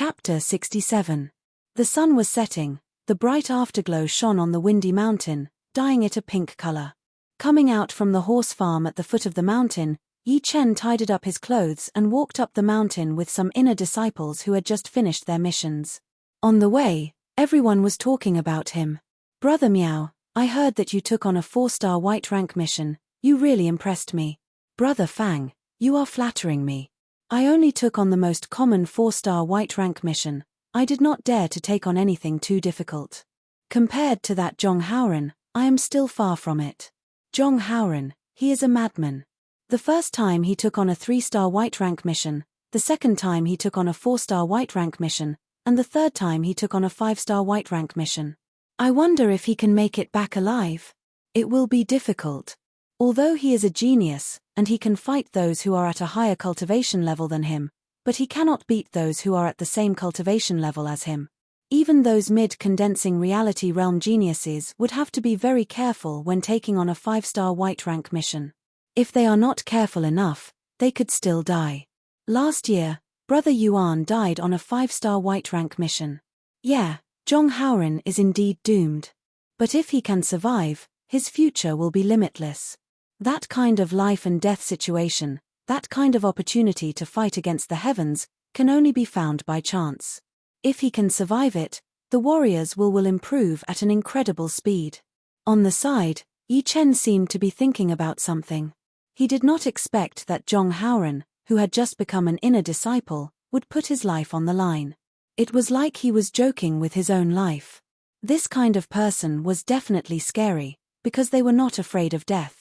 Chapter 67. The sun was setting. The bright afterglow shone on the windy mountain, dyeing it a pink color. Coming out from the horse farm at the foot of the mountain, Yi Chen tidied up his clothes and walked up the mountain with some inner disciples who had just finished their missions. On the way, everyone was talking about him. "Brother Miao, I heard that you took on a 4-star white rank mission. You really impressed me." "Brother Fang, you are flattering me. I only took on the most common 4-star white rank mission. I did not dare to take on anything too difficult. Compared to that Zhong Haoren, I am still far from it. Zhong Haoren, he is a madman. The first time he took on a 3-star white rank mission, the second time he took on a 4-star white rank mission, and the third time he took on a 5-star white rank mission. I wonder if he can make it back alive. It will be difficult. Although he is a genius, and he can fight those who are at a higher cultivation level than him, but he cannot beat those who are at the same cultivation level as him. Even those mid-condensing reality realm geniuses would have to be very careful when taking on a 5-star white rank mission. If they are not careful enough, they could still die. Last year, Brother Yuan died on a 5-star white rank mission. Yeah, Zhong Haoren is indeed doomed. But if he can survive, his future will be limitless. That kind of life and death situation, that kind of opportunity to fight against the heavens, can only be found by chance. If he can survive it, the warriors will improve at an incredible speed. On the side, Yi Chen seemed to be thinking about something. He did not expect that Zhong Haoren, who had just become an inner disciple, would put his life on the line. It was like he was joking with his own life. This kind of person was definitely scary, because they were not afraid of death.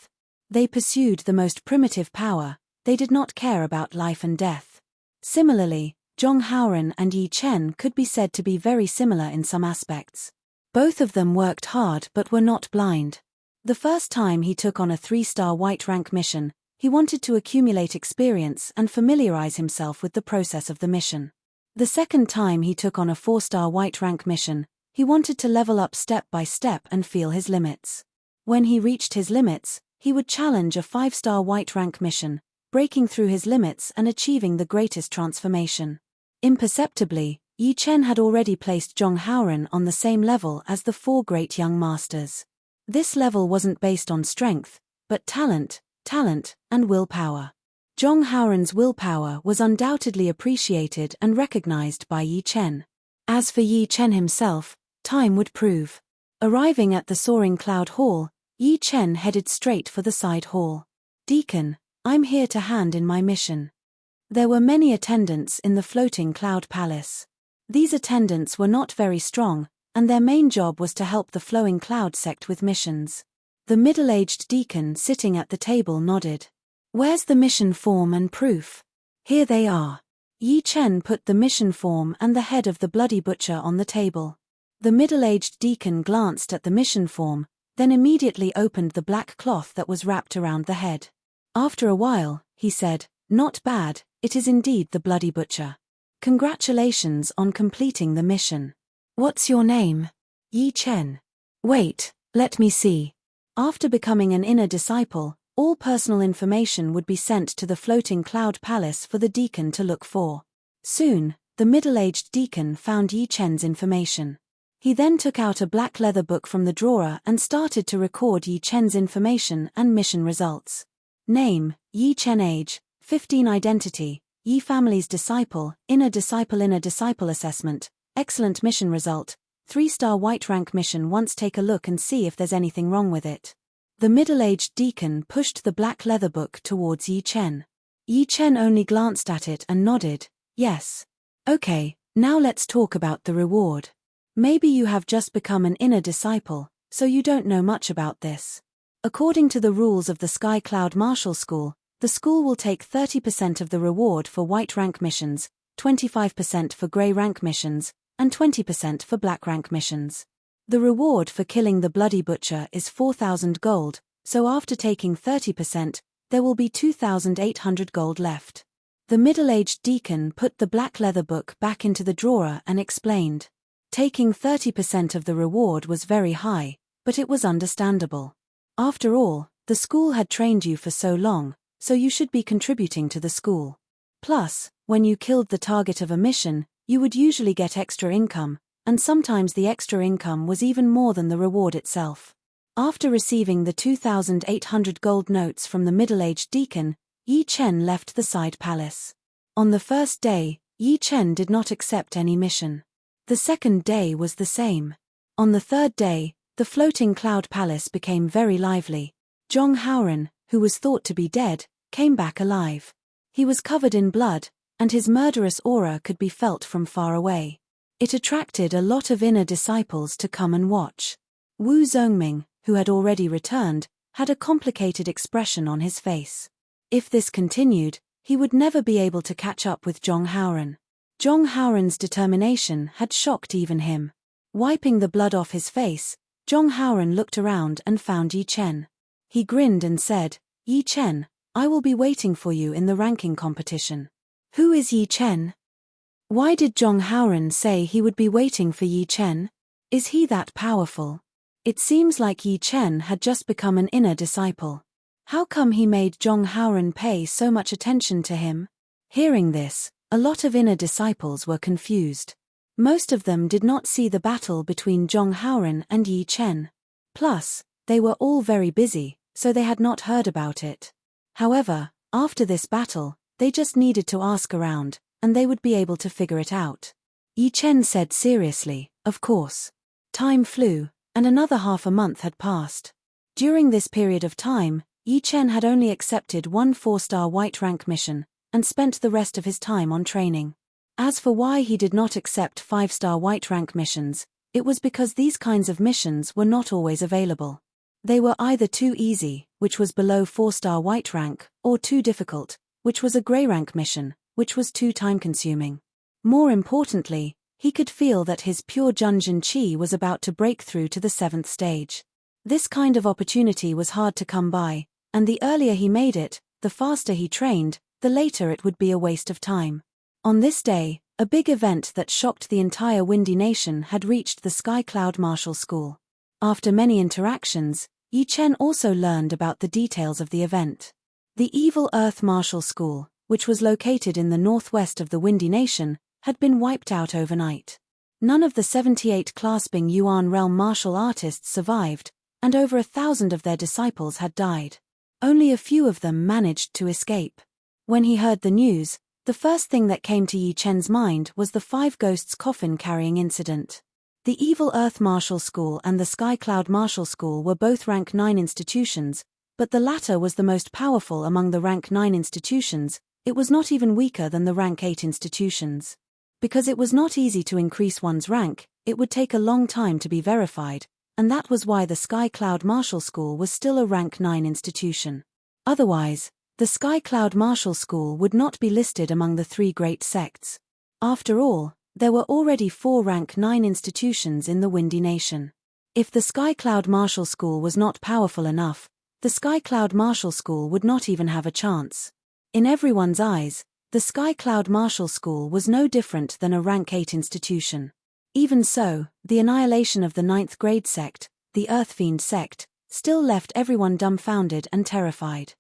They pursued the most primitive power, they did not care about life and death. Similarly, Zhong Haoren and Yi Chen could be said to be very similar in some aspects. Both of them worked hard but were not blind. The first time he took on a 3-star white rank mission, he wanted to accumulate experience and familiarize himself with the process of the mission. The second time he took on a 4-star white rank mission, he wanted to level up step by step and feel his limits. When he reached his limits, he would challenge a 5-star white rank mission, breaking through his limits and achieving the greatest transformation. Imperceptibly, Yi Chen had already placed Zhong Haoren on the same level as the 4 great young masters. This level wasn't based on strength, but talent, and willpower. Zhong Haoren's willpower was undoubtedly appreciated and recognized by Yi Chen. As for Yi Chen himself, time would prove. Arriving at the Soaring Cloud Hall, Yi Chen headed straight for the side hall. "Deacon, I'm here to hand in my mission." There were many attendants in the Floating Cloud Palace. These attendants were not very strong, and their main job was to help the Flowing Cloud sect with missions. The middle-aged deacon sitting at the table nodded. "Where's the mission form and proof?" "Here they are." Yi Chen put the mission form and the head of the Bloody Butcher on the table. The middle-aged deacon glanced at the mission form, then immediately opened the black cloth that was wrapped around the head. After a while, he said, "Not bad, it is indeed the Bloody Butcher. Congratulations on completing the mission. What's your name?" "Yi Chen." "Wait, let me see." After becoming an inner disciple, all personal information would be sent to the Floating Cloud Palace for the deacon to look for. Soon, the middle-aged deacon found Yi Chen's information. He then took out a black leather book from the drawer and started to record Yi Chen's information and mission results. Name, Yi Chen. Age, 15. Identity, Yi family's disciple, inner disciple assessment, excellent mission result, 3-star white rank mission. Once take a look and see if there's anything wrong with it. The middle-aged deacon pushed the black leather book towards Yi Chen. Yi Chen only glanced at it and nodded, "Yes." "Okay, now let's talk about the reward. Maybe you have just become an inner disciple, so you don't know much about this. According to the rules of the Sky Cloud Martial School, the school will take 30% of the reward for white rank missions, 25% for grey rank missions, and 20% for black rank missions. The reward for killing the Bloody Butcher is 4,000 gold, so after taking 30%, there will be 2,800 gold left." The middle-aged deacon put the black leather book back into the drawer and explained. Taking 30% of the reward was very high, but it was understandable. After all, the school had trained you for so long, so you should be contributing to the school. Plus, when you killed the target of a mission, You would usually get extra income, and sometimes the extra income was even more than the reward itself. After receiving the 2,800 gold notes from the middle-aged deacon, Yi Chen left the side palace. On the first day, Yi Chen did not accept any mission. The second day was the same. On the third day, the floating cloud palace became very lively. Zhong Haoren, who was thought to be dead, came back alive. He was covered in blood, and his murderous aura could be felt from far away. It attracted a lot of inner disciples to come and watch. Wu Zongming, who had already returned, had a complicated expression on his face. If this continued, he would never be able to catch up with Zhong Haoren. Zhong Haoren's determination had shocked even him. Wiping the blood off his face, Zhong Haoren looked around and found Yi Chen. He grinned and said, "Yi Chen, I will be waiting for you in the ranking competition." Who is Yi Chen? Why did Zhong Haoren say he would be waiting for Yi Chen? Is he that powerful? It seems like Yi Chen had just become an inner disciple. How come he made Zhong Haoren pay so much attention to him? Hearing this, a lot of inner disciples were confused. Most of them did not see the battle between Zhong Haoren and Yi Chen. Plus, they were all very busy, so they had not heard about it. However, after this battle, they just needed to ask around, and they would be able to figure it out. Yi Chen said seriously, "Of course." Time flew, and another half a month had passed. During this period of time, Yi Chen had only accepted one 4-star white rank mission, and spent the rest of his time on training. As for why he did not accept 5-star white rank missions, it was because these kinds of missions were not always available. They were either too easy, which was below 4-star white rank, or too difficult, which was a grey rank mission, which was too time-consuming. More importantly, he could feel that his pure Junjin Qi was about to break through to the 7th stage. This kind of opportunity was hard to come by, and the earlier he made it, the faster he trained, the later it would be a waste of time. On this day, a big event that shocked the entire Windy Nation had reached the Sky Cloud Martial School. After many interactions, Yi Chen also learned about the details of the event. The Evil Earth Martial School, which was located in the northwest of the Windy Nation, had been wiped out overnight. None of the 78 clasping Yuan realm martial artists survived, and over 1,000 of their disciples had died. Only a few of them managed to escape. When he heard the news, the first thing that came to Yi Chen's mind was the 5 ghosts coffin-carrying incident. The Evil Earth Martial School and the Sky Cloud Martial School were both rank 9 institutions, but the latter was the most powerful among the rank 9 institutions. It was not even weaker than the rank 8 institutions. Because it was not easy to increase one's rank, it would take a long time to be verified, and that was why the Sky Cloud Martial School was still a rank 9 institution. Otherwise, the Sky Cloud Martial School would not be listed among the 3 great sects. After all, there were already 4 rank 9 institutions in the Windy Nation. If the Sky Cloud Martial School was not powerful enough, the Sky Cloud Martial School would not even have a chance. In everyone's eyes, the Sky Cloud Martial School was no different than a rank 8 institution. Even so, the annihilation of the 9th grade sect, the Earthfiend sect, still left everyone dumbfounded and terrified.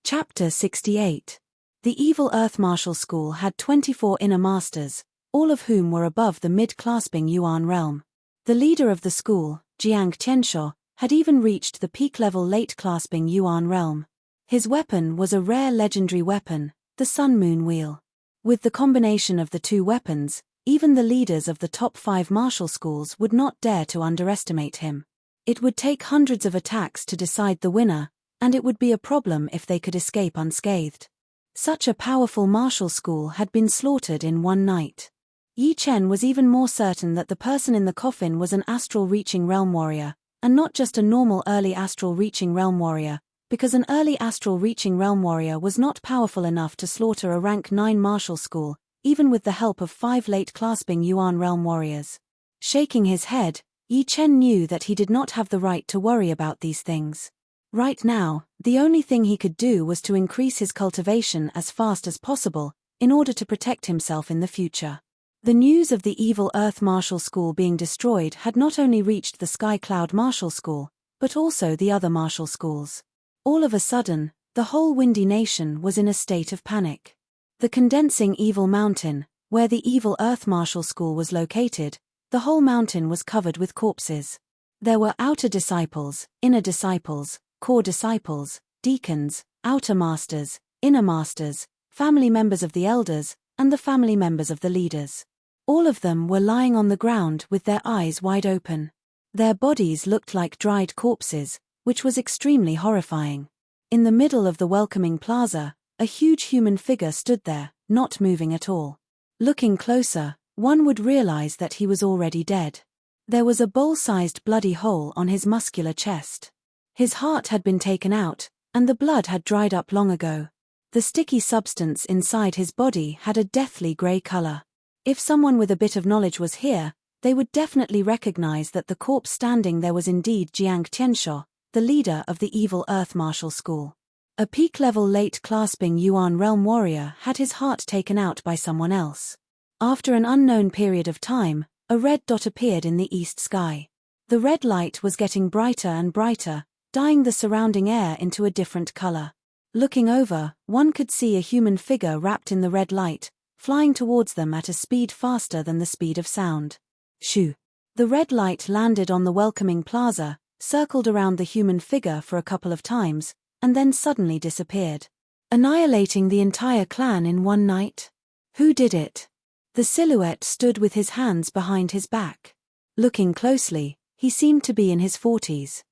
Chapter 68. The Evil Earth Martial School had 24 inner masters, all of whom were above the mid-clasping Yuan realm. The leader of the school, Jiang Tiansho, had even reached the peak-level late-clasping Yuan realm. His weapon was a rare legendary weapon, the Sun Moon Wheel. With the combination of the 2 weapons, even the leaders of the top 5 martial schools would not dare to underestimate him. It would take hundreds of attacks to decide the winner, and it would be a problem if they could escape unscathed. Such a powerful martial school had been slaughtered in one night. Yi Chen was even more certain that the person in the coffin was an astral-reaching realm warrior, and not just a normal early astral-reaching realm warrior, because an early astral-reaching realm warrior was not powerful enough to slaughter a rank 9 martial school, even with the help of 5 late-clasping Yuan realm warriors. Shaking his head, Yi Chen knew that he did not have the right to worry about these things. Right now, the only thing he could do was to increase his cultivation as fast as possible, in order to protect himself in the future. The news of the Evil Earth Martial School being destroyed had not only reached the Sky Cloud Martial School, but also the other martial schools. All of a sudden, the whole Windy Nation was in a state of panic. The condensing Evil Mountain, Where the evil Earth Martial School was located, the whole mountain was covered with corpses. There were outer disciples, inner disciples, core disciples, deacons, outer masters, inner masters, family members of the elders, and the family members of the leaders. All of them were lying on the ground with their eyes wide open. Their bodies looked like dried corpses, which was extremely horrifying. In the middle of the welcoming plaza, a huge human figure stood there, not moving at all. Looking closer, one would realize that he was already dead. There was a bowl-sized bloody hole on his muscular chest. His heart had been taken out, and the blood had dried up long ago. The sticky substance inside his body had a deathly grey color. If someone with a bit of knowledge was here, they would definitely recognize that the corpse standing there was indeed Jiang Tiansho, the leader of the evil Earth Martial School. A peak-level late-clasping Yuan realm warrior had his heart taken out by someone else. After an unknown period of time, a red dot appeared in the east sky. The red light was getting brighter and brighter, dyeing the surrounding air into a different color. Looking over, one could see a human figure wrapped in the red light, flying towards them at a speed faster than the speed of sound. Shoo! The red light landed on the welcoming plaza, circled around the human figure for a couple of times, and then suddenly disappeared. Annihilating the entire clan in one night? Who did it? The silhouette stood with his hands behind his back. Looking closely, he seemed to be in his 40s.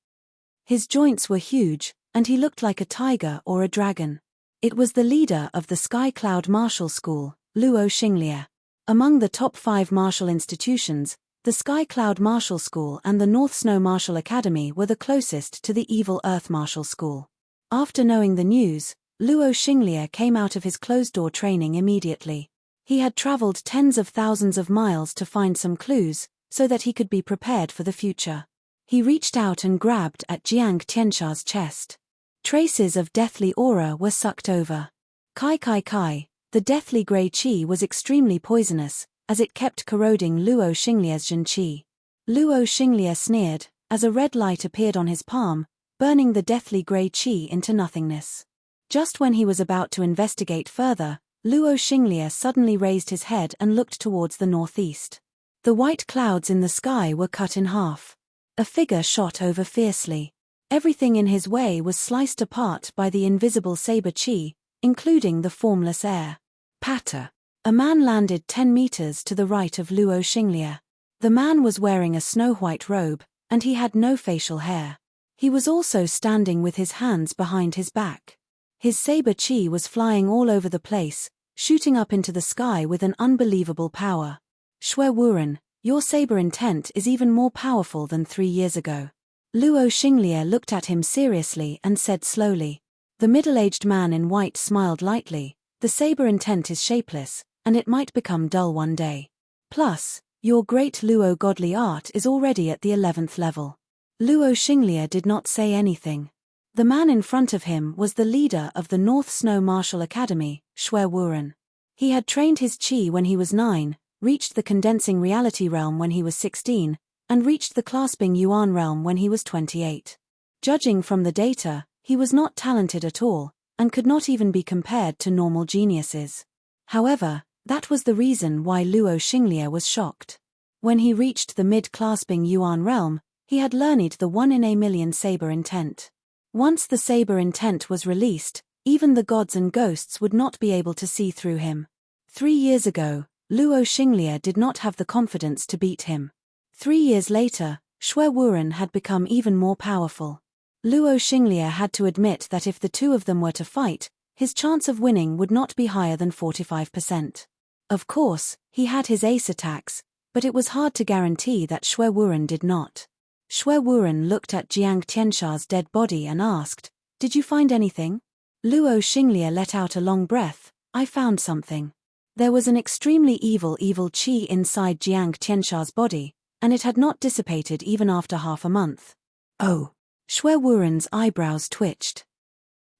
His joints were huge, and he looked like a tiger or a dragon. It was the leader of the Sky Cloud Martial School, Luo Xinglie. Among the top 5 martial institutions, the Sky Cloud Martial School and the North Snow Martial Academy were the closest to the evil Earth Martial School. After knowing the news, Luo Xinglie came out of his closed-door training immediately. He had traveled tens of thousands of miles to find some clues, so that he could be prepared for the future. He reached out and grabbed at Jiang Tiansha's chest. Traces of deathly aura were sucked over. Kai, the deathly grey qi was extremely poisonous, as it kept corroding Luo Xinglie's Jin qi. Luo Xinglie sneered, as a red light appeared on his palm, burning the deathly grey qi into nothingness. Just when he was about to investigate further, Luo Xinglie suddenly raised his head and looked towards the northeast. The white clouds in the sky were cut in half. A figure shot over fiercely. Everything in his way was sliced apart by the invisible saber qi, including the formless air. Patter. A man landed 10 meters to the right of Luo Xinglie. The man was wearing a snow-white robe, and he had no facial hair. He was also standing with his hands behind his back. His saber qi was flying all over the place, shooting up into the sky with an unbelievable power. Shui Wuren, your saber intent is even more powerful than 3 years ago. Luo Xinglie looked at him seriously and said slowly. The middle-aged man in white smiled lightly. The saber intent is shapeless, and it might become dull one day. Plus, your great Luo godly art is already at the 11th level. Luo Xinglie did not say anything. The man in front of him was the leader of the North Snow Martial Academy, Shui Wuren. He had trained his qi when he was 9, reached the condensing reality realm when he was 16, and reached the clasping Yuan realm when he was 28. Judging from the data, he was not talented at all, and could not even be compared to normal geniuses. However, that was the reason why Luo Xinglie was shocked. When he reached the mid-clasping Yuan realm, he had learned the 1 in a million saber intent. Once the saber intent was released, even the gods and ghosts would not be able to see through him. 3 years ago, Luo Xinglie did not have the confidence to beat him. 3 years later, Shui Wuren had become even more powerful. Luo Xinglie had to admit that if the two of them were to fight, his chance of winning would not be higher than 45%. Of course, he had his ace attacks, but it was hard to guarantee that Shui Wuren did not. Shui Wuren looked at Jiang Tiansha's dead body and asked, "Did you find anything?" Luo Xinglie let out a long breath. "I found something." There was an extremely evil qi inside Jiang Tiansha's body, and it had not dissipated even after half a month. Oh! Shui Wuren's eyebrows twitched.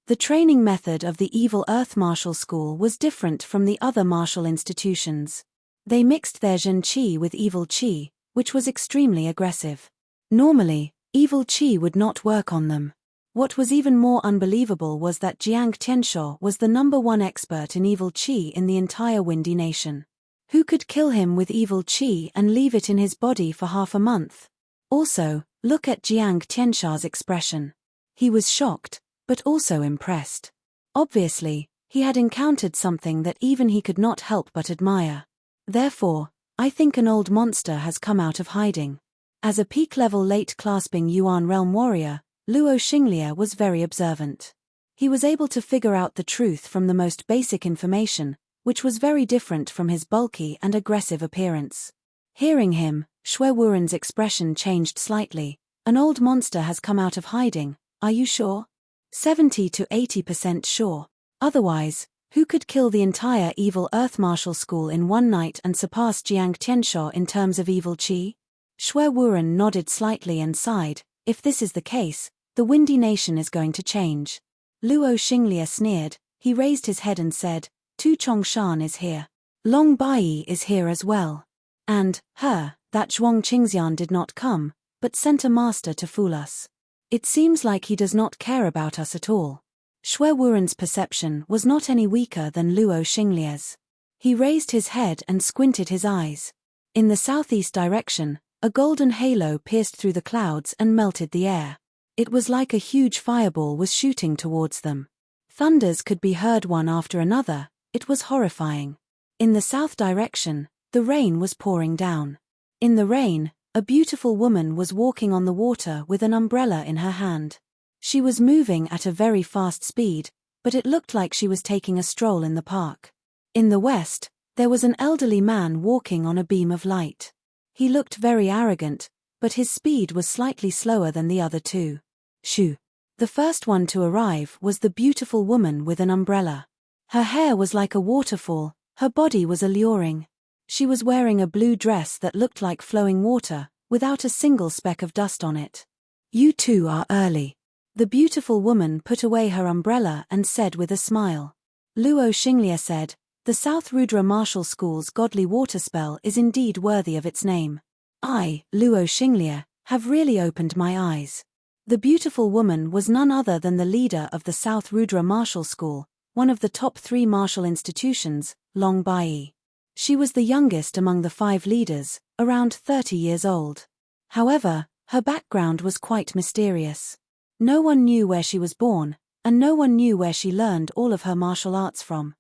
The training method of the evil Earth Martial School was different from the other martial institutions. They mixed their Jin qi with evil qi, which was extremely aggressive. Normally, evil qi would not work on them. What was even more unbelievable was that Jiang Tiansho was the #1 expert in evil qi in the entire Windy Nation. Who could kill him with evil qi and leave it in his body for half a month? Also, look at Jiang Tiansha's expression. He was shocked, but also impressed. Obviously, he had encountered something that even he could not help but admire. Therefore, I think an old monster has come out of hiding. As a peak-level late-clasping Yuan realm warrior, Luo Xinglie was very observant. He was able to figure out the truth from the most basic information, which was very different from his bulky and aggressive appearance. Hearing him, Xue Wuren's expression changed slightly. An old monster has come out of hiding, are you sure? 70 to 80% sure. Otherwise, who could kill the entire evil Earth Martial School in one night and surpass Jiang Tiansha in terms of evil qi? Xue Wuren nodded slightly and sighed. If this is the case, the Windy Nation is going to change. Luo Xinglie sneered. He raised his head and said, Tu Chongshan is here. Long Bai is here as well. And, that Zhuang Qingxian did not come, but sent a master to fool us. It seems like he does not care about us at all. Xue Wuren's perception was not any weaker than Luo Xinglie's. He raised his head and squinted his eyes. In the southeast direction, a golden halo pierced through the clouds and melted the air. It was like a huge fireball was shooting towards them. Thunders could be heard one after another. It was horrifying. In the south direction, the rain was pouring down. In the rain, a beautiful woman was walking on the water with an umbrella in her hand. She was moving at a very fast speed, but it looked like she was taking a stroll in the park. In the west, there was an elderly man walking on a beam of light. He looked very arrogant, but his speed was slightly slower than the other two. Shoo! The first one to arrive was the beautiful woman with an umbrella. Her hair was like a waterfall, her body was alluring. She was wearing a blue dress that looked like flowing water, without a single speck of dust on it. You two are early. The beautiful woman put away her umbrella and said with a smile. Luo Xinglie said, the South Rudra Martial School's godly water spell is indeed worthy of its name. I, Luo Xinglie, have really opened my eyes. The beautiful woman was none other than the leader of the South Rudra Martial School, one of the top 3 martial institutions, Long Bai. She was the youngest among the 5 leaders, around 30 years old. However, her background was quite mysterious. No one knew where she was born, and no one knew where she learned all of her martial arts from.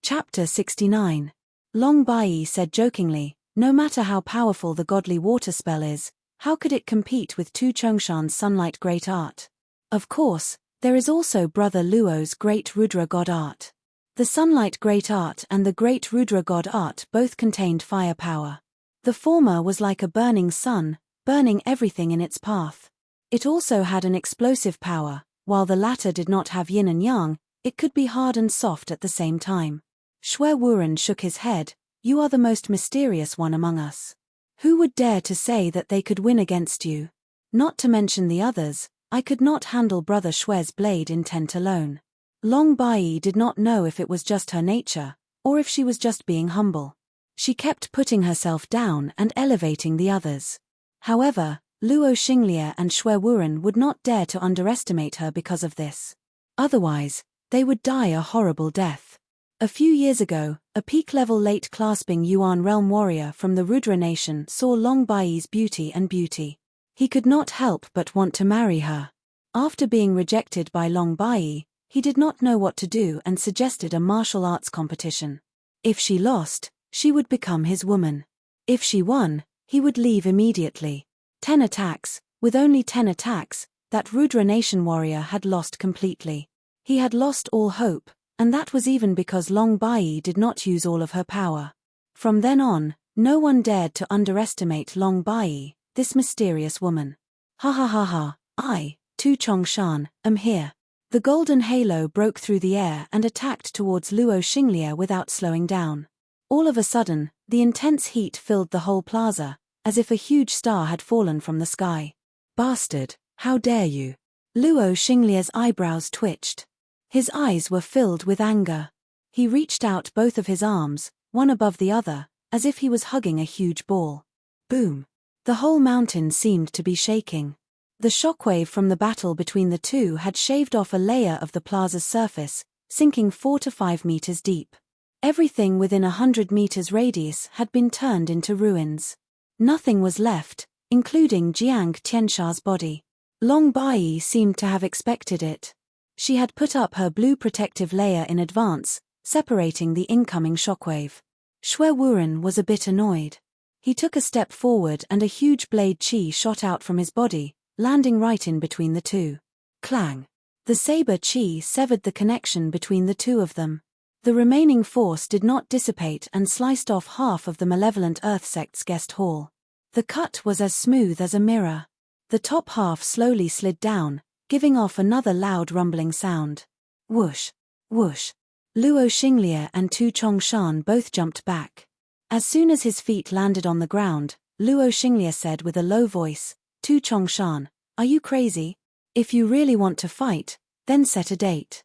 Chapter 69. Long Bai said jokingly, no matter how powerful the godly water spell is, how could it compete with Tu Chongshan's sunlight great art? Of course, there is also Brother Luo's great Rudra god art. The sunlight great art and the great Rudra god art both contained fire power. The former was like a burning sun, burning everything in its path. It also had an explosive power, while the latter did not have yin and yang, it could be hard and soft at the same time. Xue Wuren shook his head. You are the most mysterious one among us. Who would dare to say that they could win against you? Not to mention the others, I could not handle Brother Xue's blade intent alone. Long Bai did not know if it was just her nature, or if she was just being humble. She kept putting herself down and elevating the others. However, Luo Xinglie and Xue Wuren would not dare to underestimate her because of this. Otherwise, they would die a horrible death. A few years ago, a peak-level late-clasping Yuan realm warrior from the Rudra Nation saw Long Bai's beauty. He could not help but want to marry her. After being rejected by Long Bai, he did not know what to do and suggested a martial arts competition. If she lost, she would become his woman. If she won, he would leave immediately. 10 attacks, with only 10 attacks, that Rudra Nation warrior had lost completely. He had lost all hope, and that was even because Long Bai did not use all of her power. From then on, no one dared to underestimate Long Bai, this mysterious woman. Ha ha ha ha, I, Tu Chongshan, am here. The golden halo broke through the air and attacked towards Luo Xinglie without slowing down. All of a sudden, the intense heat filled the whole plaza, as if a huge star had fallen from the sky. Bastard, how dare you? Luo Xinglie's eyebrows twitched. His eyes were filled with anger. He reached out both of his arms, one above the other, as if he was hugging a huge ball. Boom! The whole mountain seemed to be shaking. The shockwave from the battle between the two had shaved off a layer of the plaza's surface, sinking 4 to 5 meters deep. Everything within 100 meters radius had been turned into ruins. Nothing was left, including Jiang Tiansha's body. Long Bai seemed to have expected it. She had put up her blue protective layer in advance, separating the incoming shockwave. Shui Wuren was a bit annoyed. He took a step forward and a huge blade chi shot out from his body, landing right in between the two. Clang! The saber chi severed the connection between the two of them. The remaining force did not dissipate and sliced off half of the malevolent Earth sect's guest hall. The cut was as smooth as a mirror. The top half slowly slid down, giving off another loud rumbling sound. Whoosh! Whoosh! Luo Xinglie and Tu Chongshan both jumped back. As soon as his feet landed on the ground, Luo Xinglie said with a low voice, "Tu Chongshan, are you crazy? If you really want to fight, then set a date."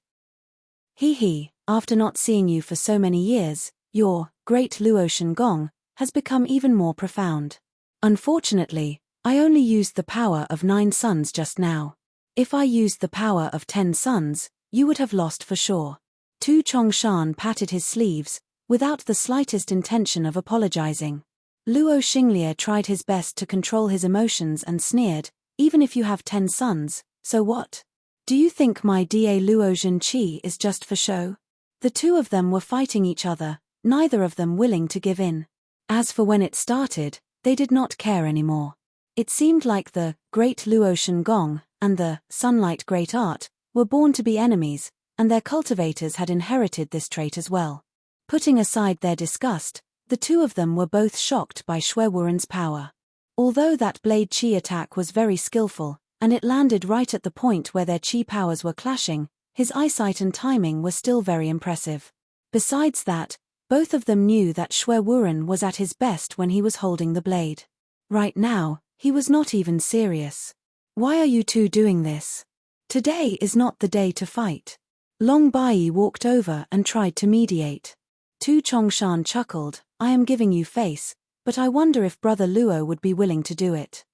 He, after not seeing you for so many years, your great Luo Shengong has become even more profound. Unfortunately, I only used the power of 9 suns just now. If I used the power of 10 suns, you would have lost for sure. Tu Chongshan patted his sleeves, without the slightest intention of apologizing. Luo Xinglie tried his best to control his emotions and sneered, "Even if you have 10 suns, so what? Do you think my Da Luo Zhenqi is just for show?" The two of them were fighting each other, neither of them willing to give in. As for when it started, they did not care anymore. It seemed like the Great Luo Shengong and the Sunlight Great Art were born to be enemies, and their cultivators had inherited this trait as well. Putting aside their disgust, the two of them were both shocked by Shui Wuren's power. Although that blade chi attack was very skillful, and it landed right at the point where their chi powers were clashing, his eyesight and timing were still very impressive. Besides that, both of them knew that Shui Wuren was at his best when he was holding the blade. Right now, he was not even serious. "Why are you two doing this? Today is not the day to fight." Long Bai walked over and tried to mediate. Tu Chongshan chuckled, "I am giving you face, but I wonder if Brother Luo would be willing to do it.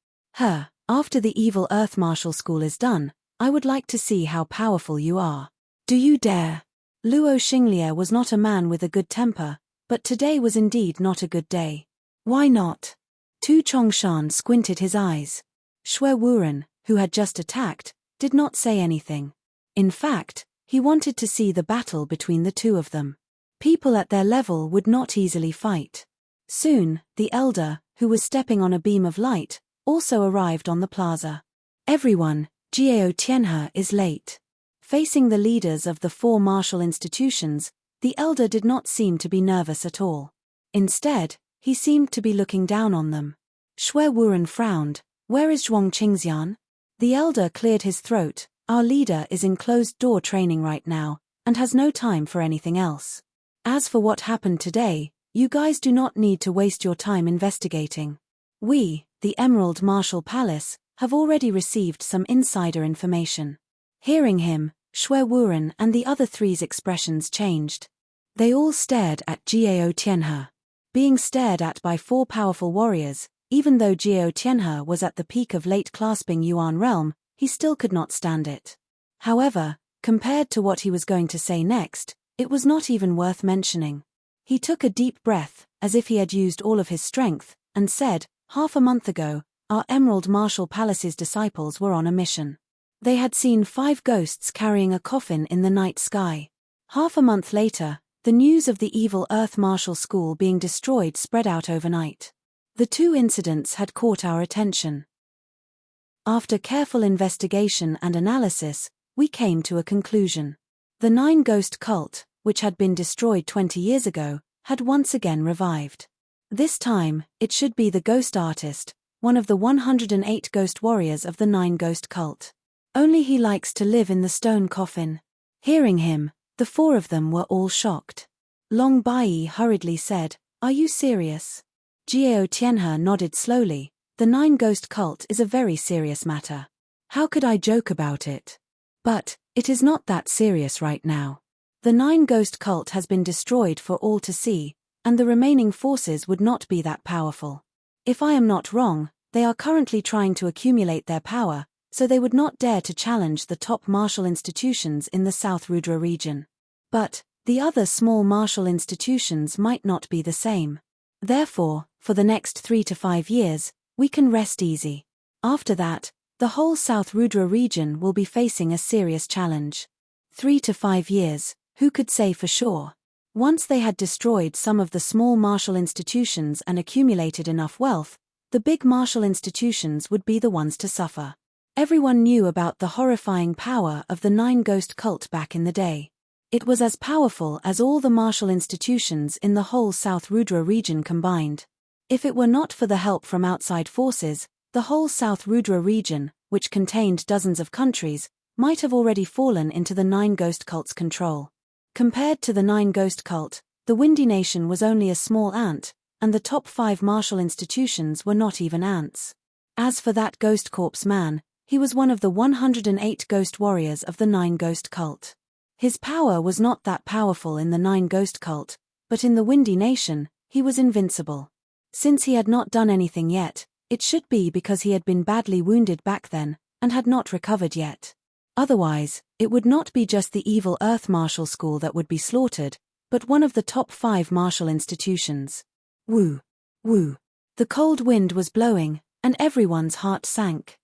After the evil Earth Martial School is done, I would like to see how powerful you are. Do you dare?" Luo Xinglie was not a man with a good temper, but today was indeed not a good day. "Why not?" Tu Chongshan squinted his eyes. Shui Wuren, who had just attacked, did not say anything. In fact, he wanted to see the battle between the two of them. People at their level would not easily fight. Soon, the elder, who was stepping on a beam of light, also arrived on the plaza. "Everyone, Jiao Tianhe is late." Facing the leaders of the 4 martial institutions, the elder did not seem to be nervous at all. Instead, he seemed to be looking down on them. Shui Wuren frowned. "Where is Zhuang Qingxian?" The elder cleared his throat. "Our leader is in closed-door training right now, and has no time for anything else. As for what happened today, you guys do not need to waste your time investigating. We, the Emerald Martial Palace, have already received some insider information." Hearing him, Shui Wuren and the other three's expressions changed. They all stared at Jiao Tianhe. Being stared at by 4 powerful warriors, even though Jiao Tianhe was at the peak of late clasping Yuan realm, he still could not stand it. However, compared to what he was going to say next, it was not even worth mentioning. He took a deep breath, as if he had used all of his strength, and said, "Half a month ago, our Emerald Martial Palace's disciples were on a mission. They had seen 5 ghosts carrying a coffin in the night sky. Half a month later, the news of the evil Earth Martial School being destroyed spread out overnight. The 2 incidents had caught our attention. After careful investigation and analysis, we came to a conclusion. The 9 Ghost cult, which had been destroyed 20 years ago, had once again revived. This time, it should be the Ghost Artist, one of the 108 ghost warriors of the 9 Ghost cult. Only he likes to live in the stone coffin." Hearing him, the 4 of them were all shocked. Long Bai hurriedly said, "Are you serious?" Jiao Tianhe nodded slowly. "The 9 Ghost cult is a very serious matter. How could I joke about it? But it is not that serious right now. The 9 Ghost cult has been destroyed for all to see, and the remaining forces would not be that powerful. If I am not wrong, they are currently trying to accumulate their power, so they would not dare to challenge the top martial institutions in the South Rudra region. But The other small martial institutions might not be the same. Therefore, for the next 3 to 5 years, we can rest easy. After that, the whole South Rudra region will be facing a serious challenge. 3 to 5 years, who could say for sure? Once they had destroyed some of the small martial institutions and accumulated enough wealth, the big martial institutions would be the ones to suffer. Everyone knew about the horrifying power of the Nine Ghost cult back in the day. It was as powerful as all the martial institutions in the whole South Rudra region combined. If it were not for the help from outside forces, the whole South Rudra region, which contained dozens of countries, might have already fallen into the Nine Ghost cult's control. Compared to the Nine Ghost cult, the Windy Nation was only a small ant, and the top 5 martial institutions were not even ants. As for that Ghost Corpse man, he was one of the 108 ghost warriors of the Nine Ghost cult. His power was not that powerful in the Nine Ghost cult, but in the Windy Nation, he was invincible. Since he had not done anything yet, it should be because he had been badly wounded back then, and had not recovered yet. Otherwise, it would not be just the evil Earth Martial School that would be slaughtered, but one of the top 5 martial institutions. Woo! Woo! The cold wind was blowing, and everyone's heart sank.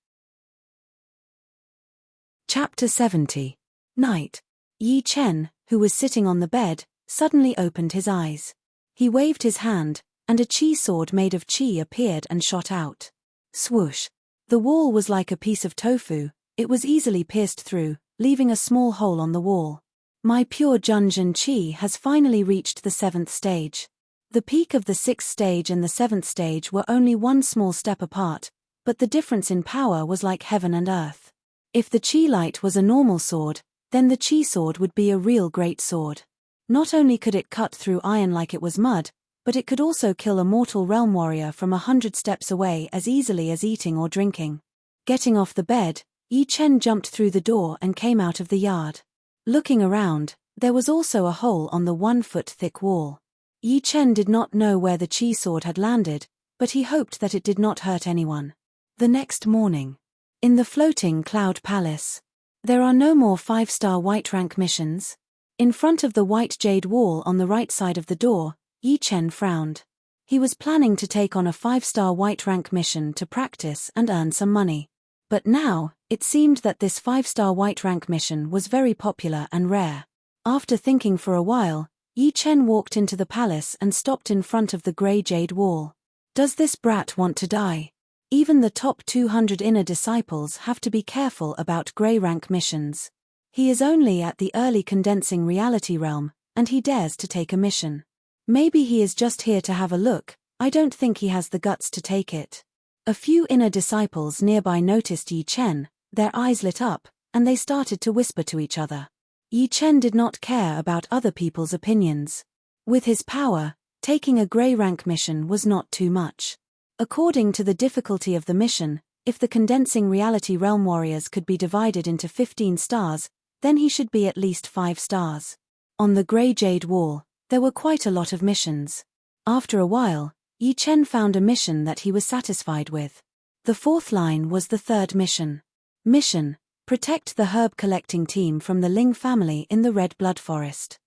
Chapter 70. Night. Yi Chen, who was sitting on the bed, suddenly opened his eyes. He waved his hand, and a chi sword made of chi appeared and shot out. Swoosh! The wall was like a piece of tofu, it was easily pierced through, leaving a small hole on the wall. My pure Junjin chi has finally reached the 7th stage. The peak of the 6th stage and the 7th stage were only one small step apart, but the difference in power was like heaven and earth. If the chi light was a normal sword, then the chi sword would be a real great sword. Not only could it cut through iron like it was mud, but it could also kill a mortal realm warrior from 100 steps away as easily as eating or drinking. Getting off the bed, Yi Chen jumped through the door and came out of the yard. Looking around, there was also a hole on the 1-foot-thick wall. Yi Chen did not know where the chi sword had landed, but he hoped that it did not hurt anyone. The next morning. In the floating cloud palace. There are no more 5-star white rank missions. In front of the white jade wall on the right side of the door, Yi Chen frowned. He was planning to take on a 5-star white rank mission to practice and earn some money. But now, it seemed that this 5-star white rank mission was very popular and rare. After thinking for a while, Yi Chen walked into the palace and stopped in front of the grey jade wall. Does this brat want to die? Even the top 200 inner disciples have to be careful about grey rank missions. He is only at the early condensing reality realm, and he dares to take a mission. Maybe he is just here to have a look, I don't think he has the guts to take it. A few inner disciples nearby noticed Yi Chen, their eyes lit up, and they started to whisper to each other. Yi Chen did not care about other people's opinions. With his power, taking a grey rank mission was not too much. According to the difficulty of the mission, if the condensing reality realm warriors could be divided into 15 stars, then he should be at least 5 stars. On the grey jade wall, there were quite a lot of missions. After a while, Yi Chen found a mission that he was satisfied with. The 4th line was the 3rd mission. Mission: protect the herb collecting team from the Ling family in the Red Blood Forest.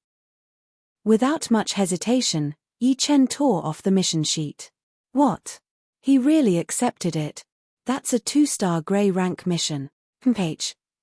Without much hesitation, Yi Chen tore off the mission sheet. What? He really accepted it. That's a 2-star grey rank mission.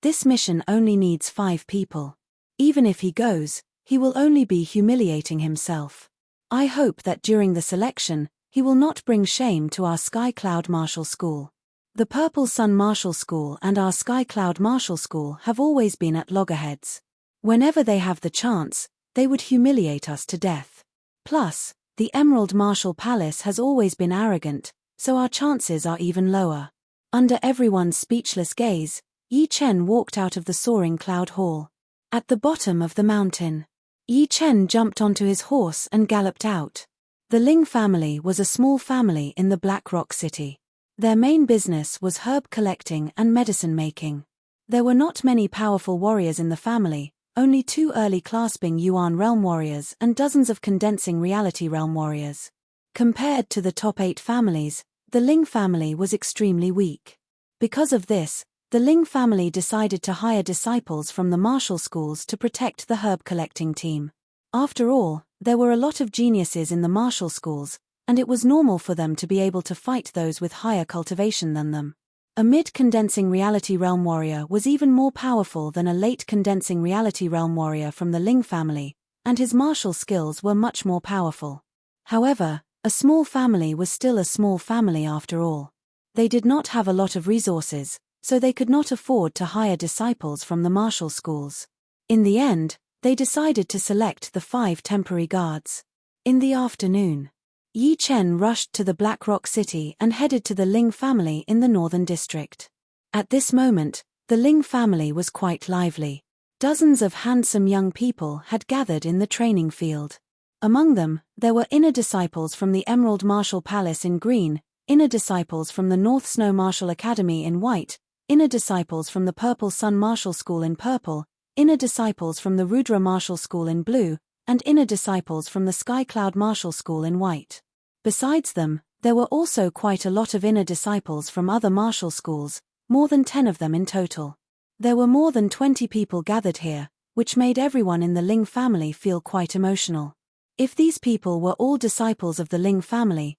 This mission only needs 5 people. Even if he goes, he will only be humiliating himself. I hope that during the selection, he will not bring shame to our Sky Cloud Martial School. The Purple Sun Martial School and our Sky Cloud Martial School have always been at loggerheads. Whenever they have the chance, they would humiliate us to death. Plus, the Emerald Martial Palace has always been arrogant, so our chances are even lower. Under everyone's speechless gaze, Yi Chen walked out of the soaring cloud hall. At the bottom of the mountain, Yi Chen jumped onto his horse and galloped out. The Ling family was a small family in the Black Rock City. Their main business was herb collecting and medicine making. There were not many powerful warriors in the family, only 2 early clasping Yuan realm warriors and dozens of condensing reality realm warriors. Compared to the top 8 families, the Ling family was extremely weak. Because of this, the Ling family decided to hire disciples from the martial schools to protect the herb collecting team. After all, there were a lot of geniuses in the martial schools, and it was normal for them to be able to fight those with higher cultivation than them. A mid-condensing reality realm warrior was even more powerful than a late-condensing reality realm warrior from the Ling family, and his martial skills were much more powerful. However, a small family was still a small family after all. They did not have a lot of resources, so they could not afford to hire disciples from the martial schools. In the end, they decided to select the 5 temporary guards. In the afternoon, Yi Chen rushed to the Black Rock City and headed to the Ling family in the northern district. At this moment, the Ling family was quite lively. Dozens of handsome young people had gathered in the training field. Among them, there were inner disciples from the Emerald Martial Palace in green, inner disciples from the North Snow Martial Academy in white, inner disciples from the Purple Sun Martial School in purple, inner disciples from the Rudra Martial School in blue, and inner disciples from the Sky Cloud Martial School in white. Besides them, there were also quite a lot of inner disciples from other martial schools, more than 10 of them in total. There were more than 20 people gathered here, which made everyone in the Ling family feel quite emotional. If these people were all disciples of the Ling family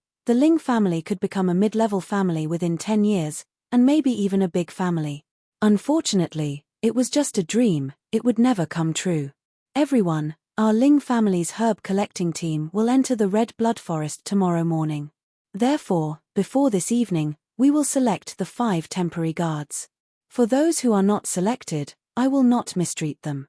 could become a mid-level family within 10 years, and maybe even a big family. Unfortunately, it was just a dream, it would never come true. Everyone, our Ling family's herb collecting team will enter the Red Blood Forest tomorrow morning. Therefore, before this evening, we will select the 5 temporary guards. For those who are not selected, I will not mistreat them.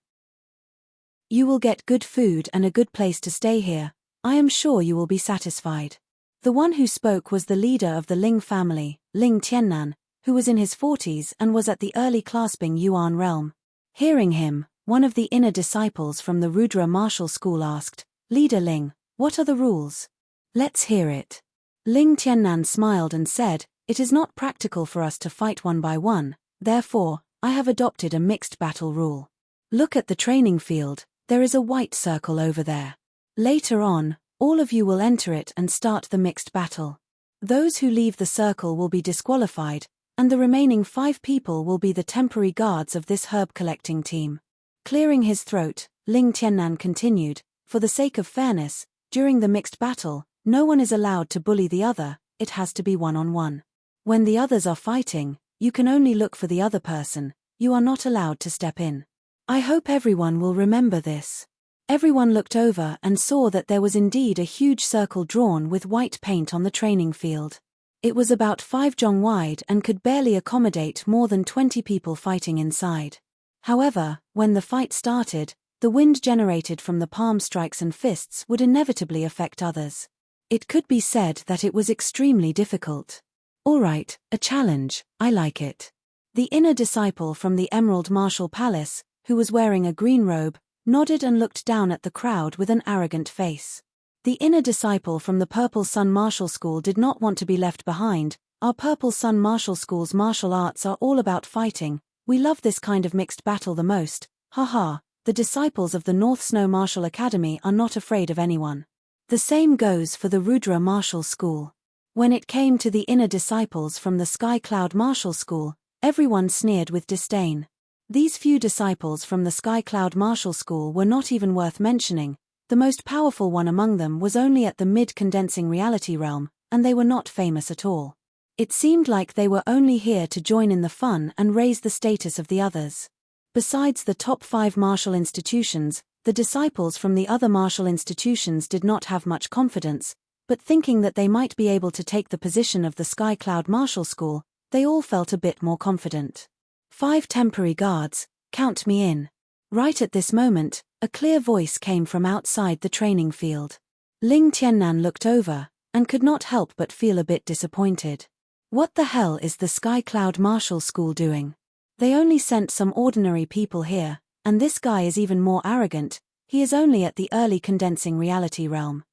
You will get good food and a good place to stay here. I am sure you will be satisfied. The one who spoke was the leader of the Ling family, Ling Tiannan, who was in his 40s and was at the early clasping Yuan realm. Hearing him, one of the inner disciples from the Rudra martial school asked, "Leader Ling, what are the rules?" "Let's hear it." Ling Tiannan smiled and said, "It is not practical for us to fight one by one, therefore, I have adopted a mixed battle rule. Look at the training field, there is a white circle over there. Later on, all of you will enter it and start the mixed battle. Those who leave the circle will be disqualified, and the remaining 5 people will be the temporary guards of this herb collecting team." Clearing his throat, Ling Tiannan continued, "For the sake of fairness, during the mixed battle, no one is allowed to bully the other, it has to be one-on-one. When the others are fighting, you can only look for the other person, you are not allowed to step in. I hope everyone will remember this." Everyone looked over and saw that there was indeed a huge circle drawn with white paint on the training field. It was about 5 zhong wide and could barely accommodate more than 20 people fighting inside. However, when the fight started, the wind generated from the palm strikes and fists would inevitably affect others. It could be said that it was extremely difficult. Alright, a challenge, I like it. The inner disciple from the Emerald Martial Palace, who was wearing a green robe, nodded and looked down at the crowd with an arrogant face. The inner disciple from the Purple Sun Martial School did not want to be left behind. "Our Purple Sun Martial School's martial arts are all about fighting. We love this kind of mixed battle the most, haha. The disciples of the North Snow Martial Academy are not afraid of anyone." The same goes for the Rudra Martial School. When it came to the inner disciples from the Sky Cloud Martial School, everyone sneered with disdain. These few disciples from the Sky Cloud Martial School were not even worth mentioning. The most powerful one among them was only at the mid-condensing reality realm, and they were not famous at all. It seemed like they were only here to join in the fun and raise the status of the others. Besides the top 5 martial institutions, the disciples from the other martial institutions did not have much confidence, but thinking that they might be able to take the position of the Sky Cloud Martial School, they all felt a bit more confident. 5 temporary guards, count me in. Right at this moment, a clear voice came from outside the training field. Ling Tiannan looked over, and could not help but feel a bit disappointed. What the hell is the Sky Cloud Martial School doing? They only sent some ordinary people here, and this guy is even more arrogant, he is only at the early condensing reality realm.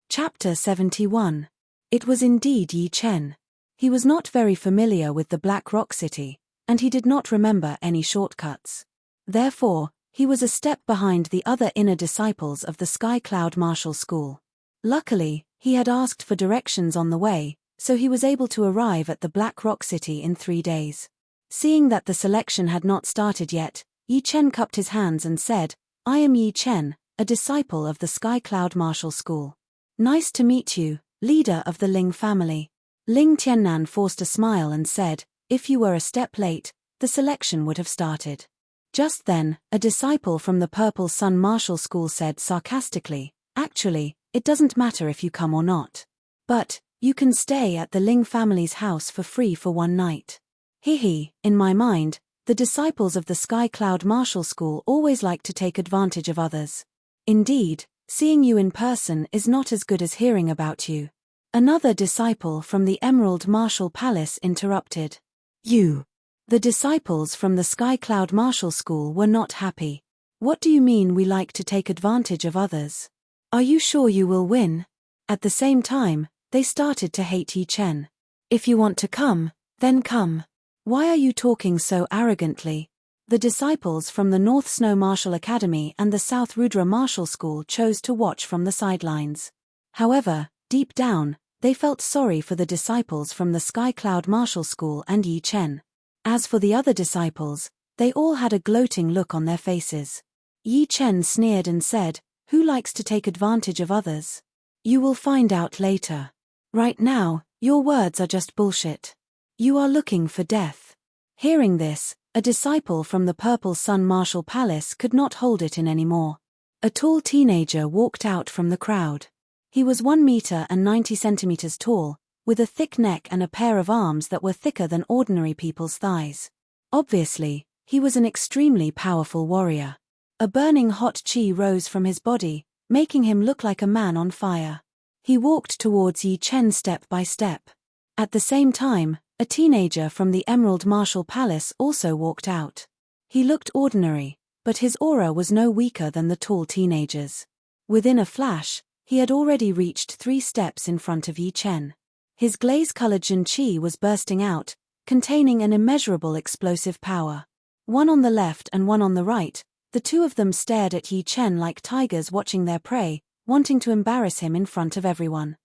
Chapter 71. It was indeed Yi Chen. He was not very familiar with the Black Rock City, and he did not remember any shortcuts. Therefore, he was a step behind the other inner disciples of the Sky Cloud Martial School. Luckily, he had asked for directions on the way, so he was able to arrive at the Black Rock City in 3 days. Seeing that the selection had not started yet, Yi Chen cupped his hands and said, I am Yi Chen, a disciple of the Sky Cloud Martial School. Nice to meet you, leader of the Ling family. Ling Tiannan forced a smile and said, if you were a step late, the selection would have started. Just then, a disciple from the Purple Sun Martial School said sarcastically, actually, it doesn't matter if you come or not. But, you can stay at the Ling family's house for free for one night. Hee, in my mind, the disciples of the Sky Cloud Martial School always like to take advantage of others. Indeed, seeing you in person is not as good as hearing about you. Another disciple from the Emerald Martial Palace interrupted. You. The disciples from the Sky Cloud Martial School were not happy. What do you mean we like to take advantage of others? Are you sure you will win? At the same time, they started to hate Yi Chen. If you want to come, then come. Why are you talking so arrogantly? The disciples from the North Snow Martial Academy and the South Rudra Martial School chose to watch from the sidelines. However, deep down, they felt sorry for the disciples from the Sky Cloud Martial School and Yi Chen. As for the other disciples, they all had a gloating look on their faces. Yi Chen sneered and said, who likes to take advantage of others? You will find out later. Right now, your words are just bullshit. You are looking for death. Hearing this, a disciple from the Purple Sun Martial Palace could not hold it in anymore. A tall teenager walked out from the crowd. He was 1 meter and 90 centimeters tall, with a thick neck and a pair of arms that were thicker than ordinary people's thighs. Obviously, he was an extremely powerful warrior. A burning hot chi rose from his body, making him look like a man on fire. He walked towards Yi Chen step by step. At the same time, a teenager from the Emerald Martial Palace also walked out. He looked ordinary, but his aura was no weaker than the tall teenager's. Within a flash, he had already reached 3 steps in front of Yi Chen. His glaze-colored Jin Qi was bursting out, containing an immeasurable explosive power. One on the left and one on the right, the two of them stared at Yi Chen like tigers watching their prey, wanting to embarrass him in front of everyone.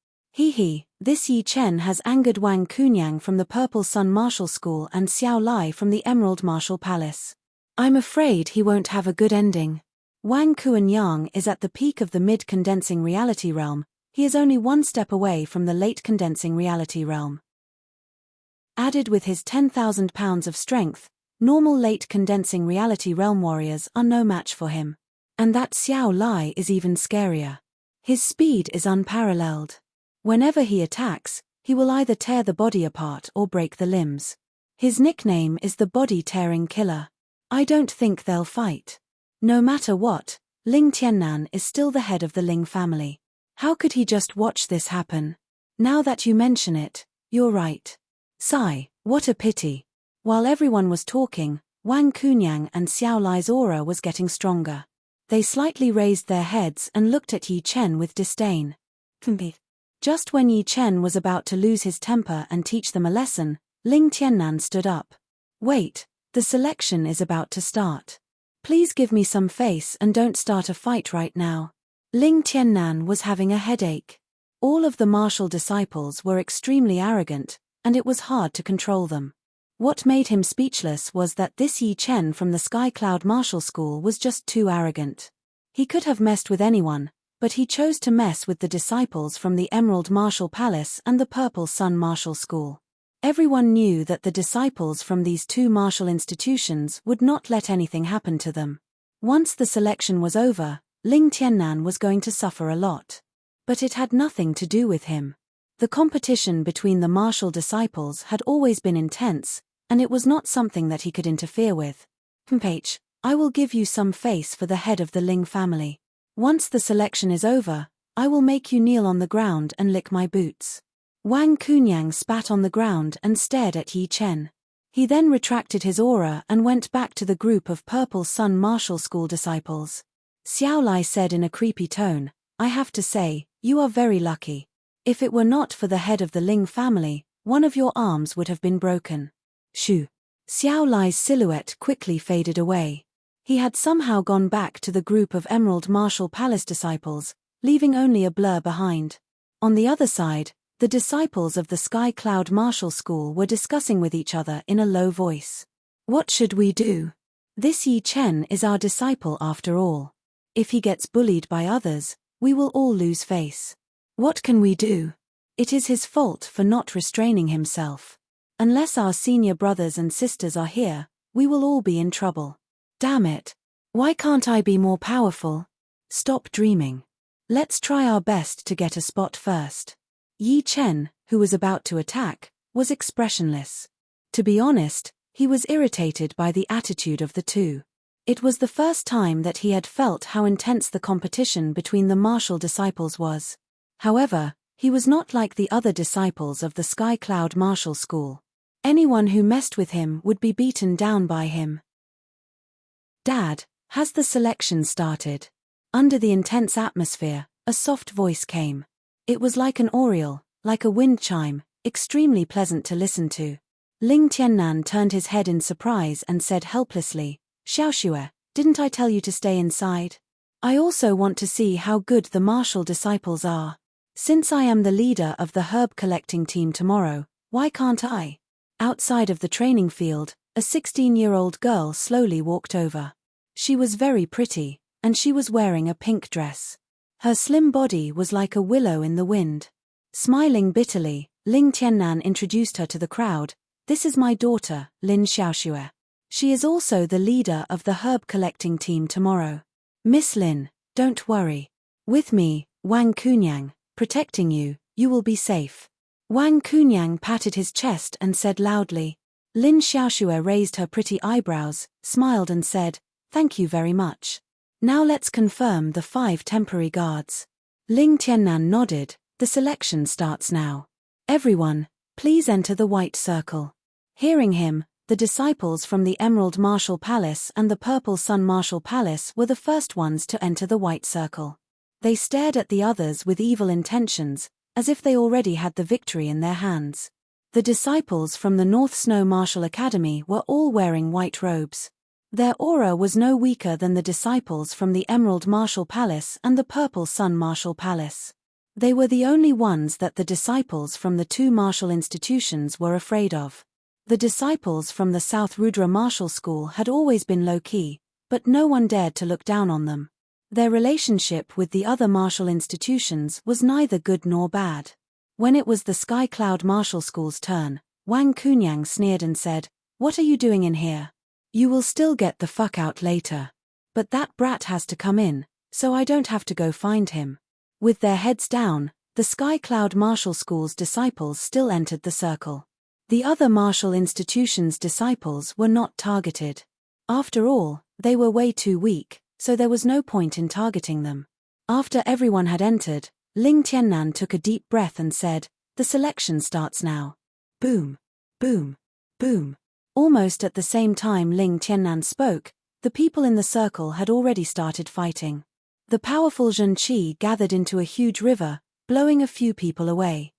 This Yi Chen has angered Wang Kunyang from the Purple Sun Martial School and Xiao Lai from the Emerald Martial Palace. I'm afraid he won't have a good ending. Wang Kunyang is at the peak of the mid-condensing reality realm. He is only 1 step away from the late condensing reality realm. Added with his 10,000 pounds of strength, normal late condensing reality realm warriors are no match for him. And that Xiao Lai is even scarier. His speed is unparalleled. Whenever he attacks, he will either tear the body apart or break the limbs. His nickname is the Body-Tearing Killer. I don't think they'll fight. No matter what, Ling Tiannan is still the head of the Ling family. How could he just watch this happen? Now that you mention it, you're right. Sigh, what a pity. While everyone was talking, Wang Kunyang and Xiao Lai's aura was getting stronger. They slightly raised their heads and looked at Yi Chen with disdain. Just when Yi Chen was about to lose his temper and teach them a lesson, Ling Tiannan stood up. Wait, the selection is about to start. Please give me some face and don't start a fight right now. Ling Tiannan was having a headache. All of the martial disciples were extremely arrogant, and it was hard to control them. What made him speechless was that this Yi Chen from the Sky Cloud Martial School was just too arrogant. He could have messed with anyone, but he chose to mess with the disciples from the Emerald Martial Palace and the Purple Sun Martial School. Everyone knew that the disciples from these 2 martial institutions would not let anything happen to them. Once the selection was over, Ling Tiannan was going to suffer a lot. But it had nothing to do with him. The competition between the martial disciples had always been intense, and it was not something that he could interfere with. I will give you some face for the head of the Ling family. Once the selection is over, I will make you kneel on the ground and lick my boots. Wang Kunyang spat on the ground and stared at Yi Chen. He then retracted his aura and went back to the group of Purple Sun Martial School disciples. Xiao Lai said in a creepy tone, I have to say, you are very lucky. If it were not for the head of the Ling family, one of your arms would have been broken. Shoo. Xiao Lai's silhouette quickly faded away. He had somehow gone back to the group of Emerald Martial Palace disciples, leaving only a blur behind. On the other side, the disciples of the Sky Cloud Martial School were discussing with each other in a low voice. What should we do? This Yi Chen is our disciple after all. If he gets bullied by others, we will all lose face. What can we do? It is his fault for not restraining himself. Unless our senior brothers and sisters are here, we will all be in trouble. Damn it. Why can't I be more powerful? Stop dreaming. Let's try our best to get a spot first. Yi Chen, who was about to attack, was expressionless. To be honest, he was irritated by the attitude of the two. It was the first time that he had felt how intense the competition between the martial disciples was. However, he was not like the other disciples of the Sky Cloud Martial School. Anyone who messed with him would be beaten down by him. Dad, has the selection started? Under the intense atmosphere, a soft voice came. It was like an aureole, like a wind chime, extremely pleasant to listen to. Ling Tiannan turned his head in surprise and said helplessly, Xiaoxue, didn't I tell you to stay inside? I also want to see how good the martial disciples are. Since I am the leader of the herb collecting team tomorrow, why can't I? Outside of the training field, a 16-year-old girl slowly walked over. She was very pretty, and she was wearing a pink dress. Her slim body was like a willow in the wind. Smiling bitterly, Ling Tiannan introduced her to the crowd. This is my daughter, Lin Xiaoxue. She is also the leader of the herb collecting team tomorrow. Miss Lin, don't worry. With me, Wang Kunyang, protecting you, you will be safe. Wang Kunyang patted his chest and said loudly. Lin Xiaoxue raised her pretty eyebrows, smiled and said, thank you very much. Now let's confirm the 5 temporary guards. Ling Tiannan nodded. The selection starts now. Everyone, please enter the white circle. Hearing him, the disciples from the Emerald Martial Palace and the Purple Sun Martial Palace were the first ones to enter the white circle. They stared at the others with evil intentions, as if they already had the victory in their hands. The disciples from the North Snow Martial Academy were all wearing white robes. Their aura was no weaker than the disciples from the Emerald Martial Palace and the Purple Sun Martial Palace. They were the only ones that the disciples from the 2 martial institutions were afraid of. The disciples from the South Rudra Martial School had always been low-key, but no one dared to look down on them. Their relationship with the other martial institutions was neither good nor bad. When it was the Sky Cloud Martial School's turn, Wang Kunyang sneered and said, "What are you doing in here? You will still get the fuck out later. But that brat has to come in, so I don't have to go find him." With their heads down, the Sky Cloud Martial School's disciples still entered the circle. The other martial institutions' disciples were not targeted. After all, they were way too weak, so there was no point in targeting them. After everyone had entered, Ling Tiannan took a deep breath and said, "The selection starts now." Boom, boom, boom. Almost at the same time Ling Tiannan spoke, the people in the circle had already started fighting. The powerful Zhen Qi gathered into a huge river, blowing a few people away.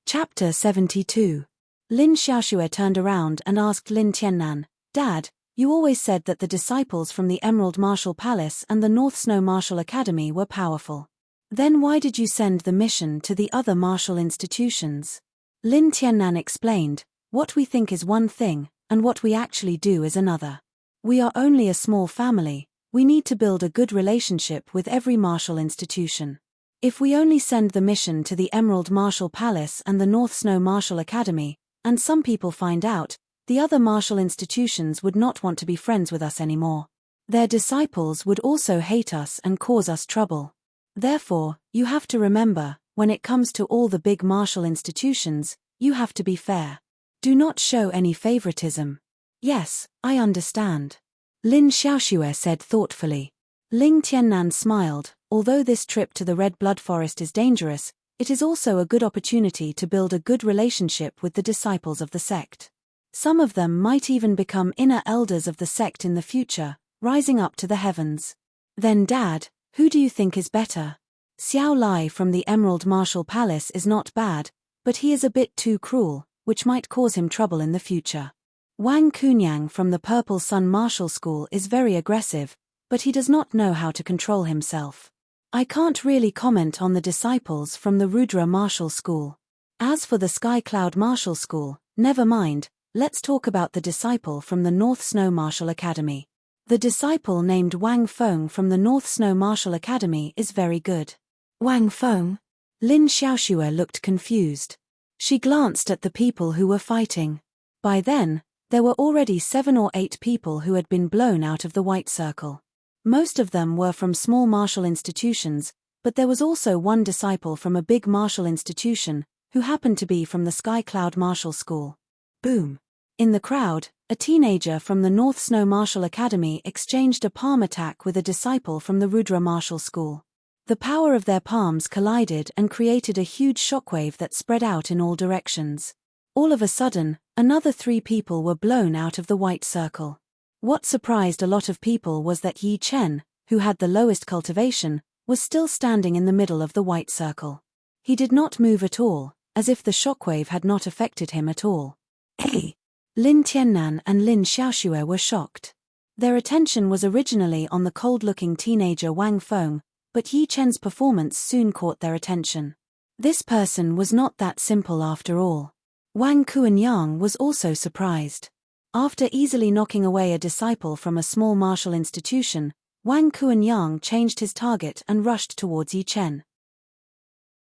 Chapter 72. Lin Xiaoxue turned around and asked Lin Tiannan, "Dad, you always said that the disciples from the Emerald Martial Palace and the North Snow Martial Academy were powerful. Then why did you send the mission to the other martial institutions?" Lin Tiannan explained, "What we think is one thing, and what we actually do is another. We are only a small family, we need to build a good relationship with every martial institution. If we only send the mission to the Emerald Martial Palace and the North Snow Martial Academy, and some people find out, the other martial institutions would not want to be friends with us anymore. Their disciples would also hate us and cause us trouble. Therefore, you have to remember, when it comes to all the big martial institutions, you have to be fair. Do not show any favoritism." "Yes, I understand," Lin Xiaoxue said thoughtfully. Ling Tiannan smiled. Although this trip to the Red Blood Forest is dangerous, it is also a good opportunity to build a good relationship with the disciples of the sect. Some of them might even become inner elders of the sect in the future, rising up to the heavens. "Then Dad, who do you think is better? Xiao Lai from the Emerald Martial Palace is not bad, but he is a bit too cruel, which might cause him trouble in the future. Wang Kunyang from the Purple Sun Martial School is very aggressive, but he does not know how to control himself. I can't really comment on the disciples from the Rudra Martial School. As for the Sky Cloud Martial School, never mind, let's talk about the disciple from the North Snow Martial Academy. The disciple named Wang Feng from the North Snow Martial Academy is very good. Wang Feng? Lin Xiaoxue looked confused. She glanced at the people who were fighting. By then, there were already 7 or 8 people who had been blown out of the white circle. Most of them were from small martial institutions, but there was also one disciple from a big martial institution, who happened to be from the Sky Cloud Martial School. Boom! In the crowd, a teenager from the North Snow Martial Academy exchanged a palm attack with a disciple from the Rudra Martial School. The power of their palms collided and created a huge shockwave that spread out in all directions. All of a sudden, another 3 people were blown out of the white circle. What surprised a lot of people was that Yi Chen, who had the lowest cultivation, was still standing in the middle of the white circle. He did not move at all, as if the shockwave had not affected him at all. Hey! Lin Tiannan and Lin Xiaoxue were shocked. Their attention was originally on the cold-looking teenager Wang Feng, but Yi Chen's performance soon caught their attention. This person was not that simple after all. Wang Kuanyang was also surprised. After easily knocking away a disciple from a small martial institution, Wang Kuanyang changed his target and rushed towards Yi Chen.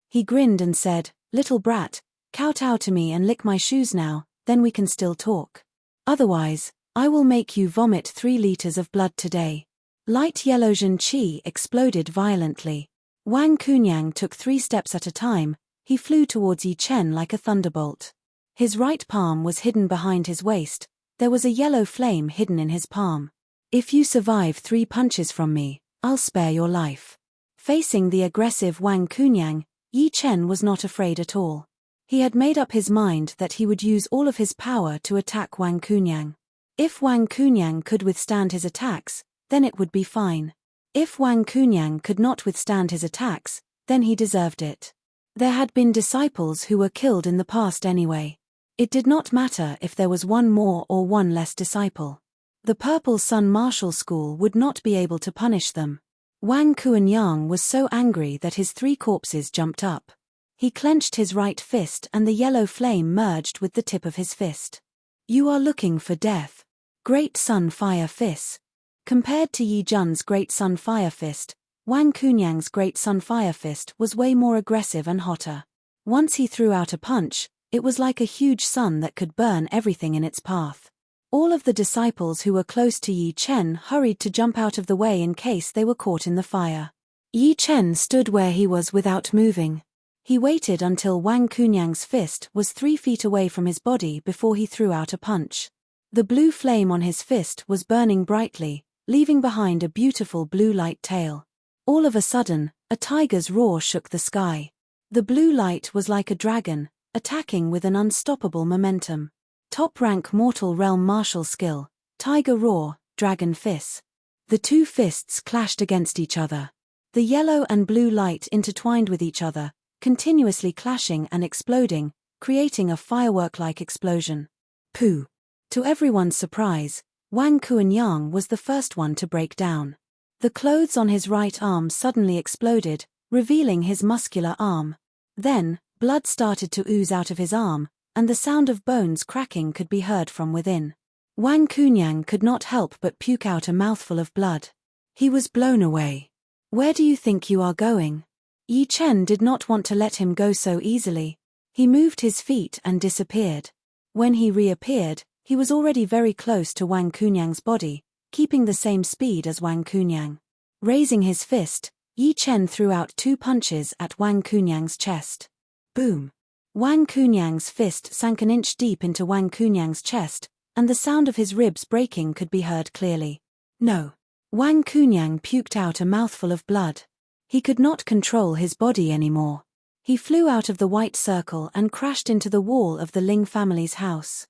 He grinned and said, "Little brat, kowtow to me and lick my shoes now, then we can still talk. Otherwise, I will make you vomit 3 liters of blood today." Light yellow Zhen Qi exploded violently. Wang Kunyang took 3 steps at a time. He flew towards Yi Chen like a thunderbolt. His right palm was hidden behind his waist. There was a yellow flame hidden in his palm. "If you survive 3 punches from me, I'll spare your life." Facing the aggressive Wang Kunyang, Yi Chen was not afraid at all. He had made up his mind that he would use all of his power to attack Wang Kunyang. If Wang Kunyang could withstand his attacks, then it would be fine. If Wang Kunyang could not withstand his attacks, then he deserved it. There had been disciples who were killed in the past anyway. It did not matter if there was 1 more or 1 less disciple. The Purple Sun Martial School would not be able to punish them. Wang Kuanyang was so angry that his 3 corpses jumped up. He clenched his right fist and the yellow flame merged with the tip of his fist. "You are looking for death. Great Sun Fire Fist." Compared to Yi Jun's Great Sun Fire Fist, Wang Kunyang's Great Sun Fire Fist was way more aggressive and hotter. Once he threw out a punch, it was like a huge sun that could burn everything in its path. All of the disciples who were close to Yi Chen hurried to jump out of the way in case they were caught in the fire. Yi Chen stood where he was without moving. He waited until Wang Kunyang's fist was 3 feet away from his body before he threw out a punch. The blue flame on his fist was burning brightly, leaving behind a beautiful blue light tail. All of a sudden, a tiger's roar shook the sky. The blue light was like a dragon, attacking with an unstoppable momentum. Top-rank mortal realm martial skill, Tiger Roar, Dragon Fist. The 2 fists clashed against each other. The yellow and blue light intertwined with each other, continuously clashing and exploding, creating a firework-like explosion. Pooh! To everyone's surprise, Wang Kuanyang was the first one to break down. The clothes on his right arm suddenly exploded, revealing his muscular arm. Then, blood started to ooze out of his arm, and the sound of bones cracking could be heard from within. Wang Kunyang could not help but puke out a mouthful of blood. He was blown away. "Where do you think you are going?" Yi Chen did not want to let him go so easily. He moved his feet and disappeared. When he reappeared, he was already very close to Wang Kunyang's body, keeping the same speed as Wang Kunyang. Raising his fist, Yi Chen threw out 2 punches at Wang Kunyang's chest. Boom! Wang Kunyang's fist sank an inch deep into Wang Kunyang's chest, and the sound of his ribs breaking could be heard clearly. No! Wang Kunyang puked out a mouthful of blood. He could not control his body anymore. He flew out of the white circle and crashed into the wall of the Ling family's house.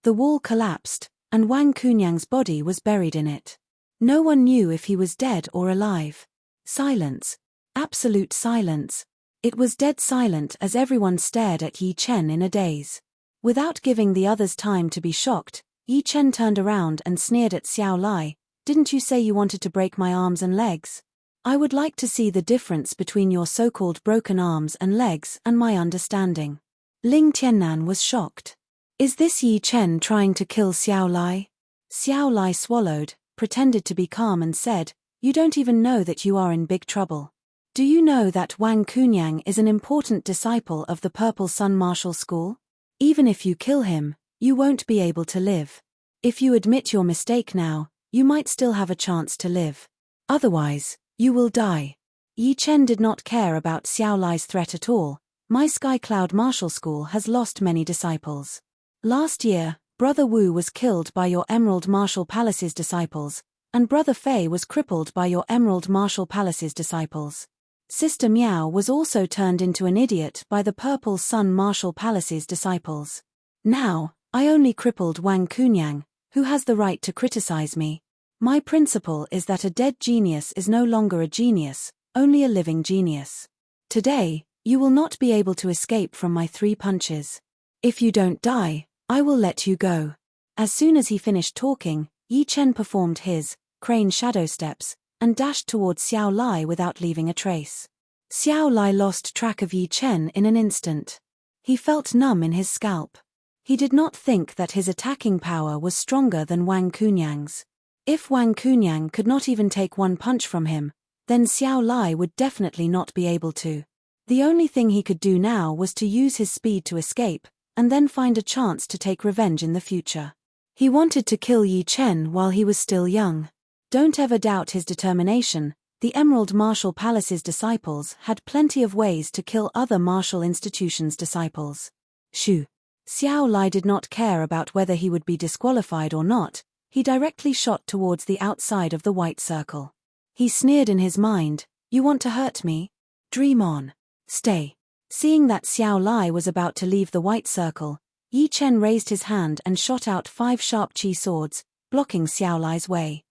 The wall collapsed, and Wang Kunyang's body was buried in it. No one knew if he was dead or alive. Silence. Absolute silence. It was dead silent as everyone stared at Yi Chen in a daze. Without giving the others time to be shocked, Yi Chen turned around and sneered at Xiao Lai. "Didn't you say you wanted to break my arms and legs? I would like to see the difference between your so-called broken arms and legs and my understanding." Ling Tiannan was shocked. Is this Yi Chen trying to kill Xiao Lai? Xiao Lai swallowed, pretended to be calm and said, "You don't even know that you are in big trouble. Do you know that Wang Kunyang is an important disciple of the Purple Sun Martial School? Even if you kill him, you won't be able to live. If you admit your mistake now, you might still have a chance to live. Otherwise, you will die." Yi Chen did not care about Xiao Lai's threat at all. "My Sky Cloud Martial School has lost many disciples. Last year, Brother Wu was killed by your Emerald Martial Palace's disciples, and Brother Fei was crippled by your Emerald Martial Palace's disciples. Sister Miao was also turned into an idiot by the Purple Sun Martial Palace's disciples. Now, I only crippled Wang Kunyang, who has the right to criticize me. My principle is that a dead genius is no longer a genius, only a living genius. Today, you will not be able to escape from my 3 punches. If you don't die, I will let you go." As soon as he finished talking, Yi Chen performed his crane shadow steps and dashed towards Xiao Lai without leaving a trace. Xiao Lai lost track of Yi Chen in an instant. He felt numb in his scalp. He did not think that his attacking power was stronger than Wang Kunyang's. If Wang Kunyang could not even take 1 punch from him, then Xiao Lai would definitely not be able to. The only thing he could do now was to use his speed to escape, and then find a chance to take revenge in the future. He wanted to kill Yi Chen while he was still young. Don't ever doubt his determination. The Emerald Martial Palace's disciples had plenty of ways to kill other martial institutions' disciples. Shoo! Xiao Lai did not care about whether he would be disqualified or not. He directly shot towards the outside of the white circle. He sneered in his mind, "You want to hurt me? Dream on. Stay." Seeing that Xiao Lai was about to leave the white circle, Yi Chen raised his hand and shot out 5 sharp chi swords, blocking Xiao Lai's way.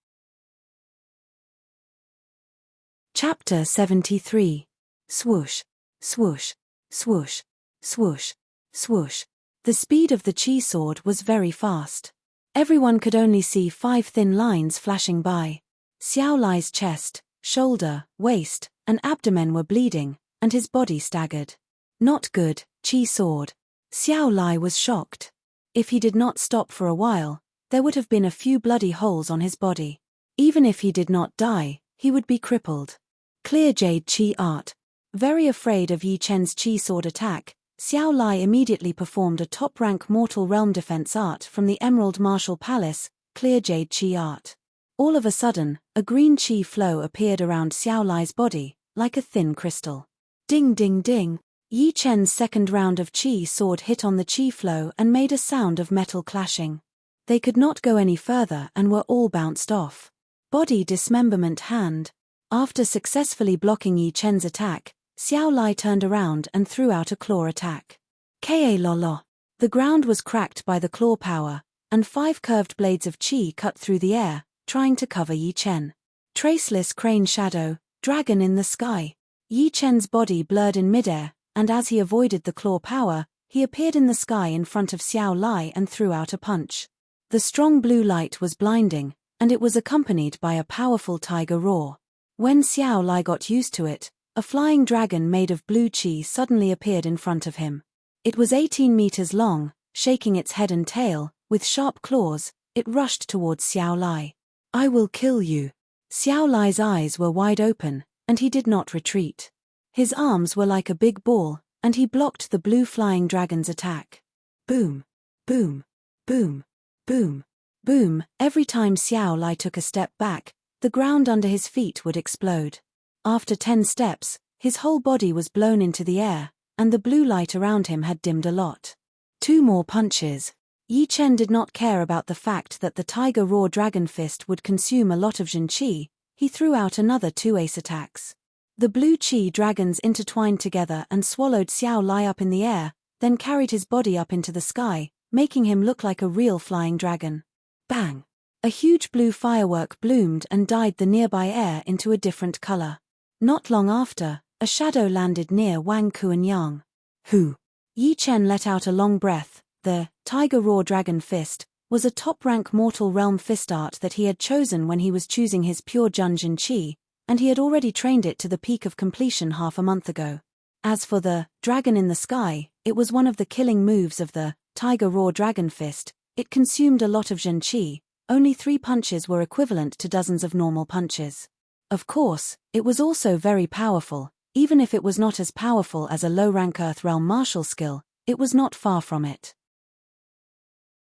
Chapter 73. Swoosh, swoosh, swoosh, swoosh, swoosh. The speed of the chi sword was very fast. Everyone could only see 5 thin lines flashing by. Xiao Lai's chest, shoulder, waist, and abdomen were bleeding, and his body staggered. Not good, chi sword. Xiao Lai was shocked. If he did not stop for a while, there would have been a few bloody holes on his body. Even if he did not die, he would be crippled. Clear Jade Chi Art. Very afraid of Yi Chen's chi sword attack, Xiao Lai immediately performed a top-rank mortal realm defense art from the Emerald Martial Palace, Clear Jade Chi Art. All of a sudden, a green chi flow appeared around Xiao Lai's body, like a thin crystal. Ding ding ding! Yi Chen's second round of chi sword hit on the chi flow and made a sound of metal clashing. They could not go any further and were all bounced off. Body dismemberment hand. After successfully blocking Yi Chen's attack, Xiao Lai turned around and threw out a claw attack. Ka Lolo. The ground was cracked by the claw power, and 5 curved blades of chi cut through the air, trying to cover Yi Chen. Traceless crane shadow, dragon in the sky. Yi Chen's body blurred in midair, and as he avoided the claw power, he appeared in the sky in front of Xiao Lai and threw out a punch. The strong blue light was blinding, and it was accompanied by a powerful tiger roar. When Xiao Lai got used to it, a flying dragon made of blue chi suddenly appeared in front of him. It was 18 meters long, shaking its head and tail, with sharp claws. It rushed towards Xiao Lai. "I will kill you." Xiao Lai's eyes were wide open, and he did not retreat. His arms were like a big ball, and he blocked the blue flying dragon's attack. Boom, boom, boom, boom, boom. Every time Xiao Lai took a step back, the ground under his feet would explode. After 10 steps, his whole body was blown into the air, and the blue light around him had dimmed a lot. 2 more punches. Yi Chen did not care about the fact that the Tiger Raw Dragon Fist would consume a lot of Jin Qi. He threw out another 2 ace attacks. The blue Qi dragons intertwined together and swallowed Xiao Lai up in the air, then carried his body up into the sky, making him look like a real flying dragon. Bang! A huge blue firework bloomed and dyed the nearby air into a different color. Not long after, a shadow landed near Wang Kuanyang. Who? Yi Chen let out a long breath. The Tiger Raw Dragon Fist was a top-rank mortal realm fist art that he had chosen when he was choosing his pure Jin Qi, and he had already trained it to the peak of completion half a month ago. As for the dragon in the sky, it was one of the killing moves of the Tiger Raw Dragon Fist. It consumed a lot of Jin Qi, only 3 punches were equivalent to dozens of normal punches. Of course, it was also very powerful. Even if it was not as powerful as a low-rank Earth Realm martial skill, it was not far from it.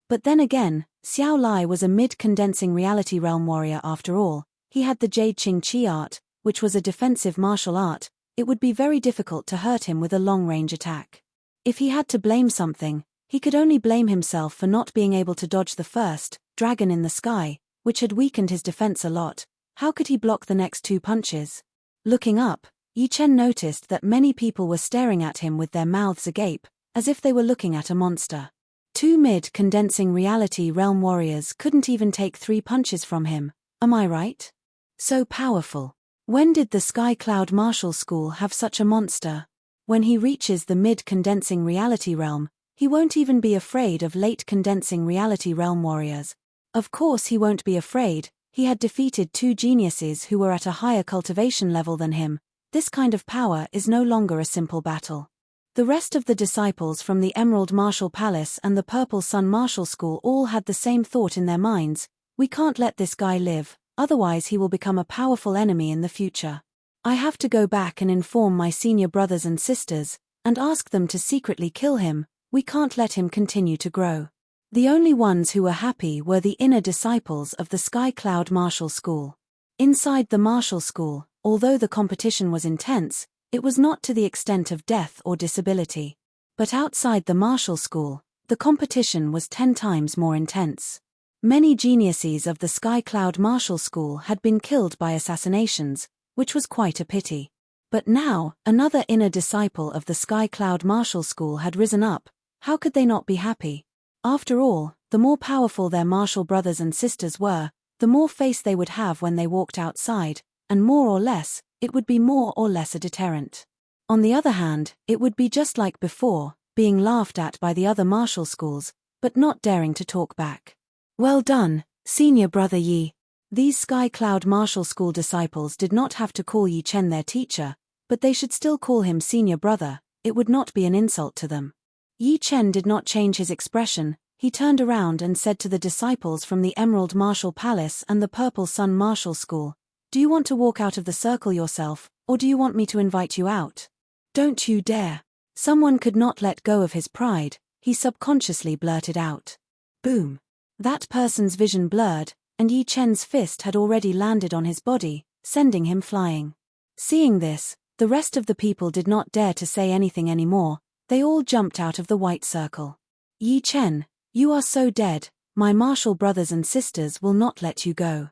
But then again, Xiao Lai was a mid-condensing reality realm warrior after all. He had the Jade Qing Qi art, which was a defensive martial art. It would be very difficult to hurt him with a long-range attack. If he had to blame something, he could only blame himself for not being able to dodge the first dragon in the sky, which had weakened his defense a lot. How could he block the next 2 punches? Looking up, Yi Chen noticed that many people were staring at him with their mouths agape, as if they were looking at a monster. 2 mid-condensing reality realm warriors couldn't even take 3 punches from him, am I right? So powerful. When did the Sky Cloud Martial School have such a monster? When he reaches the mid-condensing reality realm, he won't even be afraid of late-condensing reality realm warriors. Of course he won't be afraid. He had defeated 2 geniuses who were at a higher cultivation level than him. This kind of power is no longer a simple battle. The rest of the disciples from the Emerald Martial Palace and the Purple Sun Martial School all had the same thought in their minds: we can't let this guy live, otherwise he will become a powerful enemy in the future. I have to go back and inform my senior brothers and sisters, and ask them to secretly kill him. We can't let him continue to grow. The only ones who were happy were the inner disciples of the Sky Cloud Martial School. Inside the martial school, although the competition was intense, it was not to the extent of death or disability. But outside the martial school, the competition was 10 times more intense. Many geniuses of the Sky Cloud Martial School had been killed by assassinations, which was quite a pity. But now, another inner disciple of the Sky Cloud Martial School had risen up. How could they not be happy? After all, the more powerful their martial brothers and sisters were, the more face they would have when they walked outside, and more or less, it would be more or less a deterrent. On the other hand, it would be just like before, being laughed at by the other martial schools, but not daring to talk back. Well done, senior brother Yi. These Sky Cloud Martial School disciples did not have to call Yi Chen their teacher, but they should still call him senior brother. It would not be an insult to them. Yi Chen did not change his expression. He turned around and said to the disciples from the Emerald Martial Palace and the Purple Sun Martial School, "Do you want to walk out of the circle yourself, or do you want me to invite you out? Don't you dare." Someone could not let go of his pride. He subconsciously blurted out. Boom. That person's vision blurred, and Yi Chen's fist had already landed on his body, sending him flying. Seeing this, the rest of the people did not dare to say anything anymore. They all jumped out of the white circle. Yi Chen, you are so dead. My martial brothers and sisters will not let you go.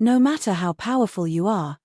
No matter how powerful you are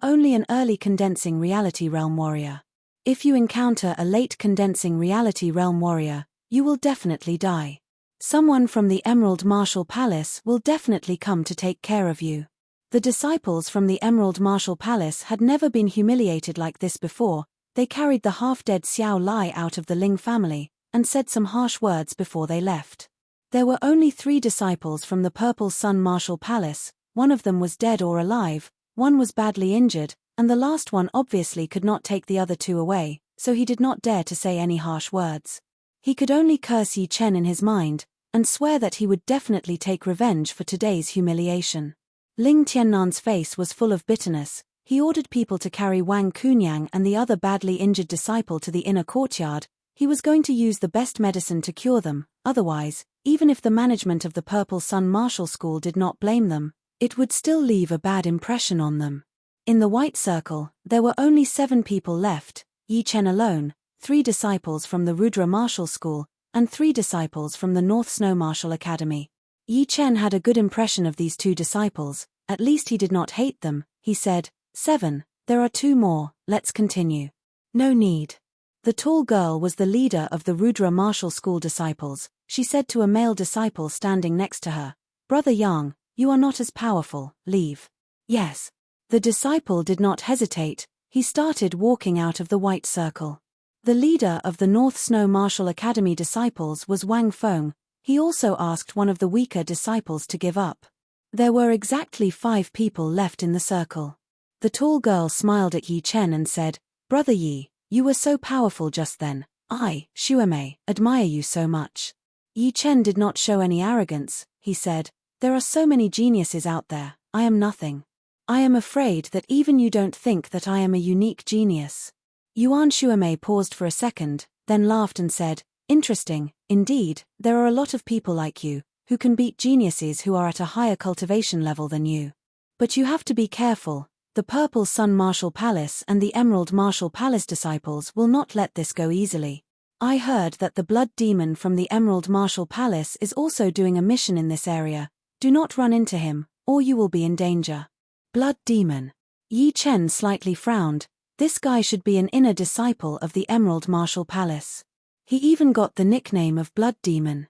only an early condensing reality realm warrior. If you encounter a late condensing reality realm warrior, you will definitely die. Someone from the Emerald Martial Palace will definitely come to take care of you. The disciples from the Emerald Martial Palace had never been humiliated like this before. They carried the half-dead Xiao Lai out of the Ling family, and said some harsh words before they left. There were only 3 disciples from the Purple Sun Martial Palace. One of them was dead or alive, one was badly injured, and the last one obviously could not take the other 2 away, so he did not dare to say any harsh words. He could only curse Yi Chen in his mind, and swear that he would definitely take revenge for today's humiliation. Ling Tiannan's face was full of bitterness. He ordered people to carry Wang Kunyang and the other badly injured disciple to the inner courtyard. He was going to use the best medicine to cure them. Otherwise, even if the management of the Purple Sun Martial School did not blame them, it would still leave a bad impression on them. In the white circle, there were only 7 people left: Yi Chen alone, 3 disciples from the Rudra Martial School, and 3 disciples from the North Snow Martial Academy. Yi Chen had a good impression of these 2 disciples. At least he did not hate them. He said, 7, there are 2 more, let's continue. No need. The tall girl was the leader of the Rudra Martial School disciples. She said to a male disciple standing next to her, "Brother Yang, you are not as powerful, leave." Yes. The disciple did not hesitate. He started walking out of the white circle. The leader of the North Snow Martial Academy disciples was Wang Feng. He also asked one of the weaker disciples to give up. There were exactly 5 people left in the circle. The tall girl smiled at Yi Chen and said, "Brother Yi, you were so powerful just then. I, Xuemei, admire you so much." Yi Chen did not show any arrogance. he said, "there are so many geniuses out there, I am nothing. I am afraid that even you don't think that I am a unique genius." Yuan Shuamei paused for a second, then laughed and said, "Interesting, indeed, there are a lot of people like you, who can beat geniuses who are at a higher cultivation level than you. But you have to be careful. The Purple Sun Martial Palace and the Emerald Martial Palace disciples will not let this go easily. I heard that the blood demon from the Emerald Martial Palace is also doing a mission in this area. Do not run into him, or you will be in danger." Blood demon. Yi Chen slightly frowned. This guy should be an inner disciple of the Emerald Martial Palace. He even got the nickname of Blood Demon.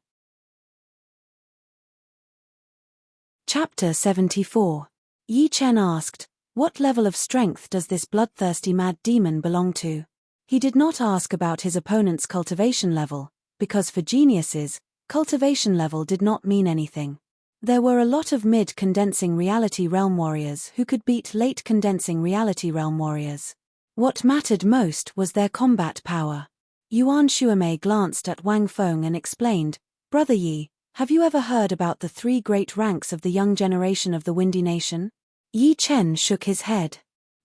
Chapter 74. Yi Chen asked, "What level of strength does this bloodthirsty mad demon belong to?" He did not ask about his opponent's cultivation level, because for geniuses, cultivation level did not mean anything. There were a lot of mid-condensing reality realm warriors who could beat late-condensing reality realm warriors. What mattered most was their combat power. Yuan Shuamei glanced at Wang Feng and explained, "Brother Yi, have you ever heard about the 3 great ranks of the young generation of the Windy Nation?" Yi Chen shook his head.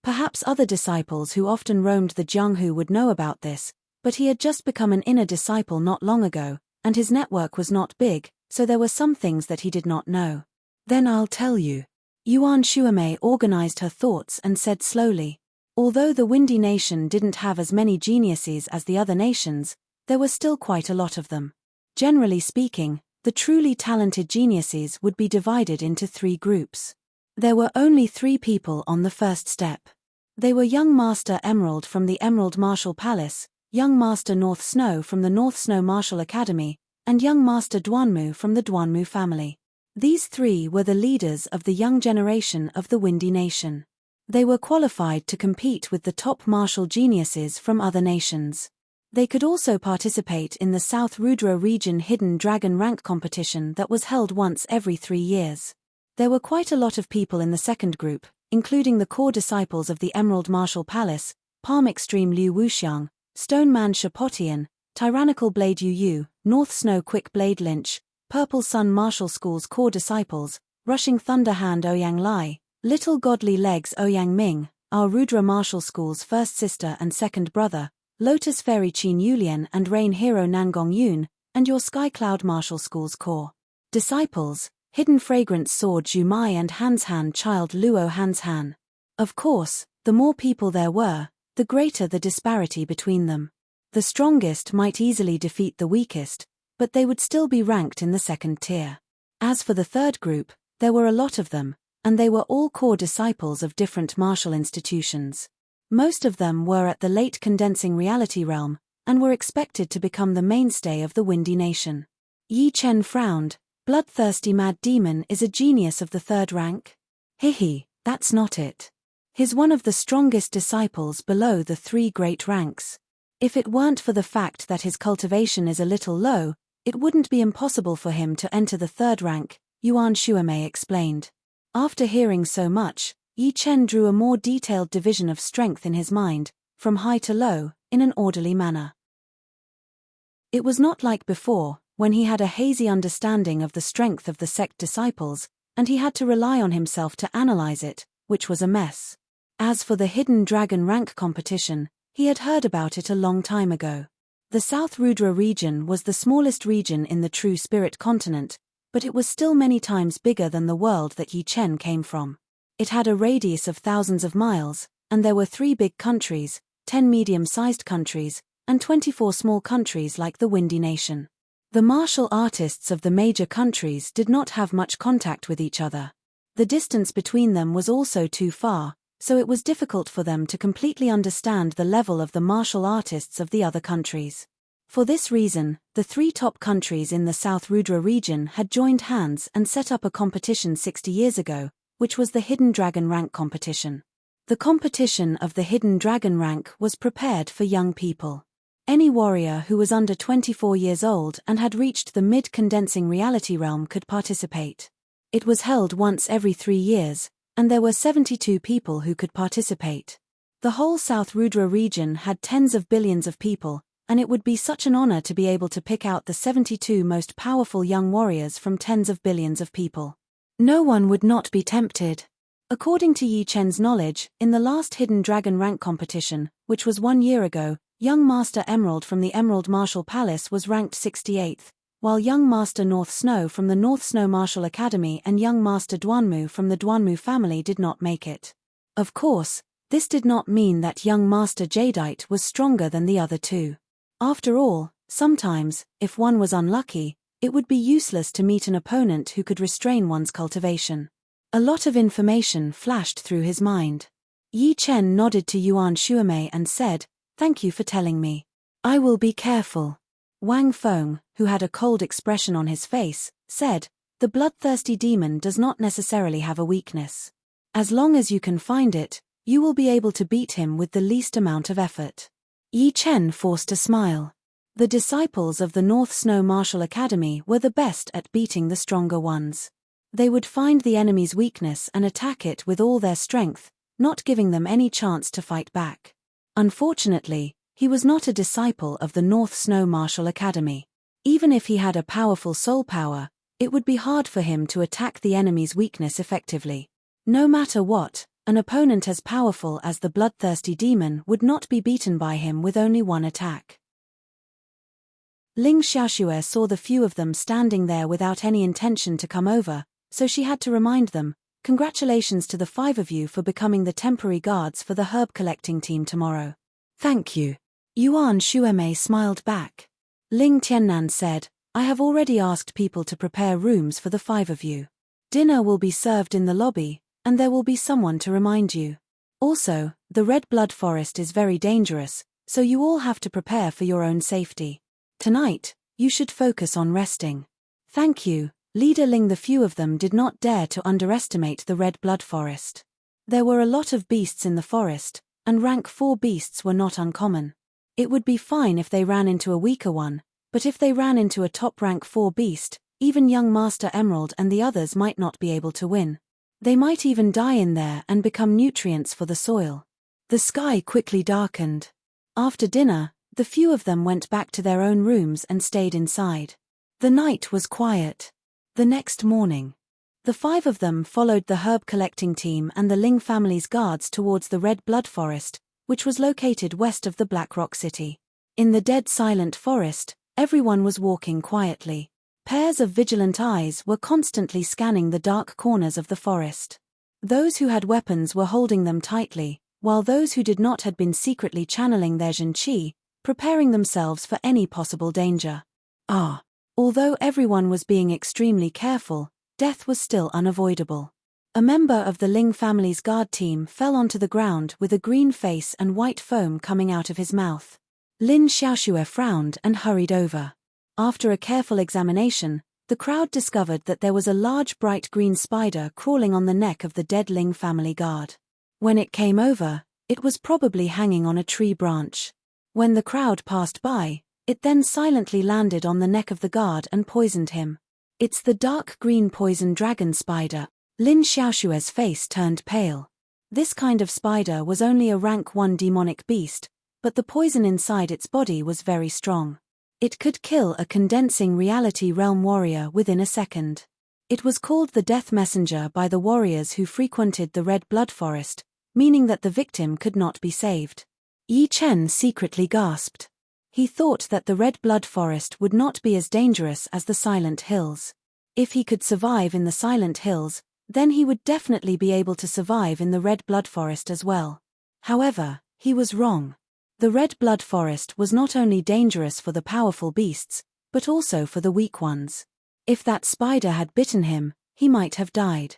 Perhaps other disciples who often roamed the Jianghu would know about this, but he had just become an inner disciple not long ago, and his network was not big, so there were some things that he did not know. "Then I'll tell you." Yuan Shuamei organized her thoughts and said slowly, "Although the Windy Nation didn't have as many geniuses as the other nations, there were still quite a lot of them. Generally speaking, the truly talented geniuses would be divided into 3 groups. There were only 3 people on the first step. They were young Master Emerald from the Emerald Martial Palace, young Master North Snow from the North Snow Martial Academy, and young Master Duanmu from the Duanmu family. These 3 were the leaders of the young generation of the Windy Nation. They were qualified to compete with the top martial geniuses from other nations. They could also participate in the South Rudra region Hidden Dragon rank competition that was held once every 3 years. There were quite a lot of people in the second group, including the core disciples of the Emerald Martial Palace, Palm Extreme Liu Wuxiang, Stone Man Shapotian, Tyrannical Blade Yu Yu, North Snow Quick Blade Lynch, Purple Sun Martial School's core disciples, Rushing Thunder Hand Ouyang Lai, Little Godly Legs Ouyang Ming, our Rudra Martial School's first sister and second brother, Lotus Fairy Qin Yulian and Rain Hero Nangong Yun, and your Sky Cloud Martial School's core disciples, Hidden Fragrance Sword Zhu Mai and Han's Han Child Luo Han's Han. Of course, the more people there were, the greater the disparity between them. The strongest might easily defeat the weakest, but they would still be ranked in the second tier. As for the third group, there were a lot of them, and they were all core disciples of different martial institutions. Most of them were at the late condensing reality realm, and were expected to become the mainstay of the Windy Nation. Yi Chen frowned. "Bloodthirsty mad demon is a genius of the 3rd rank?" "Hihi, that's not it. He's one of the strongest disciples below the 3 great ranks. If it weren't for the fact that his cultivation is a little low, it wouldn't be impossible for him to enter the 3rd rank," Yuan Shuamei explained. After hearing so much, Yi Chen drew a more detailed division of strength in his mind, from high to low, in an orderly manner. It was not like before, when he had a hazy understanding of the strength of the sect disciples, and he had to rely on himself to analyze it, which was a mess. As for the Hidden Dragon rank competition, he had heard about it a long time ago. The South Rudra region was the smallest region in the True Spirit continent, but it was still many times bigger than the world that Yi Chen came from. It had a radius of thousands of miles, and there were 3 big countries, 10 medium-sized countries, and 24 small countries like the Windy Nation. The martial artists of the major countries did not have much contact with each other. The distance between them was also too far, so it was difficult for them to completely understand the level of the martial artists of the other countries. For this reason, the 3 top countries in the South Rudra region had joined hands and set up a competition 60 years ago, which was the Hidden Dragon rank competition. The competition of the Hidden Dragon rank was prepared for young people. Any warrior who was under 24 years old and had reached the mid-condensing reality realm could participate. It was held once every 3 years, and there were 72 people who could participate. The whole South Rudra region had tens of billions of people, and it would be such an honor to be able to pick out the 72 most powerful young warriors from tens of billions of people. No one would not be tempted. According to Yi Chen's knowledge, in the last Hidden Dragon rank competition, which was 1 year ago, young Master Emerald from the Emerald Martial Palace was ranked 68th, while young Master North Snow from the North Snow Martial Academy and young Master Duanmu from the Duanmu family did not make it. Of course, this did not mean that young Master Jadeite was stronger than the other two. After all, sometimes, if one was unlucky, it would be useless to meet an opponent who could restrain one's cultivation. A lot of information flashed through his mind. Yi Chen nodded to Yuan Shuamei and said, "Thank you for telling me. I will be careful." Wang Feng, who had a cold expression on his face, said, "The bloodthirsty demon does not necessarily have a weakness. As long as you can find it, you will be able to beat him with the least amount of effort." Yi Chen forced a smile. The disciples of the North Snow Martial Academy were the best at beating the stronger ones. They would find the enemy's weakness and attack it with all their strength, not giving them any chance to fight back. Unfortunately, he was not a disciple of the North Snow Martial Academy. Even if he had a powerful soul power, it would be hard for him to attack the enemy's weakness effectively. No matter what, an opponent as powerful as the bloodthirsty demon would not be beaten by him with only one attack. Ling Xiaoxue saw the few of them standing there without any intention to come over, so she had to remind them, "Congratulations to the 5 of you for becoming the temporary guards for the herb collecting team tomorrow." "Thank you." Yuan Shuemei smiled back. Ling Tiannan said, "I have already asked people to prepare rooms for the 5 of you. Dinner will be served in the lobby, and there will be someone to remind you. Also, the Red Blood Forest is very dangerous, so you all have to prepare for your own safety. Tonight, you should focus on resting." "Thank you, Leader Ling." The few of them did not dare to underestimate the Red Blood Forest. There were a lot of beasts in the forest, and rank 4 beasts were not uncommon. It would be fine if they ran into a weaker one, but if they ran into a top rank 4 beast, even young Master Emerald and the others might not be able to win. They might even die in there and become nutrients for the soil. The sky quickly darkened. After dinner, the few of them went back to their own rooms and stayed inside. The night was quiet. The next morning, the 5 of them followed the herb collecting team and the Ling family's guards towards the Red Blood Forest, which was located west of the Black Rock City. In the dead silent forest, everyone was walking quietly. Pairs of vigilant eyes were constantly scanning the dark corners of the forest. Those who had weapons were holding them tightly, while those who did not had been secretly channeling their Jin Qi, preparing themselves for any possible danger. Although everyone was being extremely careful, death was still unavoidable. A member of the Ling family's guard team fell onto the ground with a green face and white foam coming out of his mouth. Lin Xiaoxue frowned and hurried over. After a careful examination, the crowd discovered that there was a large bright green spider crawling on the neck of the dead Ling family guard. When it came over, it was probably hanging on a tree branch. When the crowd passed by, it then silently landed on the neck of the guard and poisoned him. "It's the dark green poison dragon spider." Lin Xiaoxue's face turned pale. This kind of spider was only a rank 1 demonic beast, but the poison inside its body was very strong. It could kill a condensing reality realm warrior within a second. It was called the Death Messenger by the warriors who frequented the Red Blood Forest, meaning that the victim could not be saved. Yi Chen secretly gasped. He thought that the Red Blood Forest would not be as dangerous as the Silent Hills. If he could survive in the Silent Hills, then he would definitely be able to survive in the Red Blood Forest as well. However, he was wrong. The Red Blood Forest was not only dangerous for the powerful beasts, but also for the weak ones. If that spider had bitten him, he might have died.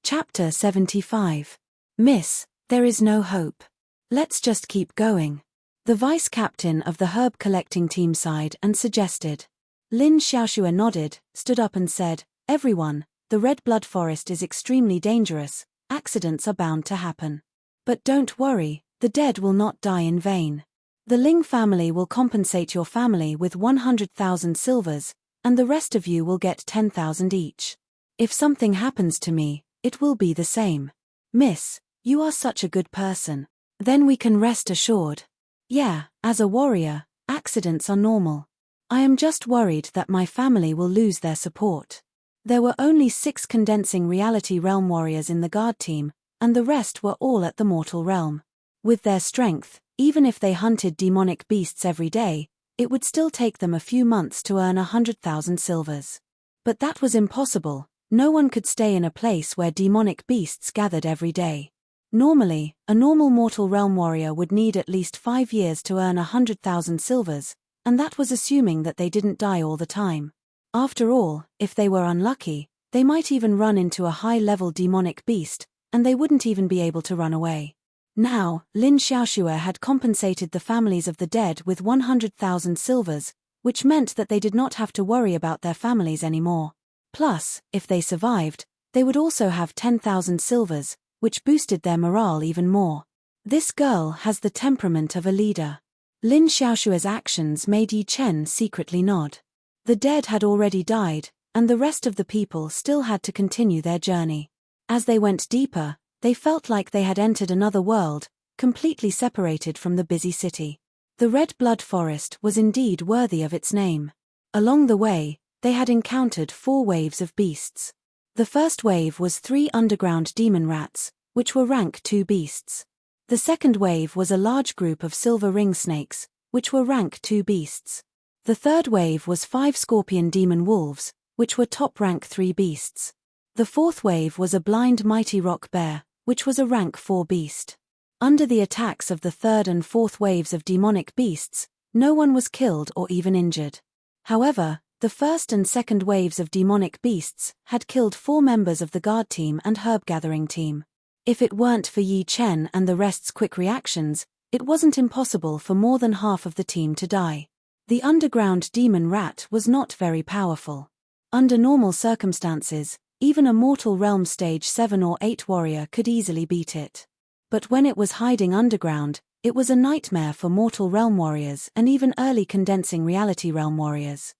Chapter 75. Miss, there is no hope. Let's just keep going. The vice captain of the herb collecting team sighed and suggested. Lin Xiaoxue nodded, stood up and said, "Everyone, the Red Blood Forest is extremely dangerous, accidents are bound to happen. But don't worry, the dead will not die in vain. The Ling family will compensate your family with 100,000 silvers, and the rest of you will get 10,000 each. If something happens to me, it will be the same. Miss, you are such a good person. Then we can rest assured. Yeah, as a warrior, accidents are normal. I am just worried that my family will lose their support. There were only 6 condensing reality realm warriors in the guard team, and the rest were all at the mortal realm. With their strength, even if they hunted demonic beasts every day, it would still take them a few months to earn 100,000 silvers. But that was impossible. No one could stay in a place where demonic beasts gathered every day. Normally, a normal mortal realm warrior would need at least 5 years to earn 100,000 silvers, and that was assuming that they didn't die all the time. After all, if they were unlucky, they might even run into a high-level demonic beast, and they wouldn't even be able to run away. Now, Lin Xiaoxue had compensated the families of the dead with 100,000 silvers, which meant that they did not have to worry about their families anymore. Plus, if they survived, they would also have 10,000 silvers, which boosted their morale even more. This girl has the temperament of a leader. Lin Xiaoxue's actions made Yi Chen secretly nod. The dead had already died, and the rest of the people still had to continue their journey. As they went deeper, they felt like they had entered another world, completely separated from the busy city. The Red Blood Forest was indeed worthy of its name. Along the way, they had encountered 4 waves of beasts. The first wave was 3 underground demon rats, which were rank 2 beasts. The second wave was a large group of silver ring snakes, which were rank 2 beasts. The third wave was 5 scorpion demon wolves, which were top rank 3 beasts. The fourth wave was a blind mighty rock bear, which was a rank 4 beast. Under the attacks of the third and fourth waves of demonic beasts, no one was killed or even injured. However, the first and second waves of demonic beasts had killed 4 members of the guard team and herb gathering team. If it weren't for Yi Chen and the rest's quick reactions, it wasn't impossible for more than half of the team to die. The underground demon rat was not very powerful. Under normal circumstances, even a mortal realm stage 7 or 8 warrior could easily beat it. But when it was hiding underground, it was a nightmare for mortal realm warriors and even early condensing reality realm warriors.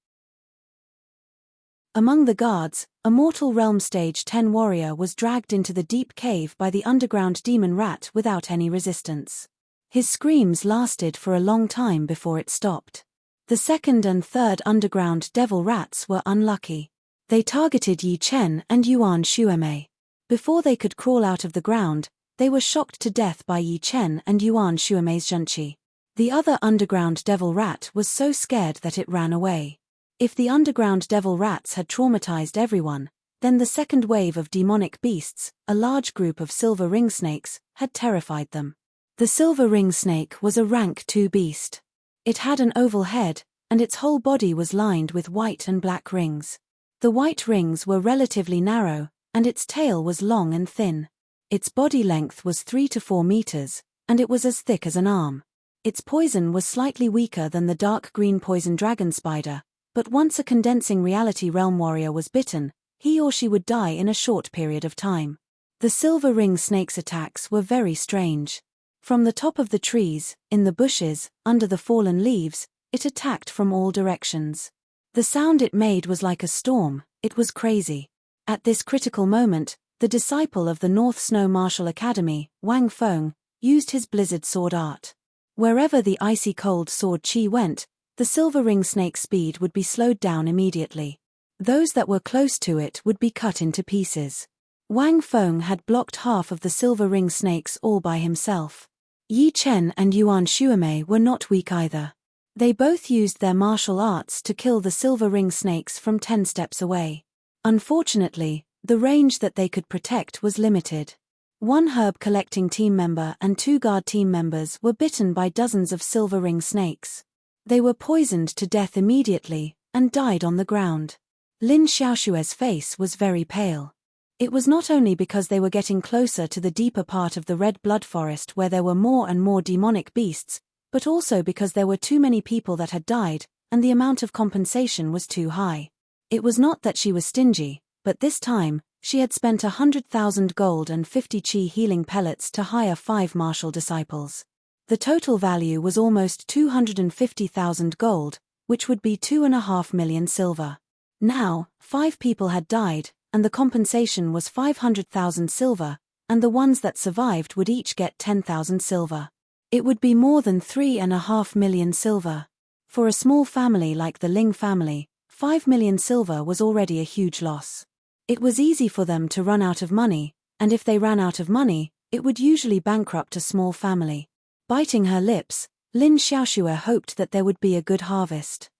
Among the guards, a mortal realm stage 10 warrior was dragged into the deep cave by the underground demon rat without any resistance. His screams lasted for a long time before it stopped. The second and third underground devil rats were unlucky. They targeted Yi Chen and Yuan Shuemei. Before they could crawl out of the ground, they were shocked to death by Yi Chen and Yuan Shuemei's zhenqi. The other underground devil rat was so scared that it ran away. If the underground devil rats had traumatized everyone, then the second wave of demonic beasts, a large group of silver ring snakes, had terrified them. The silver ring snake was a rank 2 beast. It had an oval head, and its whole body was lined with white and black rings. The white rings were relatively narrow, and its tail was long and thin. Its body length was 3 to 4 meters, and it was as thick as an arm. Its poison was slightly weaker than the dark green poison dragon spider, but once a condensing reality realm warrior was bitten, he or she would die in a short period of time. The silver ring snake's attacks were very strange. From the top of the trees, in the bushes, under the fallen leaves, it attacked from all directions. The sound it made was like a storm. It was crazy. At this critical moment, the disciple of the North Snow Martial Academy, Wang Feng, used his blizzard sword art. Wherever the icy cold sword chi went, the silver ring snake's speed would be slowed down immediately. Those that were close to it would be cut into pieces. Wang Feng had blocked half of the silver ring snakes all by himself. Yi Chen and Yuan Shuemei were not weak either. They both used their martial arts to kill the silver ring snakes from 10 steps away. Unfortunately, the range that they could protect was limited. 1 herb collecting team member and 2 guard team members were bitten by dozens of silver ring snakes. They were poisoned to death immediately, and died on the ground. Lin Xiaoxue's face was very pale. It was not only because they were getting closer to the deeper part of the Red Blood Forest where there were more and more demonic beasts, but also because there were too many people that had died, and the amount of compensation was too high. It was not that she was stingy, but this time, she had spent 100,000 gold and 50 chi healing pellets to hire 5 martial disciples. The total value was almost 250,000 gold, which would be 2.5 million silver. Now, 5 people had died, and the compensation was 500,000 silver, and the ones that survived would each get 10,000 silver. It would be more than 3.5 million silver. For a small family like the Ling family, 5 million silver was already a huge loss. It was easy for them to run out of money, and if they ran out of money, it would usually bankrupt a small family. Biting her lips, Lin Xiaoxue hoped that there would be a good harvest.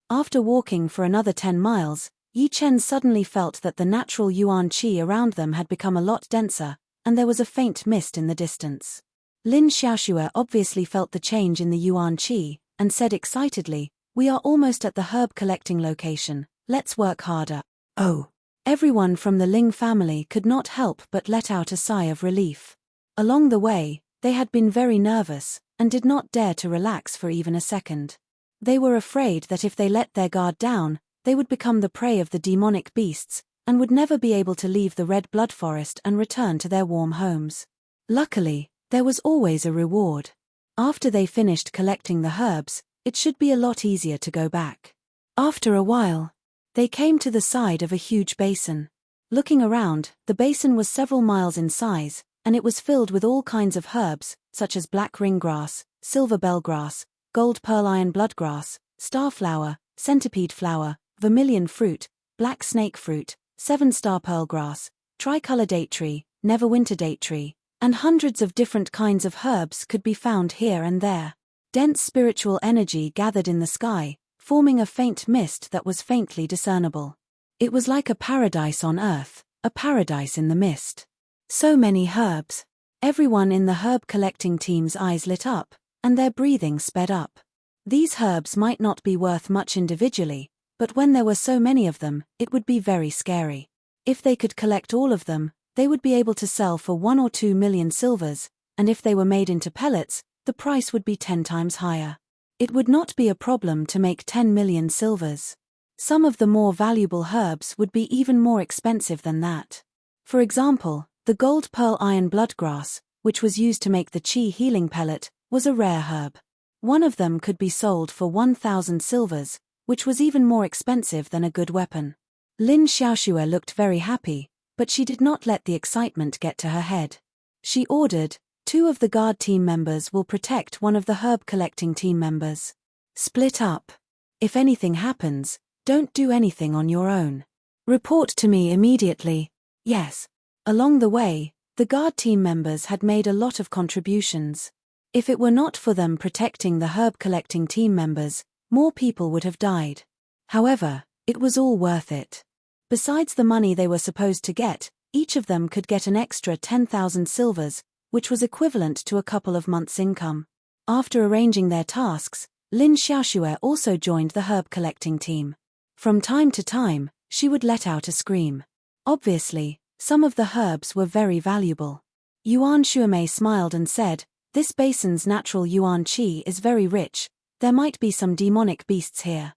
After walking for another 10 miles, Yi Chen suddenly felt that the natural yuan qi around them had become a lot denser, and there was a faint mist in the distance. Lin Xiaoxue obviously felt the change in the yuan qi, and said excitedly, "We are almost at the herb collecting location, let's work harder." Oh! Everyone from the Ling family could not help but let out a sigh of relief. Along the way, they had been very nervous, and did not dare to relax for even a second. They were afraid that if they let their guard down, they would become the prey of the demonic beasts, and would never be able to leave the Red Blood Forest and return to their warm homes. Luckily, there was always a reward. After they finished collecting the herbs, it should be a lot easier to go back. After a while, they came to the side of a huge basin. Looking around, the basin was several miles in size, and it was filled with all kinds of herbs, such as black ringgrass, silver bellgrass, gold pearl iron bloodgrass, starflower, centipede flower, vermilion fruit, black snake fruit, seven-star pearlgrass, tricolor date tree, neverwinter date tree, and hundreds of different kinds of herbs could be found here and there. Dense spiritual energy gathered in the sky, forming a faint mist that was faintly discernible. It was like a paradise on earth, a paradise in the mist. So many herbs. Everyone in the herb collecting team's eyes lit up, and their breathing sped up. These herbs might not be worth much individually, but when there were so many of them, it would be very scary. If they could collect all of them, they would be able to sell for 1 or 2 million silvers, and if they were made into pellets, the price would be 10 times higher. It would not be a problem to make 10 million silvers. Some of the more valuable herbs would be even more expensive than that. For example, the gold pearl iron bloodgrass, which was used to make the qi healing pellet, was a rare herb. One of them could be sold for 1,000 silvers, which was even more expensive than a good weapon. Lin Xiaoxue looked very happy, but she did not let the excitement get to her head. She ordered, 2 of the guard team members will protect one of the herb collecting team members. Split up. If anything happens, don't do anything on your own. Report to me immediately. Yes. Along the way, the guard team members had made a lot of contributions. If it were not for them protecting the herb collecting team members, more people would have died. However, it was all worth it. Besides the money they were supposed to get, each of them could get an extra 10,000 silvers, which was equivalent to a couple of months' income. After arranging their tasks, Lin Xiaoxue also joined the herb collecting team. From time to time, she would let out a scream. Obviously, some of the herbs were very valuable. Yuan Shuomei smiled and said, "This basin's natural yuan qi is very rich, there might be some demonic beasts here.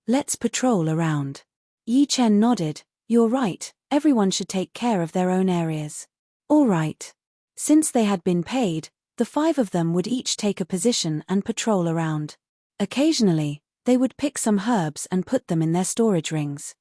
Let's patrol around." Yi Chen nodded, "You're right, everyone should take care of their own areas." All right. Since they had been paid, the 5 of them would each take a position and patrol around. Occasionally, they would pick some herbs and put them in their storage rings.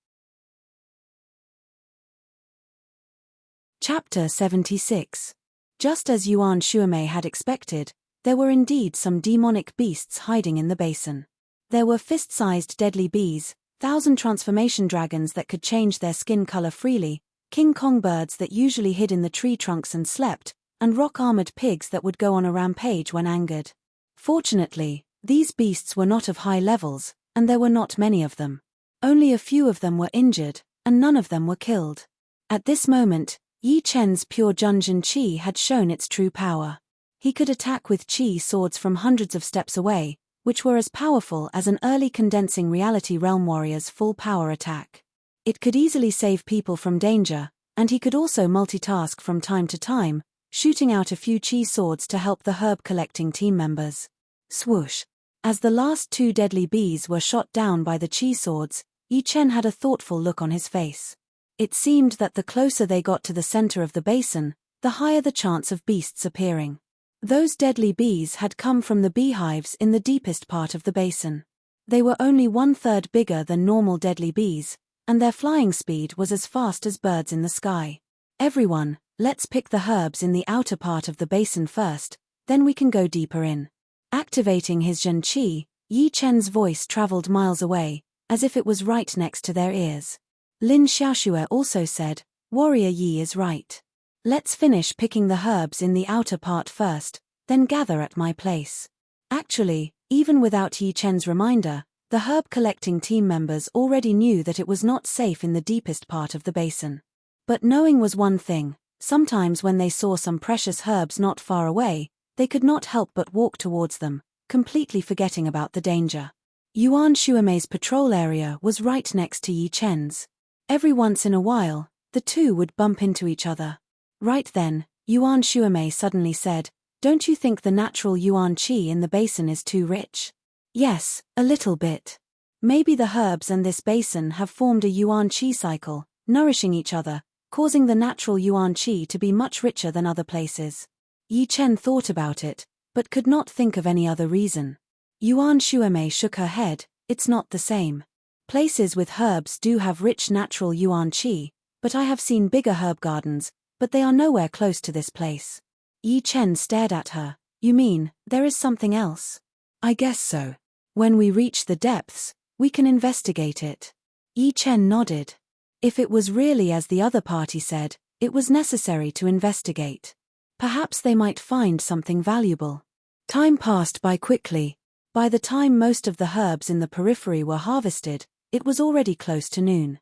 Chapter 76. Just as Yuan Shuomei had expected, there were indeed some demonic beasts hiding in the basin. There were fist-sized deadly bees, 1,000 transformation dragons that could change their skin color freely, King Kong birds that usually hid in the tree trunks and slept, and rock-armored pigs that would go on a rampage when angered. Fortunately, these beasts were not of high levels, and there were not many of them. Only a few of them were injured, and none of them were killed. At this moment, Yi Chen's pure Junjin Qi had shown its true power. He could attack with Qi swords from hundreds of steps away, which were as powerful as an early condensing reality realm warrior's full power attack. It could easily save people from danger, and he could also multitask from time to time, shooting out a few Qi swords to help the herb collecting team members. Swoosh! As the last 2 deadly bees were shot down by the Qi swords, Yi Chen had a thoughtful look on his face. It seemed that the closer they got to the center of the basin, the higher the chance of beasts appearing. Those deadly bees had come from the beehives in the deepest part of the basin. They were only 1/3 bigger than normal deadly bees, and their flying speed was as fast as birds in the sky. Everyone, let's pick the herbs in the outer part of the basin first, then we can go deeper in. Activating his Zhen Qi, Yi Chen's voice traveled miles away, as if it was right next to their ears. Lin Xiaoxue also said, Warrior Yi is right. Let's finish picking the herbs in the outer part first, then gather at my place. Actually, even without Yi Chen's reminder, the herb collecting team members already knew that it was not safe in the deepest part of the basin. But knowing was one thing. Sometimes when they saw some precious herbs not far away, they could not help but walk towards them, completely forgetting about the danger. Yuan Shuemei's patrol area was right next to Yi Chen's. Every once in a while, the two would bump into each other. Right then, Yuan Shuemei suddenly said, Don't you think the natural Yuan Qi in the basin is too rich? Yes, a little bit. Maybe the herbs and this basin have formed a Yuan Qi cycle, nourishing each other, causing the natural Yuan Qi to be much richer than other places. Yi Chen thought about it, but could not think of any other reason. Yuan Shuemei shook her head, It's not the same. Places with herbs do have rich natural Yuan Qi, but I have seen bigger herb gardens, but they are nowhere close to this place. Yi Chen stared at her. You mean, there is something else? I guess so. When we reach the depths, we can investigate it. Yi Chen nodded. If it was really as the other party said, it was necessary to investigate. Perhaps they might find something valuable. Time passed by quickly. By the time most of the herbs in the periphery were harvested, it was already close to noon.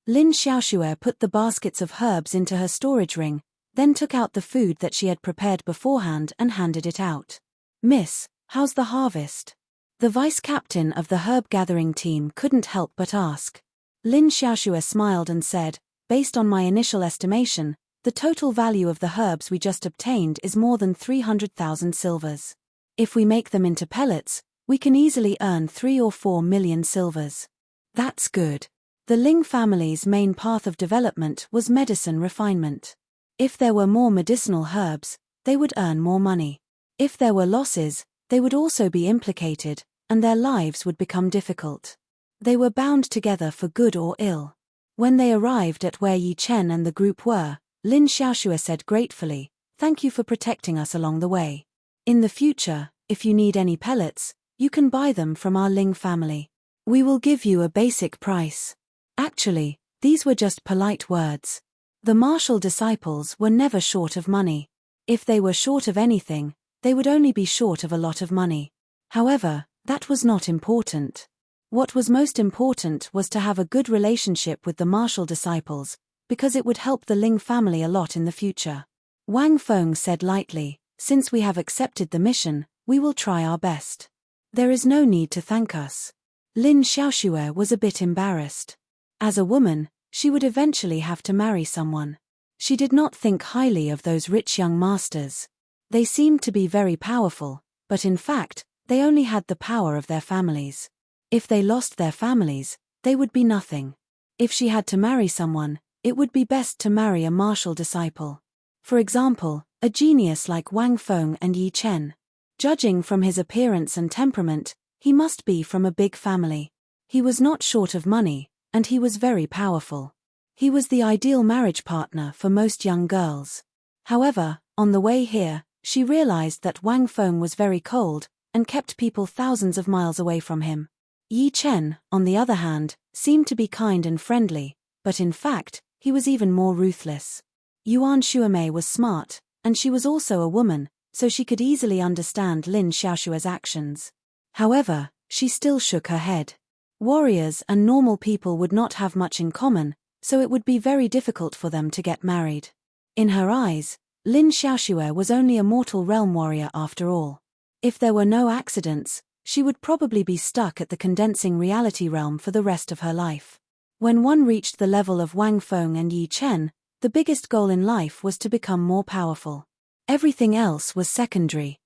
Lin Xiaoxue put the baskets of herbs into her storage ring, then took out the food that she had prepared beforehand and handed it out. Miss, how's the harvest? The vice captain of the herb gathering team couldn't help but ask. Lin Xiaoxue smiled and said, Based on my initial estimation, the total value of the herbs we just obtained is more than 300,000 silvers. If we make them into pellets, we can easily earn 3 or 4 million silvers. That's good. The Ling family's main path of development was medicine refinement. If there were more medicinal herbs, they would earn more money. If there were losses, they would also be implicated, and their lives would become difficult. They were bound together for good or ill. When they arrived at where Yi Chen and the group were, Lin Xiaoxue said gratefully, Thank you for protecting us along the way. In the future, if you need any pellets, you can buy them from our Ling family. We will give you a basic price. Actually, these were just polite words. The martial disciples were never short of money. If they were short of anything, they would only be short of a lot of money. However, that was not important. What was most important was to have a good relationship with the martial disciples, because it would help the Ling family a lot in the future. Wang Feng said lightly, Since we have accepted the mission, we will try our best. There is no need to thank us. Lin Xiaoxue was a bit embarrassed. As a woman, she would eventually have to marry someone. She did not think highly of those rich young masters. They seemed to be very powerful, but in fact, they only had the power of their families. If they lost their families, they would be nothing. If she had to marry someone, it would be best to marry a martial disciple. For example, a genius like Wang Feng and Yi Chen. Judging from his appearance and temperament, he must be from a big family. He was not short of money, and he was very powerful. He was the ideal marriage partner for most young girls. However, on the way here, she realized that Wang Feng was very cold, and kept people thousands of miles away from him. Yi Chen, on the other hand, seemed to be kind and friendly, but in fact, he was even more ruthless. Yuan Shuemei was smart, and she was also a woman, so she could easily understand Lin Xiaoxue's actions. However, she still shook her head. Warriors and normal people would not have much in common, so it would be very difficult for them to get married. In her eyes, Lin Xiaoxue was only a mortal realm warrior after all. If there were no accidents, she would probably be stuck at the condensing reality realm for the rest of her life. When one reached the level of Wang Feng and Yi Chen, the biggest goal in life was to become more powerful. Everything else was secondary.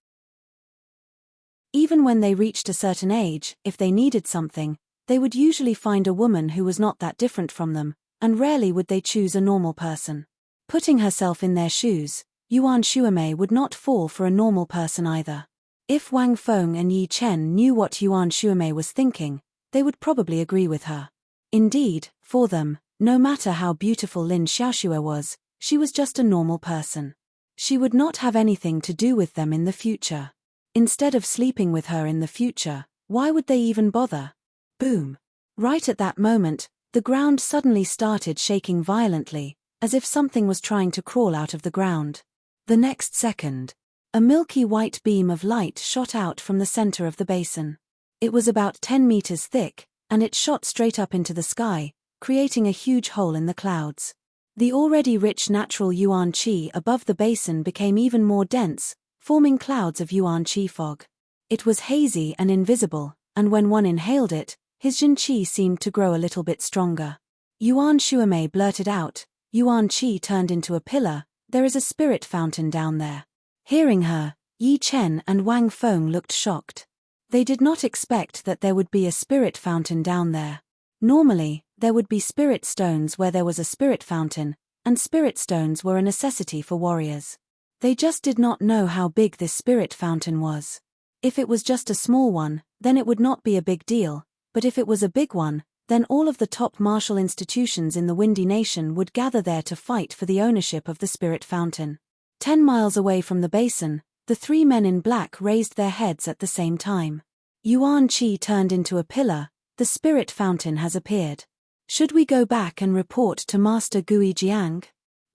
Even when they reached a certain age, if they needed something, they would usually find a woman who was not that different from them, and rarely would they choose a normal person. Putting herself in their shoes, Yuan Shuemei would not fall for a normal person either. If Wang Feng and Yi Chen knew what Yuan Shuemei was thinking, they would probably agree with her. Indeed, for them, no matter how beautiful Lin Xiaoxue was, she was just a normal person. She would not have anything to do with them in the future. Instead of sleeping with her in the future, why would they even bother? Boom! Right at that moment, the ground suddenly started shaking violently, as if something was trying to crawl out of the ground. The next second, a milky white beam of light shot out from the center of the basin. It was about 10 meters thick, and it shot straight up into the sky, creating a huge hole in the clouds. The already rich natural yuan qi above the basin became even more dense, forming clouds of yuan qi fog. It was hazy and invisible, and when one inhaled it, his jin qi seemed to grow a little bit stronger. Yuan Shuamei blurted out, "Yuan qi turned into a pillar, there is a spirit fountain down there." Hearing her, Yi Chen and Wang Feng looked shocked. They did not expect that there would be a spirit fountain down there. Normally, there would be spirit stones where there was a spirit fountain, and spirit stones were a necessity for warriors. They just did not know how big this spirit fountain was. If it was just a small one, then it would not be a big deal, but if it was a big one, then all of the top martial institutions in the Windy Nation would gather there to fight for the ownership of the spirit fountain. 10 miles away from the basin, the three men in black raised their heads at the same time. Yuan qi turned into a pillar, the spirit fountain has appeared. Should we go back and report to Master Gui Jiang?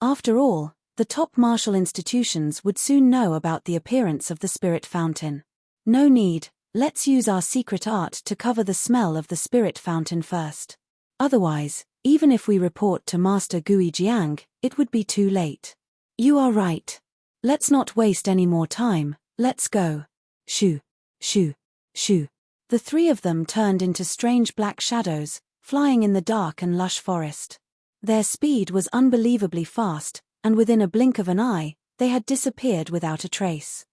After all, the top martial institutions would soon know about the appearance of the spirit fountain. No need, let's use our secret art to cover the smell of the spirit fountain first. Otherwise, even if we report to Master Gui Jiang, it would be too late. You are right. Let's not waste any more time, let's go. Shoo, shoo, shoo. The three of them turned into strange black shadows, flying in the dark and lush forest. Their speed was unbelievably fast, and within a blink of an eye, they had disappeared without a trace.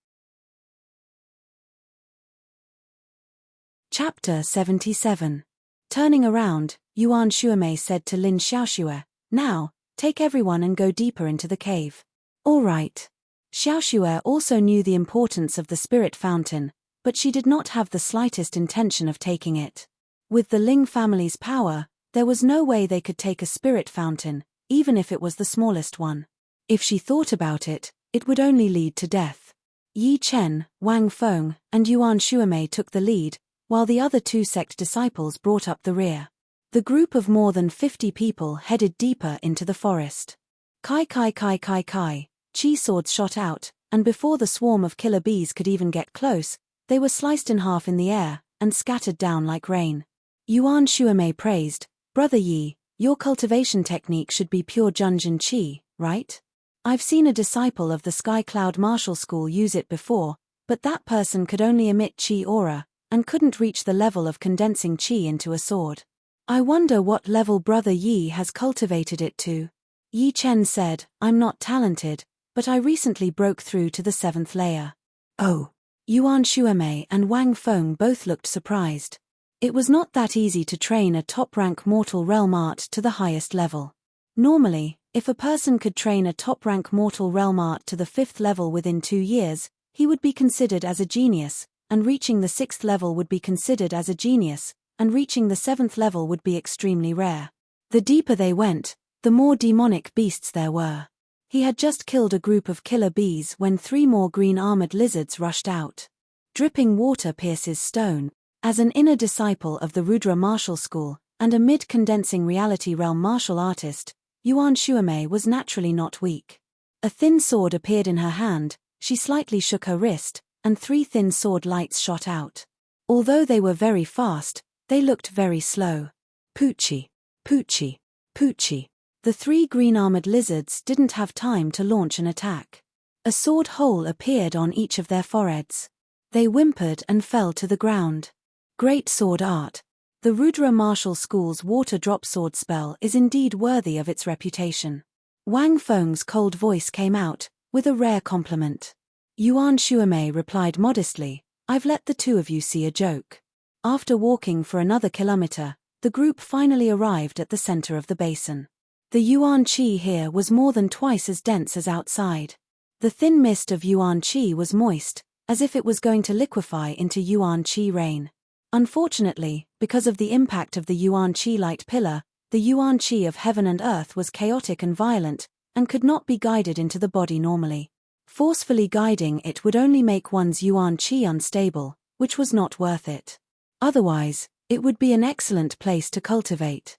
Chapter 77. Turning around, Yuan Shuamei said to Lin Xiaoxue, "Now, take everyone and go deeper into the cave." All right. Xiaoxue also knew the importance of the spirit fountain, but she did not have the slightest intention of taking it. With the Ling family's power, there was no way they could take a spirit fountain, even if it was the smallest one. If she thought about it, it would only lead to death. Yi Chen, Wang Feng, and Yuan Shuamei took the lead, while the other two sect disciples brought up the rear. The group of more than 50 people headed deeper into the forest. Kai kai kai kai kai, chi swords shot out, and before the swarm of killer bees could even get close, they were sliced in half in the air, and scattered down like rain. Yuan Shuamei praised, "Brother Yi, your cultivation technique should be pure Junjin Qi, right? I've seen a disciple of the Sky Cloud Martial School use it before, but that person could only emit Qi aura, and couldn't reach the level of condensing Qi into a sword. I wonder what level Brother Yi has cultivated it to." Yi Chen said, "I'm not talented, but I recently broke through to the 7th layer." Oh. Yuan Shuamei and Wang Feng both looked surprised. It was not that easy to train a top-rank mortal realm art to the highest level. Normally, if a person could train a top-rank mortal realm art to the 5th level within 2 years, he would be considered as a genius, and reaching the 6th level would be considered as a genius, and reaching the 7th level would be extremely rare. The deeper they went, the more demonic beasts there were. He had just killed a group of killer bees when 3 more green-armored lizards rushed out. Dripping water pierces stone. As an inner disciple of the Rudra martial school, and a mid-condensing reality realm martial artist, Yuan Shuamei was naturally not weak. A thin sword appeared in her hand, she slightly shook her wrist, and 3 thin sword lights shot out. Although they were very fast, they looked very slow. Poochie, poochie, poochie. The 3 green-armored lizards didn't have time to launch an attack. A sword hole appeared on each of their foreheads. They whimpered and fell to the ground. Great sword art. The Rudra Martial School's water drop sword spell is indeed worthy of its reputation. Wang Feng's cold voice came out, with a rare compliment. Yuan Shuamei replied modestly, "I've let the 2 of you see a joke." After walking for another kilometer, the group finally arrived at the center of the basin. The yuan qi here was more than twice as dense as outside. The thin mist of yuan qi was moist, as if it was going to liquefy into yuan qi rain. Unfortunately, because of the impact of the Yuan Qi light pillar, the Yuan Qi of heaven and earth was chaotic and violent, and could not be guided into the body normally. Forcefully guiding it would only make one's Yuan Qi unstable, which was not worth it. Otherwise, it would be an excellent place to cultivate.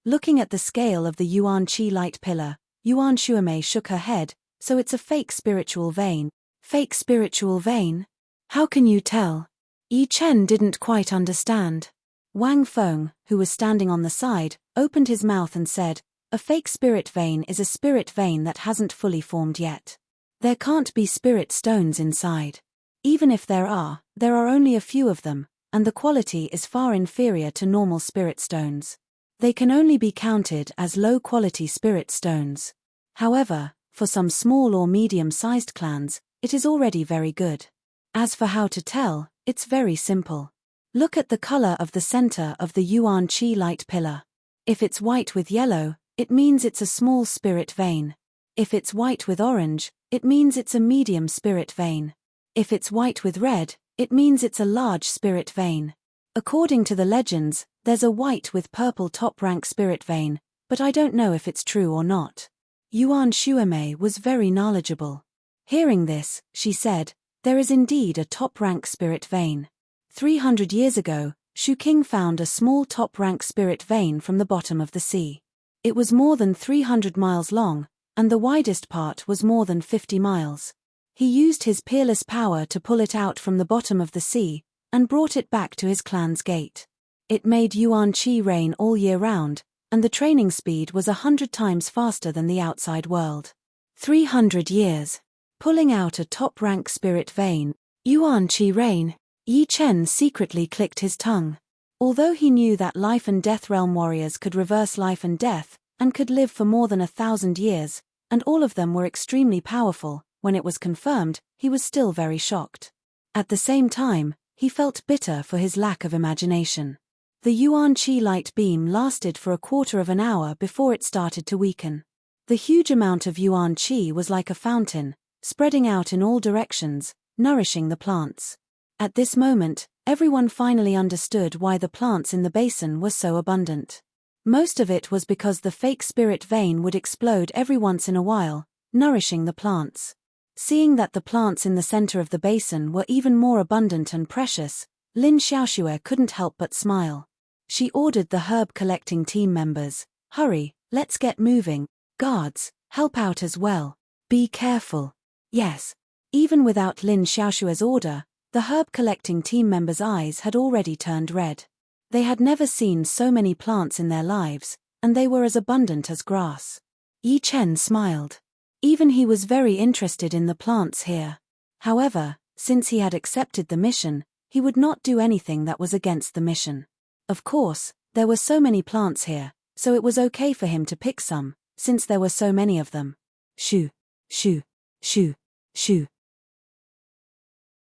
Looking at the scale of the Yuan Qi light pillar, Yuan Shuemei shook her head. So it's a fake spiritual vein. Fake spiritual vein? How can you tell? Yi Chen didn't quite understand. Wang Feng, who was standing on the side, opened his mouth and said, a fake spirit vein is a spirit vein that hasn't fully formed yet. There can't be spirit stones inside. Even if there are only a few of them, and the quality is far inferior to normal spirit stones. They can only be counted as low-quality spirit stones. However, for some small or medium-sized clans, it is already very good. As for how to tell, it's very simple. Look at the color of the center of the Yuan Qi light pillar. If it's white with yellow, it means it's a small spirit vein. If it's white with orange, it means it's a medium spirit vein. If it's white with red, it means it's a large spirit vein. According to the legends, there's a white with purple top-rank spirit vein, but I don't know if it's true or not. Yuan Shuemei was very knowledgeable. Hearing this, she said, there is indeed a top-rank spirit vein. 300 years ago, Shu King found a small top-rank spirit vein from the bottom of the sea. It was more than 300 miles long, and the widest part was more than 50 miles. He used his peerless power to pull it out from the bottom of the sea, and brought it back to his clan's gate. It made Yuan Qi rain all year round, and the training speed was 100 times faster than the outside world. 300 years. Pulling out a top-rank spirit vein, Yuan Qi rain. Yi Chen secretly clicked his tongue. Although he knew that life and death realm warriors could reverse life and death, and could live for more than 1,000 years, and all of them were extremely powerful, when it was confirmed, he was still very shocked. At the same time, he felt bitter for his lack of imagination. The Yuan Qi light beam lasted for a quarter of an hour before it started to weaken. The huge amount of Yuan Qi was like a fountain, spreading out in all directions, nourishing the plants. At this moment, everyone finally understood why the plants in the basin were so abundant. Most of it was because the fake spirit vein would explode every once in a while, nourishing the plants. Seeing that the plants in the center of the basin were even more abundant and precious, Lin Xiaoxue couldn't help but smile. She ordered the herb-collecting team members, "Hurry, let's get moving. Guards, help out as well. Be careful." Yes. Even without Lin Xiaoxue's order, the herb-collecting team members' eyes had already turned red. They had never seen so many plants in their lives, and they were as abundant as grass. Yi Chen smiled. Even he was very interested in the plants here. However, since he had accepted the mission, he would not do anything that was against the mission. Of course, there were so many plants here, so it was okay for him to pick some, since there were so many of them. Shoo, shoo, shoo, shoo.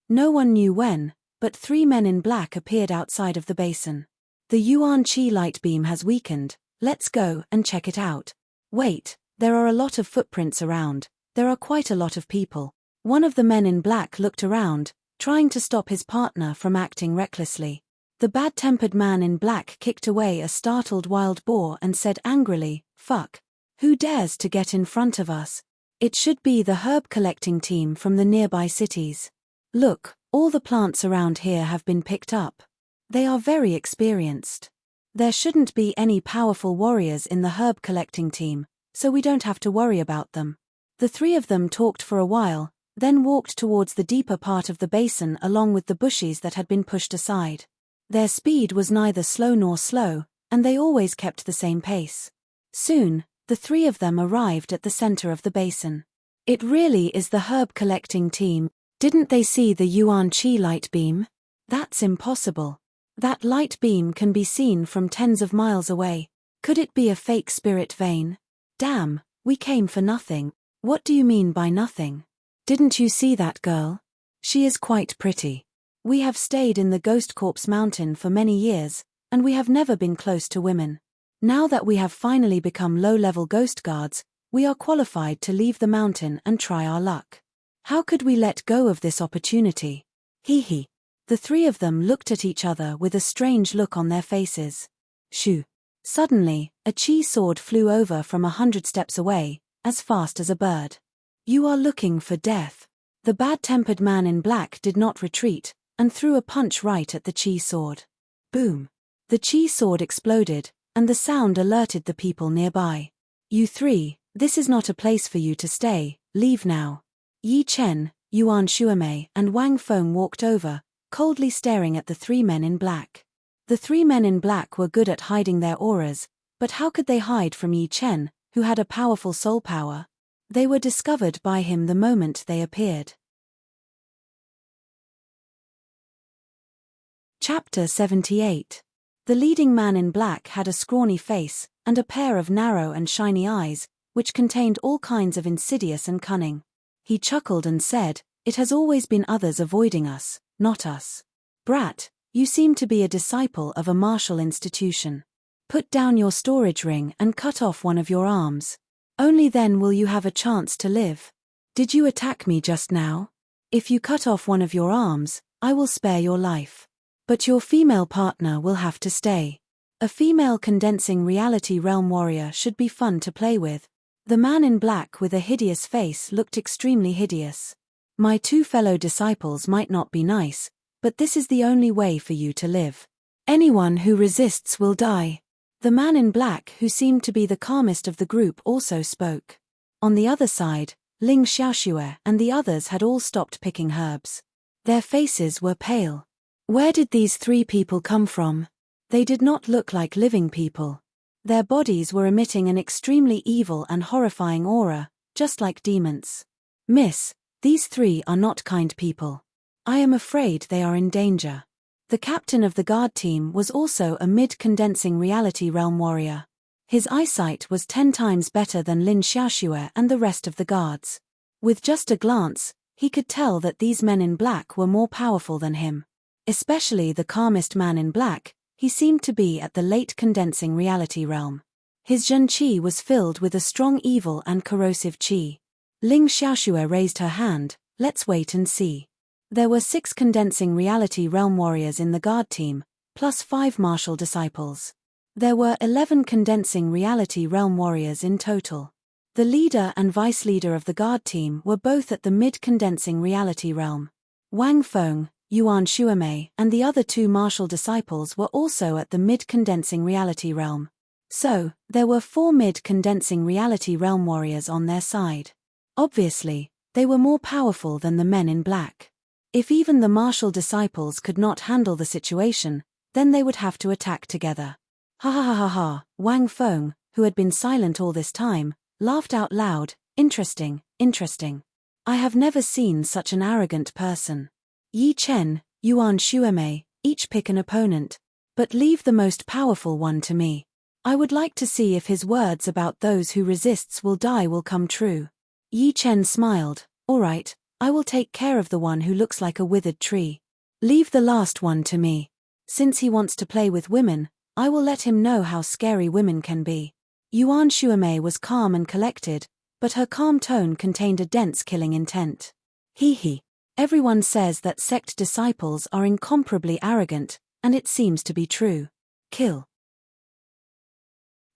No one knew when, but 3 men in black appeared outside of the basin. The Yuan Qi light beam has weakened, let's go and check it out. Wait, there are a lot of footprints around, there are quite a lot of people. One of the men in black looked around, trying to stop his partner from acting recklessly. The bad-tempered man in black kicked away a startled wild boar and said angrily, "Fuck. Who dares to get in front of us? It should be the herb-collecting team from the nearby cities. Look, all the plants around here have been picked up. They are very experienced. There shouldn't be any powerful warriors in the herb-collecting team, so we don't have to worry about them." The 3 of them talked for a while, then walked towards the deeper part of the basin along with the bushes that had been pushed aside. Their speed was neither slow nor slow, and they always kept the same pace. Soon, the 3 of them arrived at the center of the basin. It really is the herb-collecting team. Didn't they see the Yuan Qi light beam? That's impossible. That light beam can be seen from tens of miles away. Could it be a fake spirit vein? Damn, we came for nothing. What do you mean by nothing? Didn't you see that girl? She is quite pretty. We have stayed in the Ghost Corpse Mountain for many years, and we have never been close to women. Now that we have finally become low-level ghost guards, we are qualified to leave the mountain and try our luck. How could we let go of this opportunity? Hee hee. The three of them looked at each other with a strange look on their faces. Shoo! Suddenly, a chi sword flew over from 100 steps away, as fast as a bird. You are looking for death. The bad-tempered man in black did not retreat, and threw a punch right at the chi sword. Boom! The chi sword exploded, and the sound alerted the people nearby. You three, this is not a place for you to stay, leave now. Yi Chen, Yuan Shuamei, and Wang Feng walked over, coldly staring at the three men in black. The three men in black were good at hiding their auras, but how could they hide from Yi Chen, who had a powerful soul power? They were discovered by him the moment they appeared. Chapter 78. The leading man in black had a scrawny face, and a pair of narrow and shiny eyes, which contained all kinds of insidious and cunning. He chuckled and said, "It has always been others avoiding us, not us. Brat, you seem to be a disciple of a martial institution. Put down your storage ring and cut off one of your arms. Only then will you have a chance to live. Did you attack me just now? If you cut off one of your arms, I will spare your life. But your female partner will have to stay. A female condensing reality realm warrior should be fun to play with." The man in black with a hideous face looked extremely hideous. "My two fellow disciples might not be nice, but this is the only way for you to live. Anyone who resists will die." The man in black, who seemed to be the calmest of the group, also spoke. On the other side, Ling Xiaoxue and the others had all stopped picking herbs. Their faces were pale. Where did these three people come from? They did not look like living people. Their bodies were emitting an extremely evil and horrifying aura, just like demons. "Miss, these three are not kind people. I am afraid they are in danger." The captain of the guard team was also a mid-condensing reality realm warrior. His eyesight was 10 times better than Lin Xiaoxue and the rest of the guards. With just a glance, he could tell that these men in black were more powerful than him. Especially the calmest man in black, he seemed to be at the late condensing reality realm. His Zhen Qi was filled with a strong evil and corrosive qi. Ling Xiaoxue raised her hand. "Let's wait and see." There were 6 condensing reality realm warriors in the guard team, plus 5 martial disciples. There were 11 condensing reality realm warriors in total. The leader and vice leader of the guard team were both at the mid-condensing reality realm. Wang Feng, Yuan Shuamei, and the other 2 martial disciples were also at the mid-condensing reality realm. So, there were 4 mid-condensing reality realm warriors on their side. Obviously, they were more powerful than the men in black. If even the martial disciples could not handle the situation, then they would have to attack together. Ha ha ha ha ha! Wang Feng, who had been silent all this time, laughed out loud. "Interesting, interesting. I have never seen such an arrogant person. Yi Chen, Yuan Shuamei, each pick an opponent. But leave the most powerful one to me. I would like to see if his words about those who resists will die will come true." Yi Chen smiled. "All right, I will take care of the one who looks like a withered tree. Leave the last one to me. Since he wants to play with women, I will let him know how scary women can be." Yuan Shuamei was calm and collected, but her calm tone contained a dense killing intent. "Hee hee. Everyone says that sect disciples are incomparably arrogant, and it seems to be true. Kill."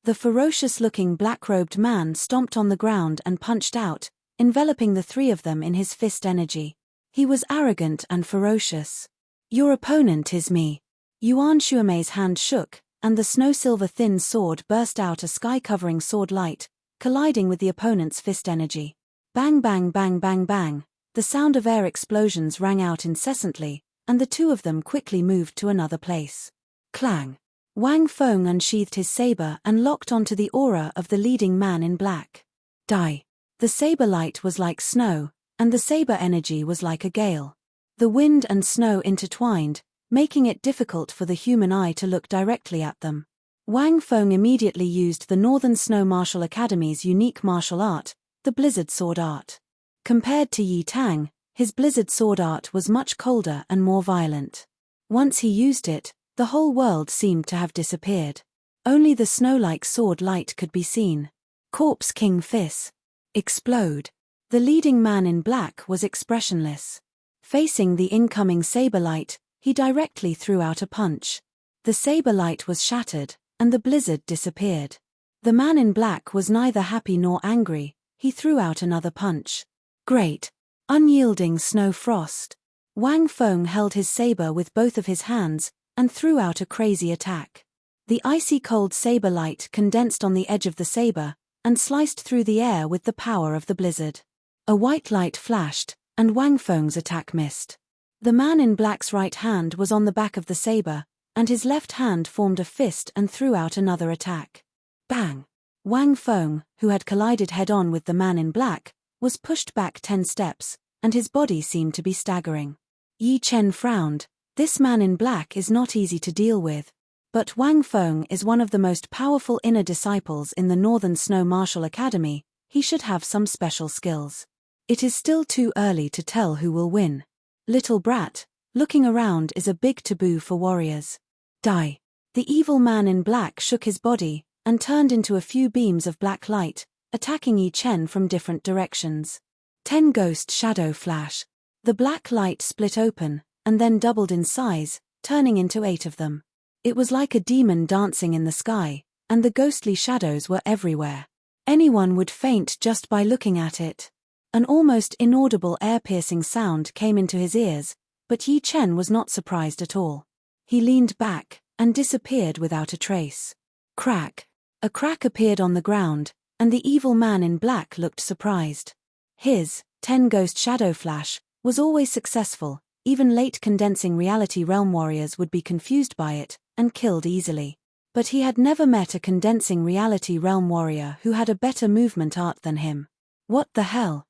The ferocious-looking black-robed man stomped on the ground and punched out, enveloping the 3 of them in his fist energy. He was arrogant and ferocious. "Your opponent is me." Yuan Shuamei's hand shook, and the snow-silver thin sword burst out a sky-covering sword light, colliding with the opponent's fist energy. Bang bang bang bang bang. The sound of air explosions rang out incessantly, and the 2 of them quickly moved to another place. Clang! Wang Feng unsheathed his saber and locked onto the aura of the leading man in black. Die! The saber light was like snow, and the saber energy was like a gale. The wind and snow intertwined, making it difficult for the human eye to look directly at them. Wang Feng immediately used the Northern Snow Martial Academy's unique martial art, the Blizzard Sword Art. Compared to Yi Tang, his Blizzard Sword Art was much colder and more violent. Once he used it, the whole world seemed to have disappeared. Only the snow-like sword light could be seen. Corpse King Fist. Explode. The leading man in black was expressionless. Facing the incoming saber light, he directly threw out a punch. The saber light was shattered, and the blizzard disappeared. The man in black was neither happy nor angry. He threw out another punch. Great, unyielding snow frost. Wang Feng held his saber with both of his hands, and threw out a crazy attack. The icy cold saber light condensed on the edge of the saber, and sliced through the air with the power of the blizzard. A white light flashed, and Wang Feng's attack missed. The man in black's right hand was on the back of the saber, and his left hand formed a fist and threw out another attack. Bang! Wang Feng, who had collided head-on with the man in black, was pushed back 10 steps, and his body seemed to be staggering. Yi Chen frowned. This man in black is not easy to deal with. But Wang Feng is one of the most powerful inner disciples in the Northern Snow Martial Academy. He should have some special skills. It is still too early to tell who will win. Little brat, looking around is a big taboo for warriors. Die. The evil man in black shook his body, and turned into a few beams of black light, attacking Yi Chen from different directions. 10 Ghost Shadow Flash. The black light split open, and then doubled in size, turning into 8 of them. It was like a demon dancing in the sky, and the ghostly shadows were everywhere. Anyone would faint just by looking at it. An almost inaudible air-piercing sound came into his ears, but Yi Chen was not surprised at all. He leaned back, and disappeared without a trace. Crack! A crack appeared on the ground, and the evil man in black looked surprised. His 10 Ghost Shadow Flash was always successful. Even late condensing reality realm warriors would be confused by it, and killed easily. But he had never met a condensing reality realm warrior who had a better movement art than him. What the hell?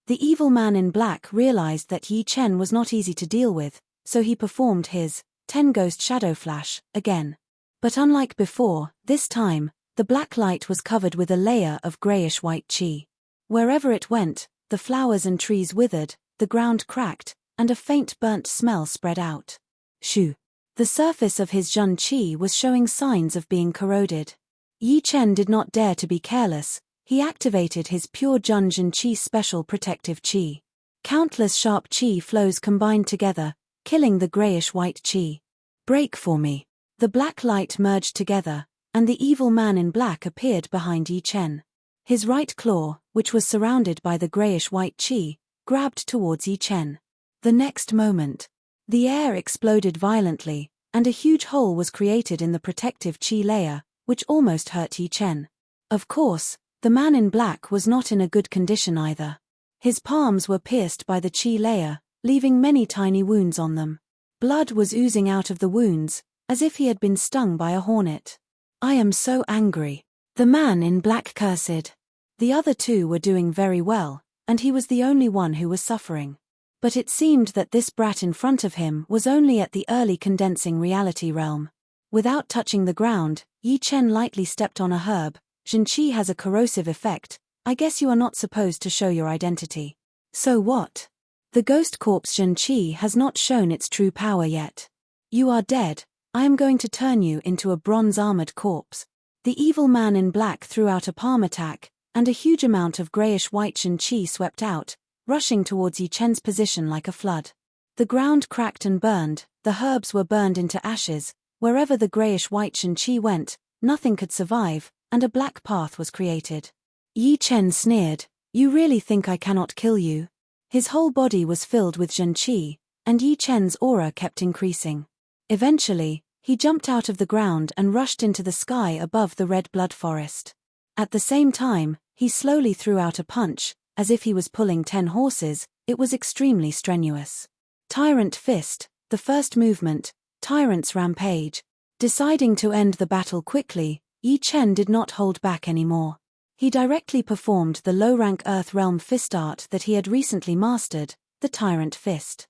The evil man in black realized that Yi Chen was not easy to deal with, so he performed his 10 Ghost Shadow Flash again. But unlike before, this time, the black light was covered with a layer of grayish-white chi. Wherever it went, the flowers and trees withered, the ground cracked, and a faint burnt smell spread out. Shoo! The surface of his Jun Chi was showing signs of being corroded. Yi Chen did not dare to be careless. He activated his pure Jun Chi special protective Chi. Countless sharp Chi flows combined together, killing the grayish-white Chi. Break for me. The black light merged together, and the evil man in black appeared behind Yi Chen. His right claw, which was surrounded by the grayish-white Chi, grabbed towards Yi Chen. The next moment, the air exploded violently, and a huge hole was created in the protective Chi layer, which almost hurt Yi Chen. Of course, the man in black was not in a good condition either. His palms were pierced by the Chi layer, leaving many tiny wounds on them. Blood was oozing out of the wounds, as if he had been stung by a hornet. I am so angry. The man in black cursed. The other two were doing very well, and he was the only one who was suffering. But it seemed that this brat in front of him was only at the early condensing reality realm. Without touching the ground, Yi Chen lightly stepped on a herb. Zhenqi has a corrosive effect. I guess you are not supposed to show your identity. So what? The ghost corpse Zhenqi has not shown its true power yet. You are dead. I am going to turn you into a bronze-armored corpse. The evil man in black threw out a palm attack, and a huge amount of grayish-white Zhenqi swept out, rushing towards Yi Chen's position like a flood. The ground cracked and burned, the herbs were burned into ashes. Wherever the grayish-white Zhenqi went, nothing could survive, and a black path was created. Yi Chen sneered, "You really think I cannot kill you?" His whole body was filled with Zhenqi, and Yi Chen's aura kept increasing. Eventually, he jumped out of the ground and rushed into the sky above the red blood forest. At the same time, he slowly threw out a punch, as if he was pulling 10 horses. It was extremely strenuous. Tyrant Fist, the first movement, Tyrant's Rampage. Deciding to end the battle quickly, Yi Chen did not hold back anymore. He directly performed the low-rank Earth Realm fist art that he had recently mastered, the Tyrant Fist.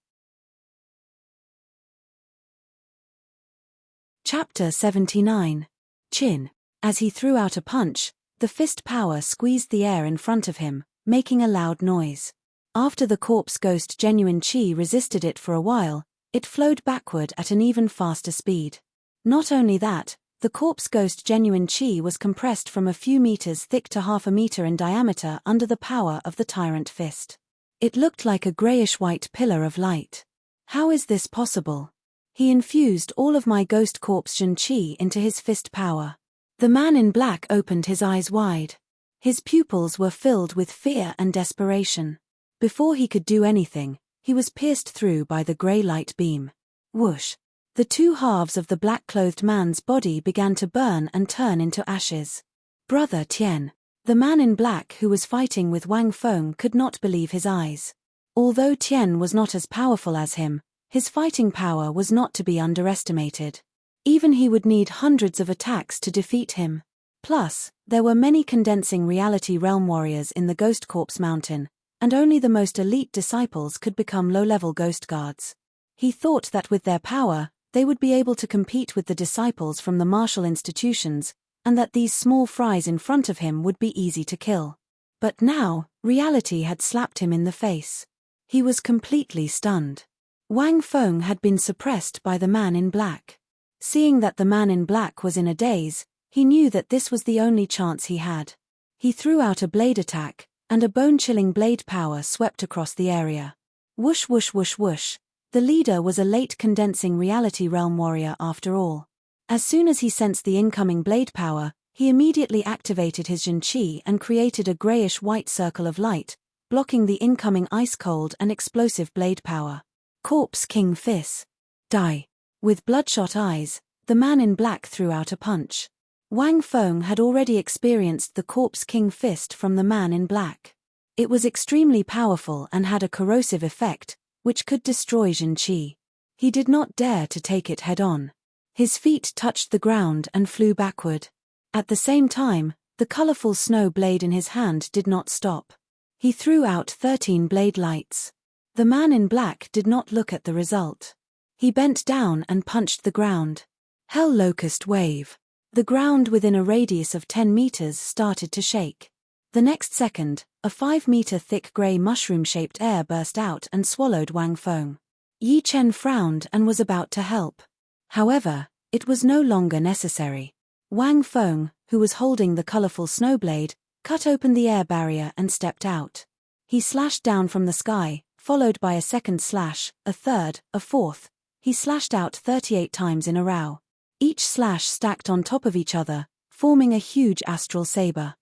Chapter 79. Chin. As he threw out a punch, the fist power squeezed the air in front of him, making a loud noise. After the corpse ghost genuine chi resisted it for a while, it flowed backward at an even faster speed. Not only that, the corpse ghost genuine chi was compressed from a few meters thick to half a meter in diameter under the power of the Tyrant Fist. It looked like a grayish-white pillar of light. How is this possible? He infused all of my ghost corpse Qi into his fist power. The man in black opened his eyes wide. His pupils were filled with fear and desperation. Before he could do anything, he was pierced through by the grey light beam. Whoosh! The two halves of the black-clothed man's body began to burn and turn into ashes. Brother Tian. The man in black who was fighting with Wang Feng could not believe his eyes. Although Tian was not as powerful as him, his fighting power was not to be underestimated. Even he would need hundreds of attacks to defeat him. Plus, there were many condensing reality realm warriors in the Ghost Corpse Mountain, and only the most elite disciples could become low-level ghost guards. He thought that with their power, they would be able to compete with the disciples from the martial institutions, and that these small fries in front of him would be easy to kill. But now, reality had slapped him in the face. He was completely stunned. Wang Feng had been suppressed by the man in black. Seeing that the man in black was in a daze, he knew that this was the only chance he had. He threw out a blade attack, and a bone-chilling blade power swept across the area. Whoosh whoosh whoosh whoosh. The leader was a late condensing reality realm warrior after all. As soon as he sensed the incoming blade power, he immediately activated his Qi and created a grayish-white circle of light, blocking the incoming ice-cold and explosive blade power. Corpse King Fist. Die. With bloodshot eyes, the man in black threw out a punch. Wang Feng had already experienced the Corpse King Fist from the man in black. It was extremely powerful and had a corrosive effect, which could destroy Qi. He did not dare to take it head-on. His feet touched the ground and flew backward. At the same time, the colorful snow blade in his hand did not stop. He threw out 13 blade lights. The man in black did not look at the result. He bent down and punched the ground. Hell Locust Wave. The ground within a radius of 10 meters started to shake. The next second, a 5-meter thick gray mushroom-shaped air burst out and swallowed Wang Feng. Yi Chen frowned and was about to help. However, it was no longer necessary. Wang Feng, who was holding the colorful snowblade, cut open the air barrier and stepped out. He slashed down from the sky, followed by a second slash, a third, a fourth. He slashed out 38 times in a row. Each slash stacked on top of each other, forming a huge astral saber.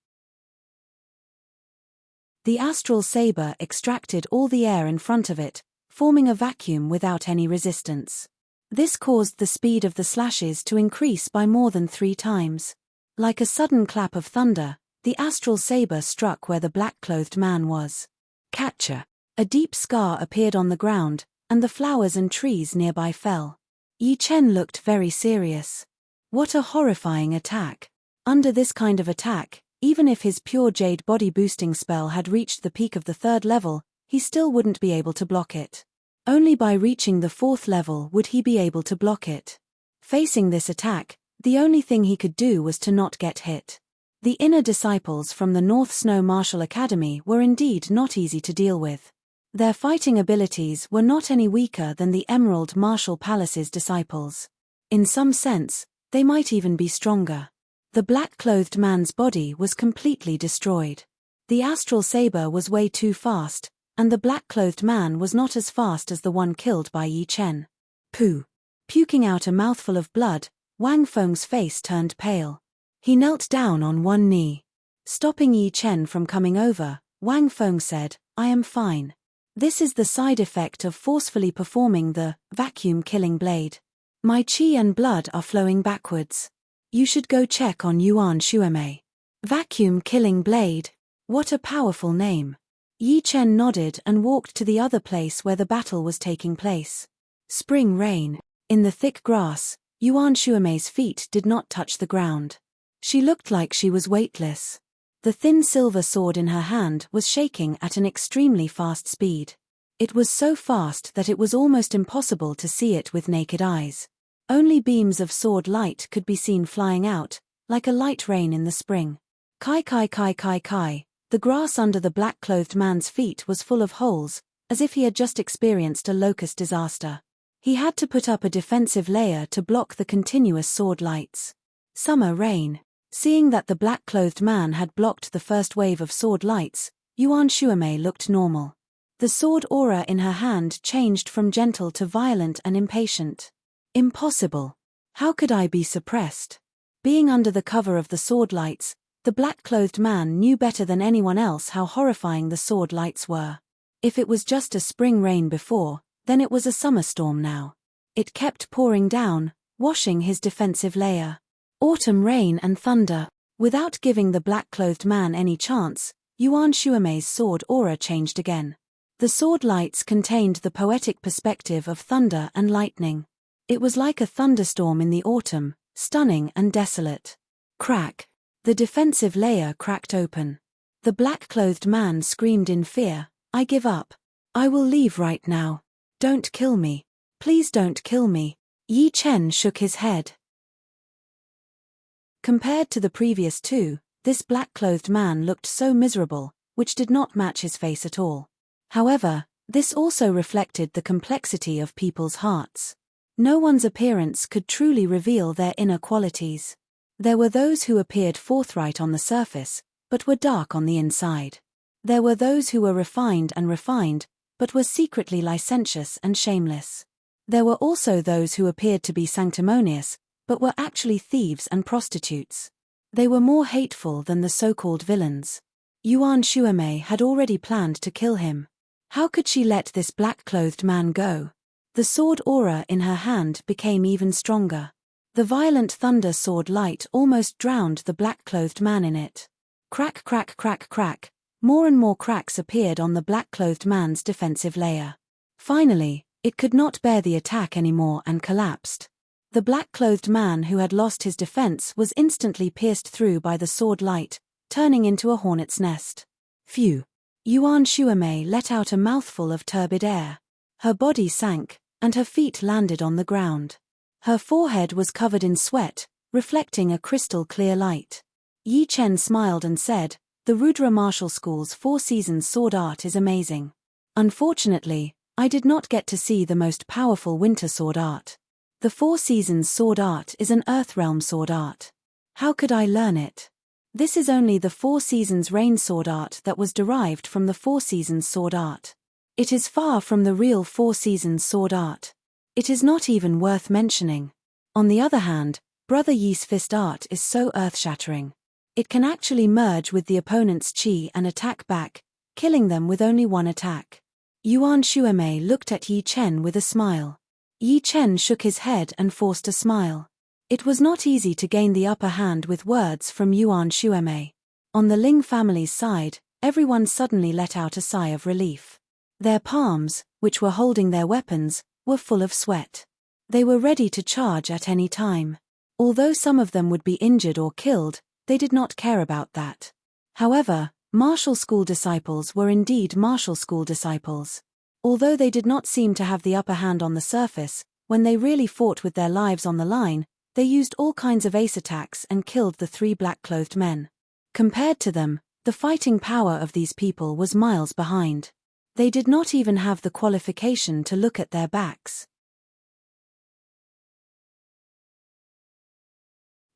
The astral saber extracted all the air in front of it, forming a vacuum without any resistance. This caused the speed of the slashes to increase by more than 3 times. Like a sudden clap of thunder, the astral saber struck where the black-clothed man was. Catcher. A deep scar appeared on the ground, and the flowers and trees nearby fell. Yi Chen looked very serious. What a horrifying attack. Under this kind of attack, even if his pure jade body boosting spell had reached the peak of the 3rd level, he still wouldn't be able to block it. Only by reaching the 4th level would he be able to block it. Facing this attack, the only thing he could do was to not get hit. The inner disciples from the North Snow Martial Academy were indeed not easy to deal with. Their fighting abilities were not any weaker than the Emerald Martial Palace's disciples. In some sense, they might even be stronger. The black-clothed man's body was completely destroyed. The astral saber was way too fast, and the black-clothed man was not as fast as the one killed by Yi Chen. Pooh! Puking out a mouthful of blood, Wang Feng's face turned pale. He knelt down on one knee. Stopping Yi Chen from coming over, Wang Feng said, "I am fine. This is the side effect of forcefully performing the vacuum-killing blade. My qi and blood are flowing backwards. You should go check on Yuan Shuemei." Vacuum-killing blade. What a powerful name. Yi Chen nodded and walked to the other place where the battle was taking place. Spring rain. In the thick grass, Yuan Shuemei's feet did not touch the ground. She looked like she was weightless. The thin silver sword in her hand was shaking at an extremely fast speed. It was so fast that it was almost impossible to see it with naked eyes. Only beams of sword light could be seen flying out, like a light rain in the spring. Kai kai kai kai kai. The grass under the black-clothed man's feet was full of holes, as if he had just experienced a locust disaster. He had to put up a defensive layer to block the continuous sword lights. Summer rain. Seeing that the black-clothed man had blocked the first wave of sword lights, Yuan Shuemei looked normal. The sword aura in her hand changed from gentle to violent and impatient. Impossible. How could I be suppressed? Being under the cover of the sword lights, the black-clothed man knew better than anyone else how horrifying the sword lights were. If it was just a spring rain before, then it was a summer storm now. It kept pouring down, washing his defensive layer. Autumn rain and thunder. Without giving the black-clothed man any chance, Yuan Shuamei's sword aura changed again. The sword lights contained the poetic perspective of thunder and lightning. It was like a thunderstorm in the autumn, stunning and desolate. Crack. The defensive layer cracked open. The black-clothed man screamed in fear, "I give up. I will leave right now. Don't kill me. Please don't kill me." Yi Chen shook his head. Compared to the previous two, this black-clothed man looked so miserable, which did not match his face at all. However, this also reflected the complexity of people's hearts. No one's appearance could truly reveal their inner qualities. There were those who appeared forthright on the surface, but were dark on the inside. There were those who were refined, but were secretly licentious and shameless. There were also those who appeared to be sanctimonious, but were actually thieves and prostitutes. They were more hateful than the so-called villains. Yuan Shuamei had already planned to kill him. How could she let this black-clothed man go? The sword aura in her hand became even stronger. The violent thunder sword light almost drowned the black-clothed man in it. Crack, crack, crack, crack. More and more cracks appeared on the black-clothed man's defensive layer. Finally, it could not bear the attack anymore and collapsed. The black-clothed man who had lost his defense was instantly pierced through by the sword light, turning into a hornet's nest. Phew! Yuan Shuamei let out a mouthful of turbid air. Her body sank, and her feet landed on the ground. Her forehead was covered in sweat, reflecting a crystal-clear light. Yi Chen smiled and said, "The Rudra Martial School's 4 Seasons sword art is amazing. Unfortunately, I did not get to see the most powerful winter sword art. The 4 Seasons sword art is an Earthrealm sword art. How could I learn it? This is only the 4 Seasons rain sword art that was derived from the 4 Seasons sword art. It is far from the real 4 Seasons sword art. It is not even worth mentioning. On the other hand, Brother Yi's fist art is so earth-shattering. It can actually merge with the opponent's chi and attack back, killing them with only one attack." Yuan Shuamei looked at Yi Chen with a smile. Yi Chen shook his head and forced a smile. It was not easy to gain the upper hand with words from Yuan Shuamei. On the Ling family's side, everyone suddenly let out a sigh of relief. Their palms, which were holding their weapons, were full of sweat. They were ready to charge at any time. Although some of them would be injured or killed, they did not care about that. However, martial school disciples were indeed martial school disciples. Although they did not seem to have the upper hand on the surface, when they really fought with their lives on the line, they used all kinds of ace attacks and killed the 3 black-clothed men. Compared to them, the fighting power of these people was miles behind. They did not even have the qualification to look at their backs.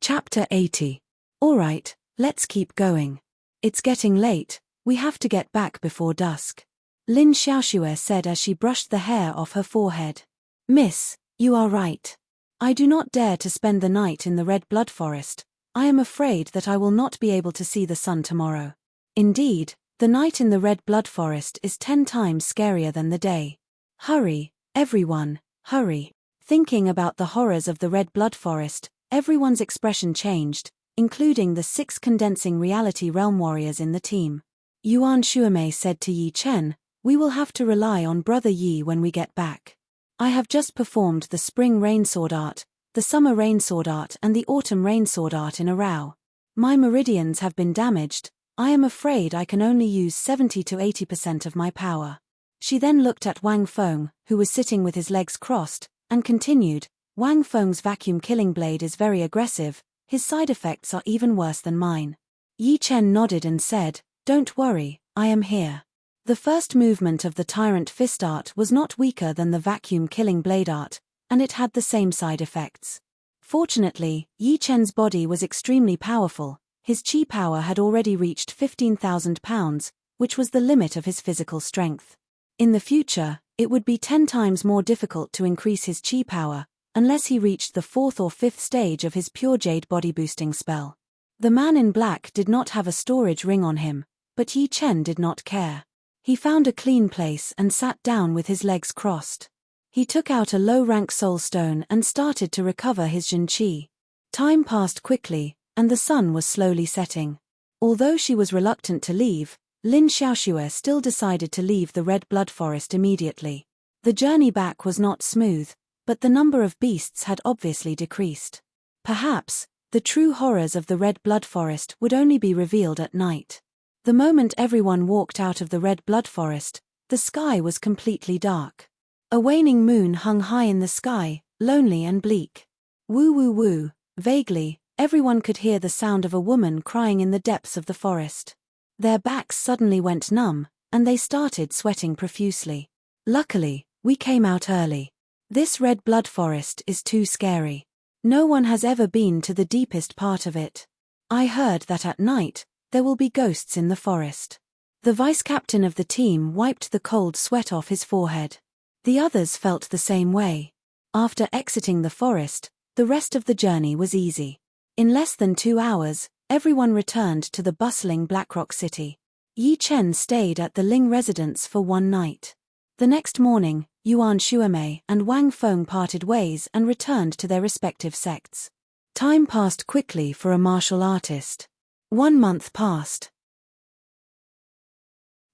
Chapter 80. Alright, let's keep going. It's getting late, we have to get back before dusk. Lin Xiaoxue said as she brushed the hair off her forehead. "Miss, you are right. I do not dare to spend the night in the Red Blood Forest. I am afraid that I will not be able to see the sun tomorrow. Indeed, the night in the Red Blood Forest is 10 times scarier than the day. Hurry, everyone, hurry." Thinking about the horrors of the Red Blood Forest, everyone's expression changed, including the 6 condensing reality realm warriors in the team. Yuan Shuamei said to Yi Chen, "We will have to rely on Brother Yi when we get back. I have just performed the spring rain sword art, the summer rain sword art and the autumn rain sword art in a row. My meridians have been damaged. I am afraid I can only use 70 to 80% of my power." She then looked at Wang Feng, who was sitting with his legs crossed, and continued, "Wang Feng's vacuum killing blade is very aggressive, his side effects are even worse than mine." Yi Chen nodded and said, "Don't worry, I am here." The first movement of the Tyrant Fist art was not weaker than the vacuum killing blade art, and it had the same side effects. Fortunately, Yi Chen's body was extremely powerful. His chi power had already reached 15,000 pounds, which was the limit of his physical strength. In the future, it would be 10 times more difficult to increase his chi power, unless he reached the 4th or 5th stage of his pure jade body boosting spell. The man in black did not have a storage ring on him, but Yi Chen did not care. He found a clean place and sat down with his legs crossed. He took out a low-rank soul stone and started to recover his Jin Qi. Time passed quickly, and the sun was slowly setting. Although she was reluctant to leave, Lin Xiaoxue still decided to leave the Red Blood Forest immediately. The journey back was not smooth, but the number of beasts had obviously decreased. Perhaps, the true horrors of the Red Blood Forest would only be revealed at night. The moment everyone walked out of the Red Blood Forest, the sky was completely dark. A waning moon hung high in the sky, lonely and bleak. Woo woo woo, vaguely, everyone could hear the sound of a woman crying in the depths of the forest. Their backs suddenly went numb, and they started sweating profusely. Luckily, we came out early. This Red Blood Forest is too scary. No one has ever been to the deepest part of it. I heard that at night, there will be ghosts in the forest. The vice-captain of the team wiped the cold sweat off his forehead. The others felt the same way. After exiting the forest, the rest of the journey was easy. In less than 2 hours, everyone returned to the bustling Blackrock city. Yi Chen stayed at the Ling residence for 1 night. The next morning, Yuan Xuemei and Wang Feng parted ways and returned to their respective sects. Time passed quickly for a martial artist. 1 month passed.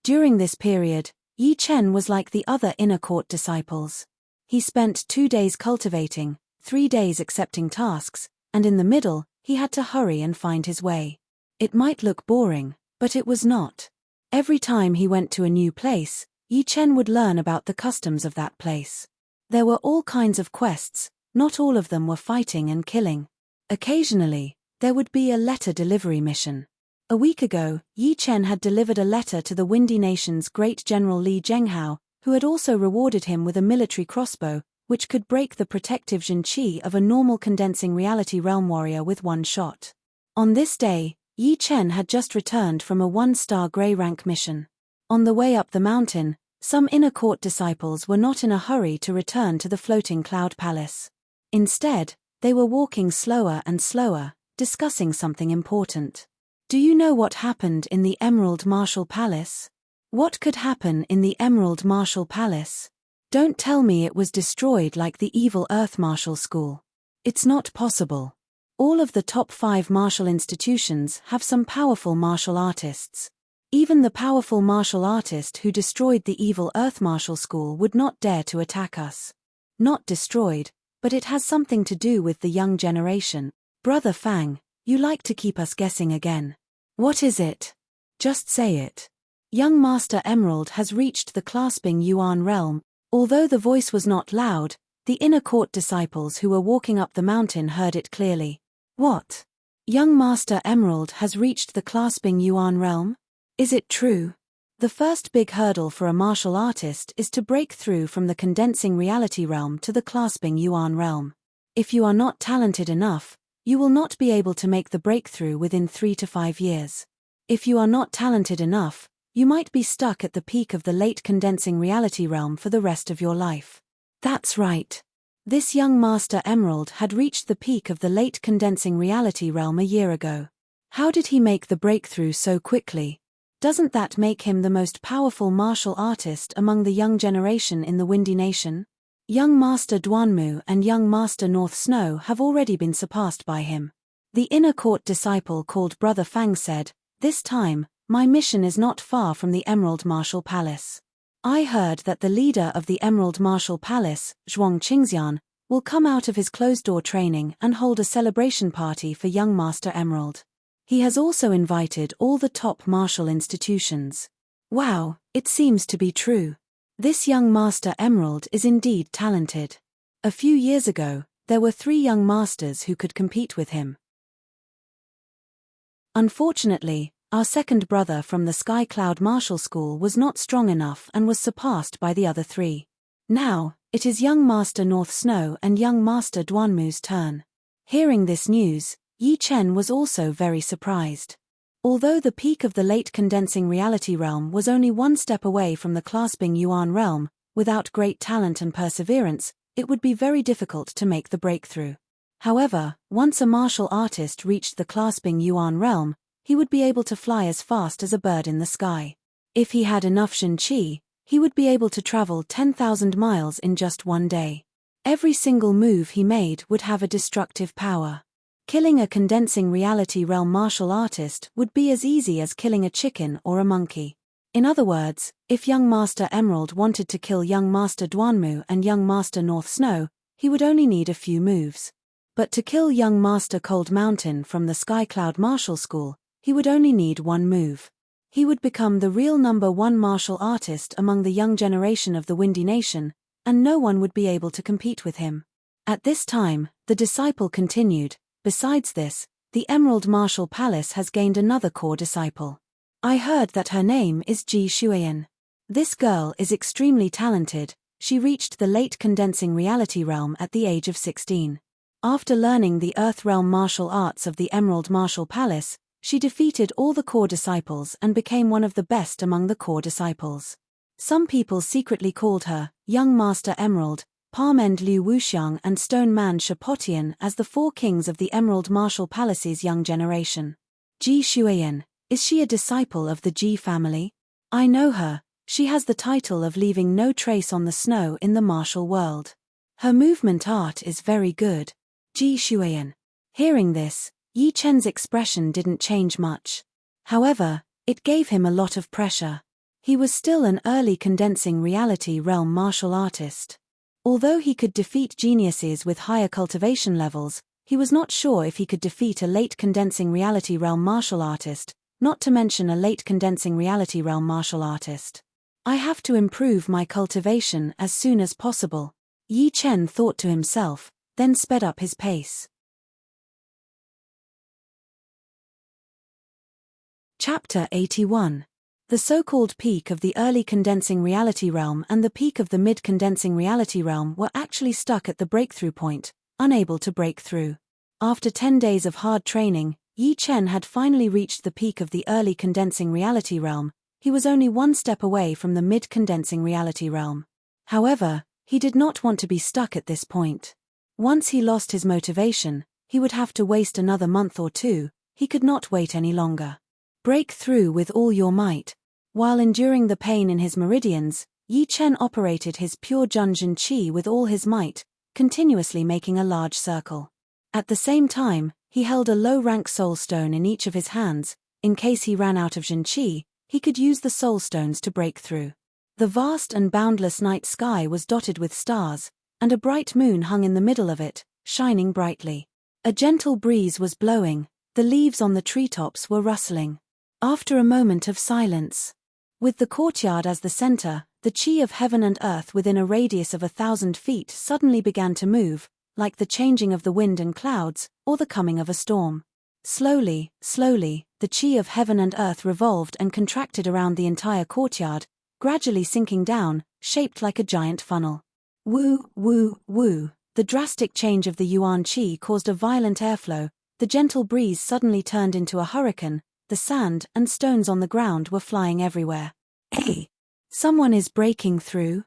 During this period, Yi Chen was like the other inner court disciples. He spent 2 days cultivating, 3 days accepting tasks, and in the middle, he had to hurry and find his way. It might look boring, but it was not. Every time he went to a new place, Yi Chen would learn about the customs of that place. There were all kinds of quests, not all of them were fighting and killing. Occasionally, there would be a letter delivery mission. A week ago, Yi Chen had delivered a letter to the Windy Nation's great general Li Zhenghao, who had also rewarded him with a military crossbow, which could break the protective Jin Qi of a normal condensing reality realm warrior with 1 shot. On this day, Yi Chen had just returned from a 1-star grey rank mission. On the way up the mountain, some inner court disciples were not in a hurry to return to the floating cloud palace. Instead, they were walking slower and slower, discussing something important. Do you know what happened in the Emerald Martial Palace? What could happen in the Emerald Martial Palace? Don't tell me it was destroyed like the evil Earth Martial School. It's not possible. All of the top 5 martial institutions have some powerful martial artists. Even the powerful martial artist who destroyed the evil Earth Martial School would not dare to attack us. Not destroyed, but it has something to do with the young generation. Brother Fang, you like to keep us guessing again. What is it? Just say it. Young Master Emerald has reached the clasping Yuan realm. Although the voice was not loud, the inner court disciples who were walking up the mountain heard it clearly. What? Young Master Emerald has reached the clasping Yuan realm? Is it true? The first big hurdle for a martial artist is to break through from the condensing reality realm to the clasping Yuan realm. If you are not talented enough, you will not be able to make the breakthrough within 3 to 5 years. If you are not talented enough, you might be stuck at the peak of the late condensing reality realm for the rest of your life. That's right. This young Master Emerald had reached the peak of the late condensing reality realm a year ago. How did he make the breakthrough so quickly? Doesn't that make him the most powerful martial artist among the young generation in the Windy Nation? Young Master Duanmu and Young Master North Snow have already been surpassed by him. The inner court disciple called Brother Fang said, "This time, my mission is not far from the Emerald Martial Palace. I heard that the leader of the Emerald Martial Palace, Zhuang Qingxian, will come out of his closed-door training and hold a celebration party for young Master Emerald. He has also invited all the top martial institutions." Wow, it seems to be true. This young Master Emerald is indeed talented. A few years ago, there were 3 young masters who could compete with him. Unfortunately, our second brother from the Sky Cloud Martial School was not strong enough and was surpassed by the other 3. Now, it is young Master North Snow and young Master Duanmu's turn. Hearing this news, Yi Chen was also very surprised. Although the peak of the late condensing reality realm was only one step away from the clasping yuan realm, without great talent and perseverance, it would be very difficult to make the breakthrough. However, once a martial artist reached the clasping yuan realm, he would be able to fly as fast as a bird in the sky. If he had enough Jin Qi, he would be able to travel 10,000 miles in just one day. Every single move he made would have a destructive power. Killing a condensing reality realm martial artist would be as easy as killing a chicken or a monkey. In other words, if young Master Emerald wanted to kill young Master Duanmu and young Master North Snow, he would only need a few moves. But to kill young Master Cold Mountain from the Sky Cloud Martial School, he would only need one move. He would become the real #1 martial artist among the young generation of the Windy Nation, and no one would be able to compete with him. At this time, the disciple continued, besides this, the Emerald Martial Palace has gained another core disciple. I heard that her name is Ji Shuiyan. This girl is extremely talented. She reached the late condensing reality realm at the age of 16. After learning the Earth Realm martial arts of the Emerald Martial Palace, she defeated all the core disciples and became one of the best among the core disciples. Some people secretly called her Young Master Emerald, Parmend Liu Wuxiang and Stone Man Shapotian as the four kings of the Emerald Martial Palace's young generation. Ji Shuiyan, is she a disciple of the Ji family? I know her. She has the title of leaving no trace on the snow in the martial world. Her movement art is very good. Ji Shuiyan. Hearing this, Yi Chen's expression didn't change much. However, it gave him a lot of pressure. He was still an early condensing reality realm martial artist. Although he could defeat geniuses with higher cultivation levels, he was not sure if he could defeat a late condensing reality realm martial artist, not to mention a late condensing reality realm martial artist. I have to improve my cultivation as soon as possible, Yi Chen thought to himself, then sped up his pace. Chapter 81. The so-called peak of the early condensing reality realm and the peak of the mid-condensing reality realm were actually stuck at the breakthrough point, unable to break through. After 10 days of hard training, Yi Chen had finally reached the peak of the early condensing reality realm. He was only one step away from the mid-condensing reality realm. However, he did not want to be stuck at this point. Once he lost his motivation, he would have to waste another month or two. He could not wait any longer. Break through with all your might. While enduring the pain in his meridians, Yi Chen operated his pure Jin Qi with all his might, continuously making a large circle. At the same time, he held a low-rank soul stone in each of his hands. In case he ran out of Jin Qi, he could use the soul stones to break through. The vast and boundless night sky was dotted with stars, and a bright moon hung in the middle of it, shining brightly. A gentle breeze was blowing, the leaves on the treetops were rustling. After a moment of silence, with the courtyard as the center, the qi of heaven and earth within a radius of 1,000 feet suddenly began to move, like the changing of the wind and clouds, or the coming of a storm. Slowly, slowly, the qi of heaven and earth revolved and contracted around the entire courtyard, gradually sinking down, shaped like a giant funnel. Woo, woo, woo. The drastic change of the yuan qi caused a violent airflow. The gentle breeze suddenly turned into a hurricane. The sand and stones on the ground were flying everywhere. Hey! Someone is breaking through.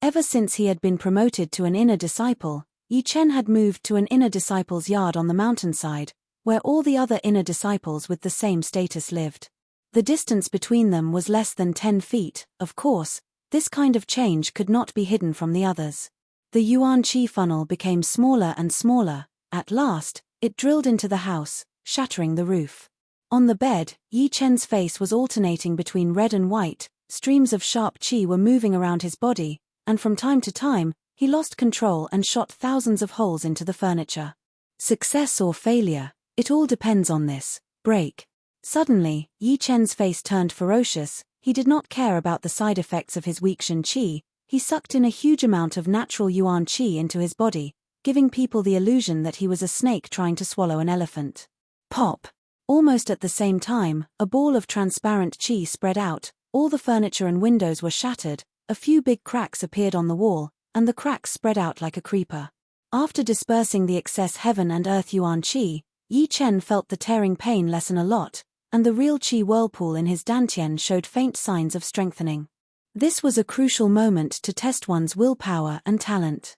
Ever since he had been promoted to an inner disciple, Yi Chen had moved to an inner disciple's yard on the mountainside, where all the other inner disciples with the same status lived. The distance between them was less than 10 feet, of course. This kind of change could not be hidden from the others. The yuan qi funnel became smaller and smaller. At last, it drilled into the house, shattering the roof. On the bed, Yi Chen's face was alternating between red and white. Streams of sharp qi were moving around his body, and from time to time, he lost control and shot thousands of holes into the furniture. Success or failure, it all depends on this break. Suddenly, Yi Chen's face turned ferocious. He did not care about the side effects of his weak Jin Qi. He sucked in a huge amount of natural yuan qi into his body, giving people the illusion that he was a snake trying to swallow an elephant. Pop! Almost at the same time, a ball of transparent qi spread out, all the furniture and windows were shattered, a few big cracks appeared on the wall, and the cracks spread out like a creeper. After dispersing the excess heaven and earth yuan qi, Yi Chen felt the tearing pain lessen a lot, and the real qi whirlpool in his dantian showed faint signs of strengthening. This was a crucial moment to test one's willpower and talent.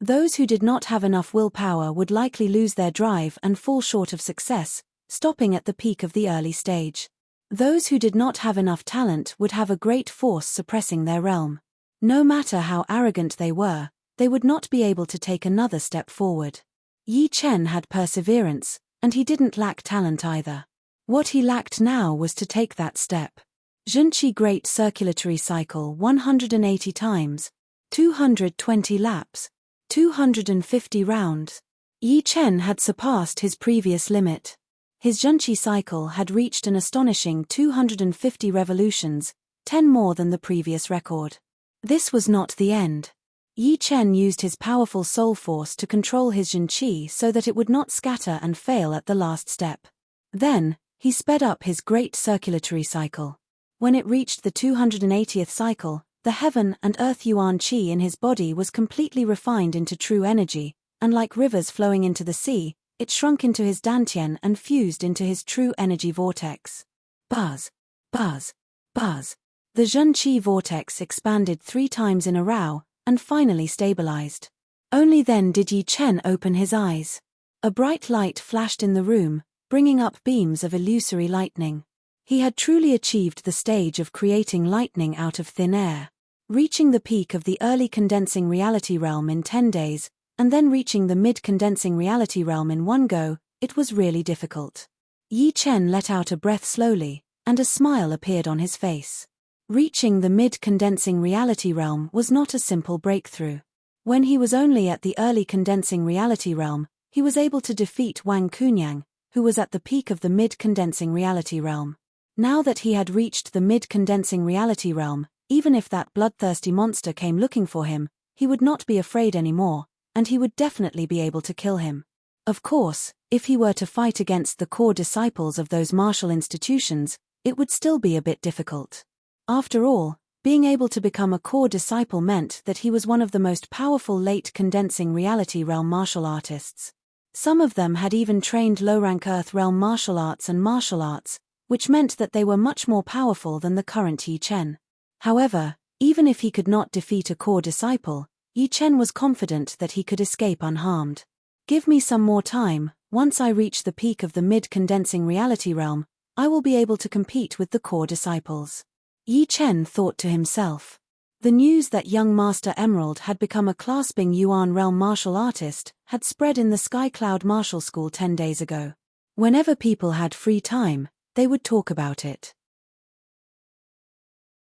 Those who did not have enough willpower would likely lose their drive and fall short of success, stopping at the peak of the early stage. Those who did not have enough talent would have a great force suppressing their realm. No matter how arrogant they would not be able to take another step forward. Yi Chen had perseverance, and he didn't lack talent either. What he lacked now was to take that step. Zhenqi Great Circulatory Cycle 180 times, 220 laps, 250 rounds. Yi Chen had surpassed his previous limit. His Zhenqi cycle had reached an astonishing 250 revolutions, 10 more than the previous record. This was not the end. Yi Chen used his powerful soul force to control his Zhenqi so that it would not scatter and fail at the last step. Then, he sped up his great circulatory cycle. When it reached the 280th cycle, the heaven and earth yuan qi in his body was completely refined into true energy, and like rivers flowing into the sea, it shrunk into his dantian and fused into his true energy vortex. Buzz, buzz, buzz. The Zhenqi vortex expanded 3 times in a row, and finally stabilized. Only then did Yi Chen open his eyes. A bright light flashed in the room, bringing up beams of illusory lightning. He had truly achieved the stage of creating lightning out of thin air. Reaching the peak of the early condensing reality realm in 10 days, and then reaching the mid-condensing reality realm in one go, it was really difficult. Yi Chen let out a breath slowly, and a smile appeared on his face. Reaching the mid-condensing reality realm was not a simple breakthrough. When he was only at the early condensing reality realm, he was able to defeat Wang Kunyang, who was at the peak of the mid-condensing reality realm. Now that he had reached the mid-condensing reality realm, even if that bloodthirsty monster came looking for him, he would not be afraid anymore, and he would definitely be able to kill him. Of course, if he were to fight against the core disciples of those martial institutions, it would still be a bit difficult. After all, being able to become a core disciple meant that he was one of the most powerful late condensing reality realm martial artists. Some of them had even trained low-rank Earth realm martial arts and martial arts, which meant that they were much more powerful than the current Yi Chen. However, even if he could not defeat a core disciple, Yi Chen was confident that he could escape unharmed. Give me some more time, once I reach the peak of the mid-condensing reality realm, I will be able to compete with the core disciples. Yi Chen thought to himself. The news that young Master Emerald had become a clasping Yuan realm martial artist had spread in the Sky Cloud Martial School 10 days ago. Whenever people had free time, they would talk about it.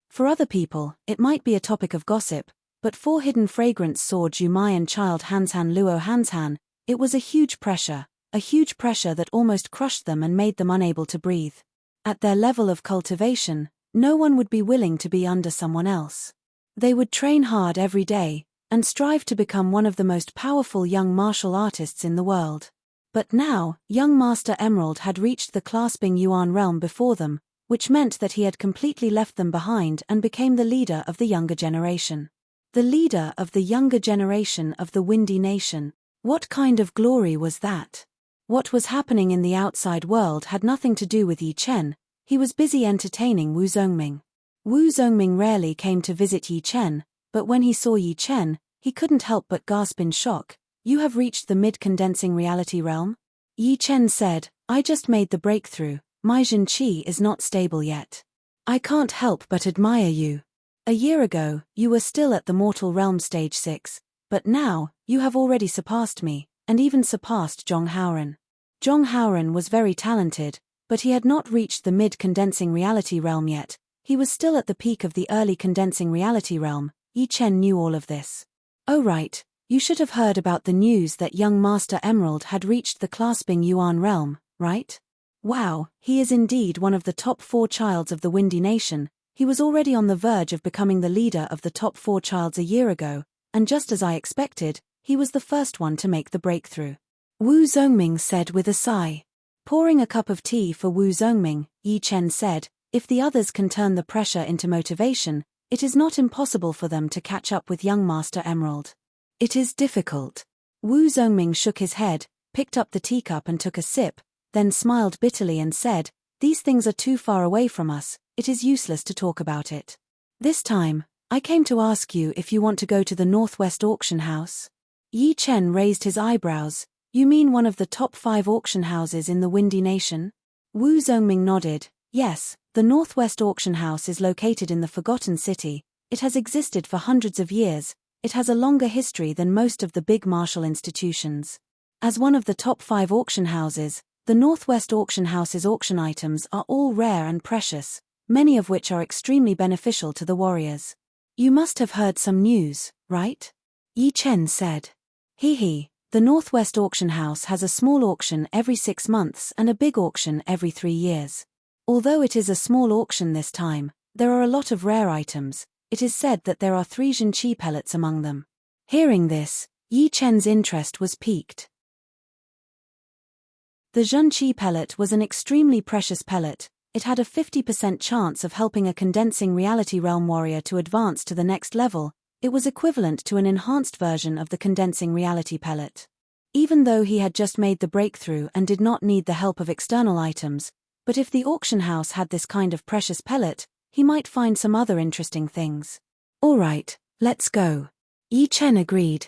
For other people, it might be a topic of gossip, but for Hidden Fragrance Sword Jumayan Child Hansan Luo Hansan, it was a huge pressure that almost crushed them and made them unable to breathe. At their level of cultivation, no one would be willing to be under someone else. They would train hard every day, and strive to become one of the most powerful young martial artists in the world. But now, young Master Emerald had reached the clasping Yuan realm before them, which meant that he had completely left them behind and became the leader of the younger generation. The leader of the younger generation of the Windy Nation. What kind of glory was that? What was happening in the outside world had nothing to do with Yi Chen. He was busy entertaining Wu Zongming. Wu Zongming rarely came to visit Yi Chen, but when he saw Yi Chen, he couldn't help but gasp in shock. You have reached the mid-condensing reality realm? Yi Chen said, I just made the breakthrough, my Zhenqi is not stable yet. I can't help but admire you. A year ago, you were still at the mortal realm stage 6, but now, you have already surpassed me, and even surpassed Zhong Haoren. Zhong Haoren was very talented, but he had not reached the mid-condensing reality realm yet. He was still at the peak of the early condensing reality realm. Yi Chen knew all of this. Oh right, you should have heard about the news that young Master Emerald had reached the clasping Yuan realm, right? Wow, he is indeed one of the top 4 childs of the Windy Nation. He was already on the verge of becoming the leader of the top 4 childs a year ago, and just as I expected, he was the first one to make the breakthrough. Wu Zongming said with a sigh. Pouring a cup of tea for Wu Zongming, Yi Chen said, if the others can turn the pressure into motivation, it is not impossible for them to catch up with young Master Emerald. It is difficult. Wu Zongming shook his head, picked up the teacup and took a sip, then smiled bitterly and said, "These things are too far away from us, it is useless to talk about it. This time, I came to ask you if you want to go to the Northwest Auction House." Yi Chen raised his eyebrows. "You mean one of the top 5 auction houses in the Windy Nation?" Wu Zongming nodded. "Yes, the Northwest Auction House is located in the Forgotten City. It has existed for hundreds of years. It has a longer history than most of the big martial institutions. As one of the top 5 auction houses, the Northwest Auction House's auction items are all rare and precious, many of which are extremely beneficial to the warriors." "You must have heard some news, right?" Yi Chen said. "Hee. The Northwest Auction House has a small auction every 6 months and a big auction every 3 years. Although it is a small auction this time, there are a lot of rare items. It is said that there are 3 Zhenqi pellets among them." Hearing this, Yi Chen's interest was piqued. The Zhenqi pellet was an extremely precious pellet. It had a 50% chance of helping a condensing reality realm warrior to advance to the next level. It was equivalent to an enhanced version of the condensing reality pellet. Even though he had just made the breakthrough and did not need the help of external items, but if the auction house had this kind of precious pellet, he might find some other interesting things. "All right, let's go." Yi Chen agreed.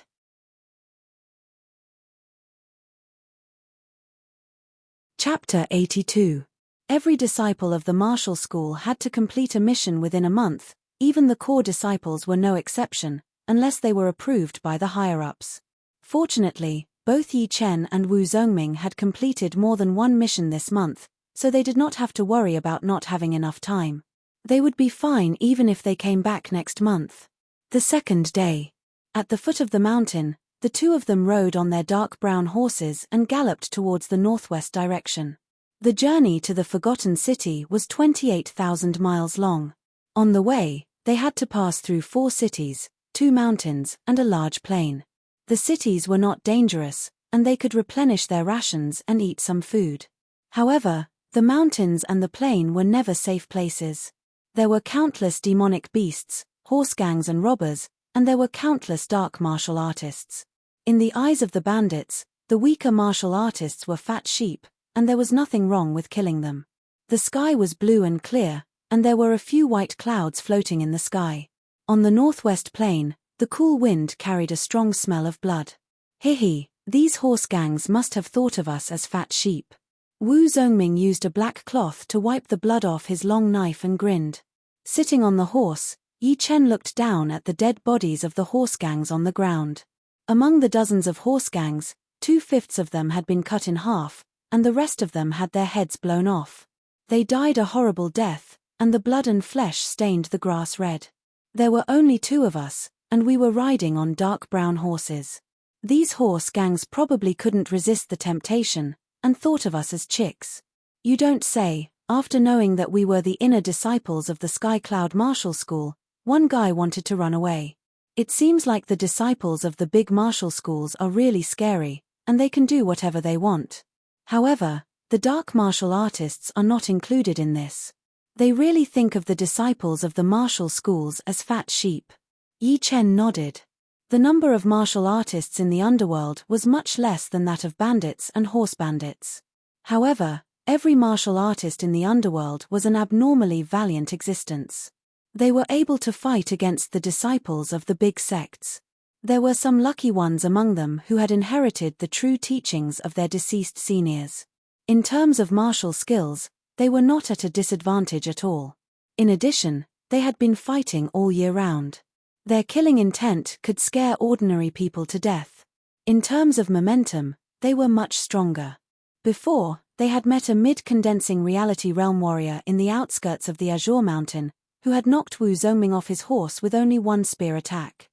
Chapter 82. Every disciple of the martial school had to complete a mission within a month. Even the core disciples were no exception, unless they were approved by the higher-ups. Fortunately, both Yi Chen and Wu Zongming had completed more than one mission this month, so they did not have to worry about not having enough time. They would be fine even if they came back next month. The second day. At the foot of the mountain, the two of them rode on their dark brown horses and galloped towards the northwest direction. The journey to the Forgotten City was 28,000 miles long. On the way, they had to pass through 4 cities, 2 mountains, and a large plain. The cities were not dangerous, and they could replenish their rations and eat some food. However, the mountains and the plain were never safe places. There were countless demonic beasts, horse gangs and robbers, and there were countless dark martial artists. In the eyes of the bandits, the weaker martial artists were fat sheep, and there was nothing wrong with killing them. The sky was blue and clear, and there were a few white clouds floating in the sky. On the northwest plain, the cool wind carried a strong smell of blood. "Hee, these horse gangs must have thought of us as fat sheep." Wu Zongming used a black cloth to wipe the blood off his long knife and grinned. Sitting on the horse, Yi Chen looked down at the dead bodies of the horse gangs on the ground. Among the dozens of horse gangs, 2/5 of them had been cut in half, and the rest of them had their heads blown off. They died a horrible death, and the blood and flesh stained the grass red. There were only 2 of us, and we were riding on dark brown horses. These horse gangs probably couldn't resist the temptation, and thought of us as chicks. You don't say. After knowing that we were the inner disciples of the Sky Cloud Martial School, one guy wanted to run away. It seems like the disciples of the big martial schools are really scary, and they can do whatever they want. However, the dark martial artists are not included in this. They really think of the disciples of the martial schools as fat sheep. Yi Chen nodded. The number of martial artists in the underworld was much less than that of bandits and horse bandits. However, every martial artist in the underworld was an abnormally valiant existence. They were able to fight against the disciples of the big sects. There were some lucky ones among them who had inherited the true teachings of their deceased seniors. In terms of martial skills, they were not at a disadvantage at all. In addition, they had been fighting all year round. Their killing intent could scare ordinary people to death. In terms of momentum, they were much stronger. Before, they had met a mid-condensing reality realm warrior in the outskirts of the Azure Mountain, who had knocked Wu Zongming off his horse with only one spear attack.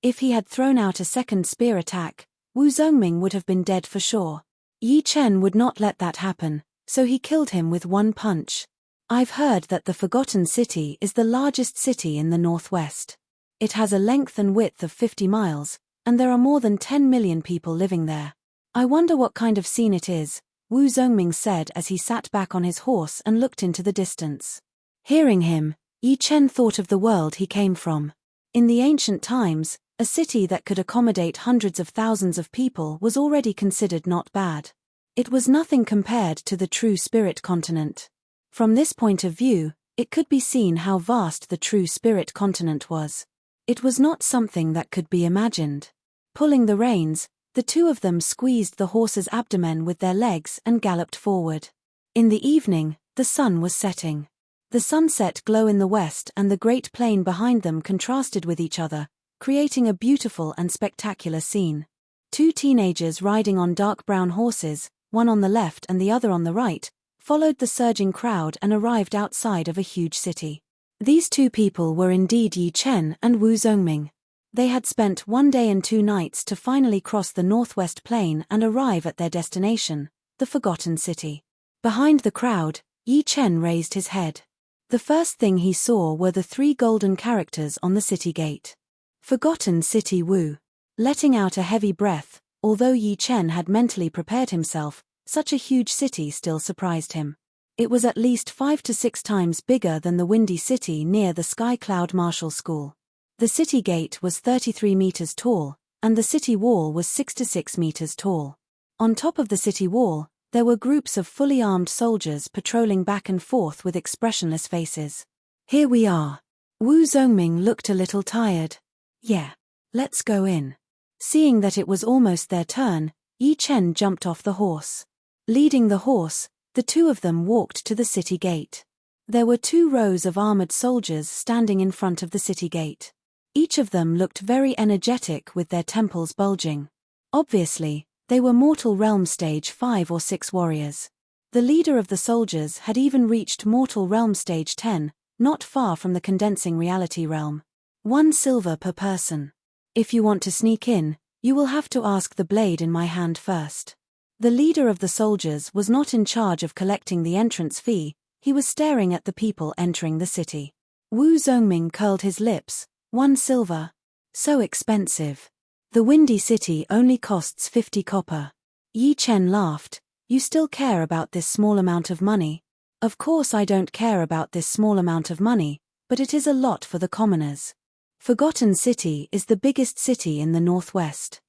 If he had thrown out a second spear attack, Wu Zongming would have been dead for sure. Yi Chen would not let that happen, so he killed him with one punch. I've heard that the Forgotten City is the largest city in the northwest. It has a length and width of 50 miles, and there are more than 10 million people living there. I wonder what kind of scene it is, Wu Zongming said as he sat back on his horse and looked into the distance. Hearing him, Yi Chen thought of the world he came from. In the ancient times, A city that could accommodate hundreds of thousands of people was already considered not bad. It was nothing compared to the true spirit continent. From this point of view, it could be seen how vast the true spirit continent was. It was not something that could be imagined. Pulling the reins, the two of them squeezed the horse's abdomen with their legs and galloped forward. In the evening, the sun was setting. The sunset glow in the west and the great plain behind them contrasted with each other, creating a beautiful and spectacular scene. Two teenagers riding on dark brown horses, one on the left and the other on the right, followed the surging crowd and arrived outside of a huge city. These two people were indeed Yi Chen and Wu Zongming. They had spent 1 day and 2 nights to finally cross the northwest plain and arrive at their destination, the Forgotten City. Behind the crowd, Yi Chen raised his head. The first thing he saw were the 3 golden characters on the city gate. Forgotten City Wu. Letting out a heavy breath, although Yi Chen had mentally prepared himself, such a huge city still surprised him. It was at least 5 to 6 times bigger than the windy city near the Sky Cloud Martial School. The city gate was 33 meters tall, and the city wall was 6 to 6 meters tall. On top of the city wall, there were groups of fully armed soldiers patrolling back and forth with expressionless faces. Here we are. Wu Zongming looked a little tired. Yeah. Let's go in. Seeing that it was almost their turn, Yi Chen jumped off the horse. Leading the horse, the two of them walked to the city gate. There were 2 rows of armored soldiers standing in front of the city gate. Each of them looked very energetic with their temples bulging. Obviously, they were Mortal Realm Stage 5 or 6 warriors. The leader of the soldiers had even reached Mortal Realm Stage 10, not far from the condensing reality realm. 1 silver per person. If you want to sneak in, you will have to ask the blade in my hand first. The leader of the soldiers was not in charge of collecting the entrance fee, he was staring at the people entering the city. Wu Zongming curled his lips. 1 silver. So expensive. The windy city only costs 50 copper. Yi Chen laughed. You still care about this small amount of money? Of course I don't care about this small amount of money, but it is a lot for the commoners. Forgotten City is the biggest city in the northwest.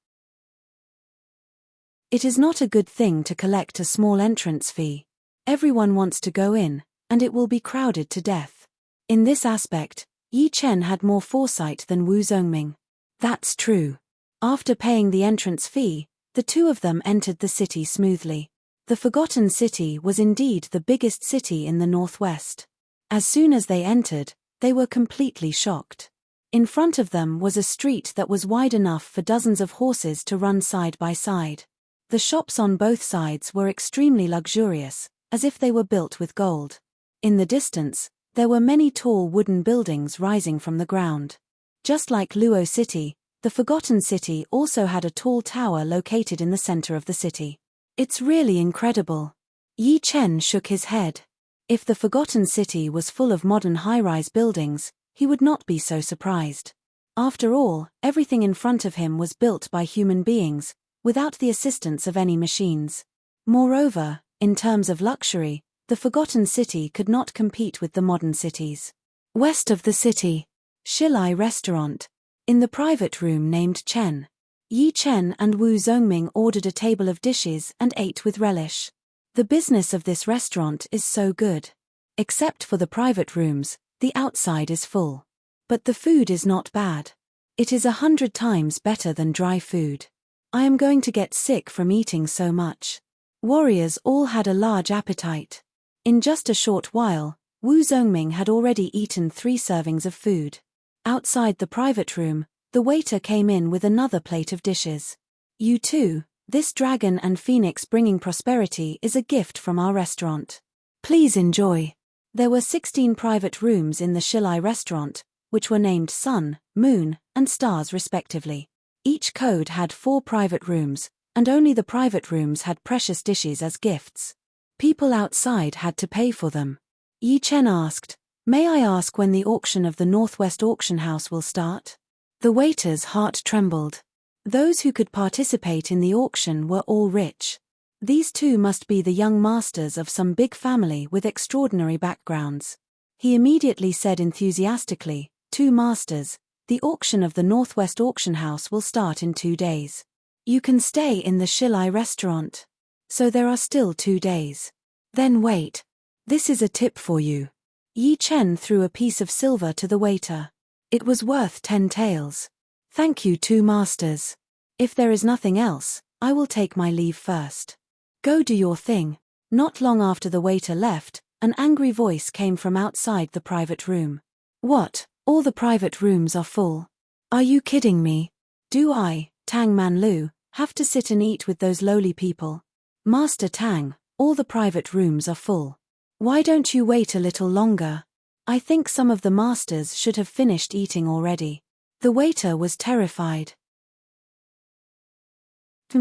It is not a good thing to collect a small entrance fee. Everyone wants to go in, and it will be crowded to death. In this aspect, Yi Chen had more foresight than Wu Zongming. That's true. After paying the entrance fee, the two of them entered the city smoothly. The Forgotten City was indeed the biggest city in the northwest. As soon as they entered, they were completely shocked. In front of them was a street that was wide enough for dozens of horses to run side by side. The shops on both sides were extremely luxurious, as if they were built with gold. In the distance, there were many tall wooden buildings rising from the ground. Just like Luo City, the Forgotten City also had a tall tower located in the center of the city. It's really incredible. Yi Chen shook his head. If the Forgotten City was full of modern high-rise buildings, he would not be so surprised. After all, everything in front of him was built by human beings, without the assistance of any machines. Moreover, in terms of luxury, the Forgotten City could not compete with the modern cities. West of the city, Shilai Restaurant. In the private room named Chen, Yi Chen and Wu Zongming ordered a table of dishes and ate with relish. The business of this restaurant is so good. Except for the private rooms, the outside is full. But the food is not bad. It is 100 times better than dry food. I am going to get sick from eating so much. Warriors all had a large appetite. In just a short while, Wu Zongming had already eaten 3 servings of food. Outside the private room, the waiter came in with another plate of dishes. You too, this dragon and phoenix bringing prosperity is a gift from our restaurant. Please enjoy. There were 16 private rooms in the Shilai restaurant, which were named Sun, Moon, and Stars respectively. Each code had 4 private rooms, and only the private rooms had precious dishes as gifts. People outside had to pay for them. Yi Chen asked, "May I ask when the auction of the Northwest Auction House will start?" The waiter's heart trembled. Those who could participate in the auction were all rich. These two must be the young masters of some big family with extraordinary backgrounds. He immediately said enthusiastically, 2 masters, The auction of the Northwest Auction House will start in 2 days. You can stay in the Shilai restaurant. So there are still 2 days. Then wait. This is a tip for you. Yi Chen threw a piece of silver to the waiter. It was worth 10 taels. Thank you, 2 masters. If there is nothing else, I will take my leave first. Go do your thing. Not long after the waiter left, an angry voice came from outside the private room. What? All the private rooms are full. Are you kidding me? Do I, Tang Manlu, have to sit and eat with those lowly people? Master Tang, all the private rooms are full. Why don't you wait a little longer? I think some of the masters should have finished eating already. The waiter was terrified.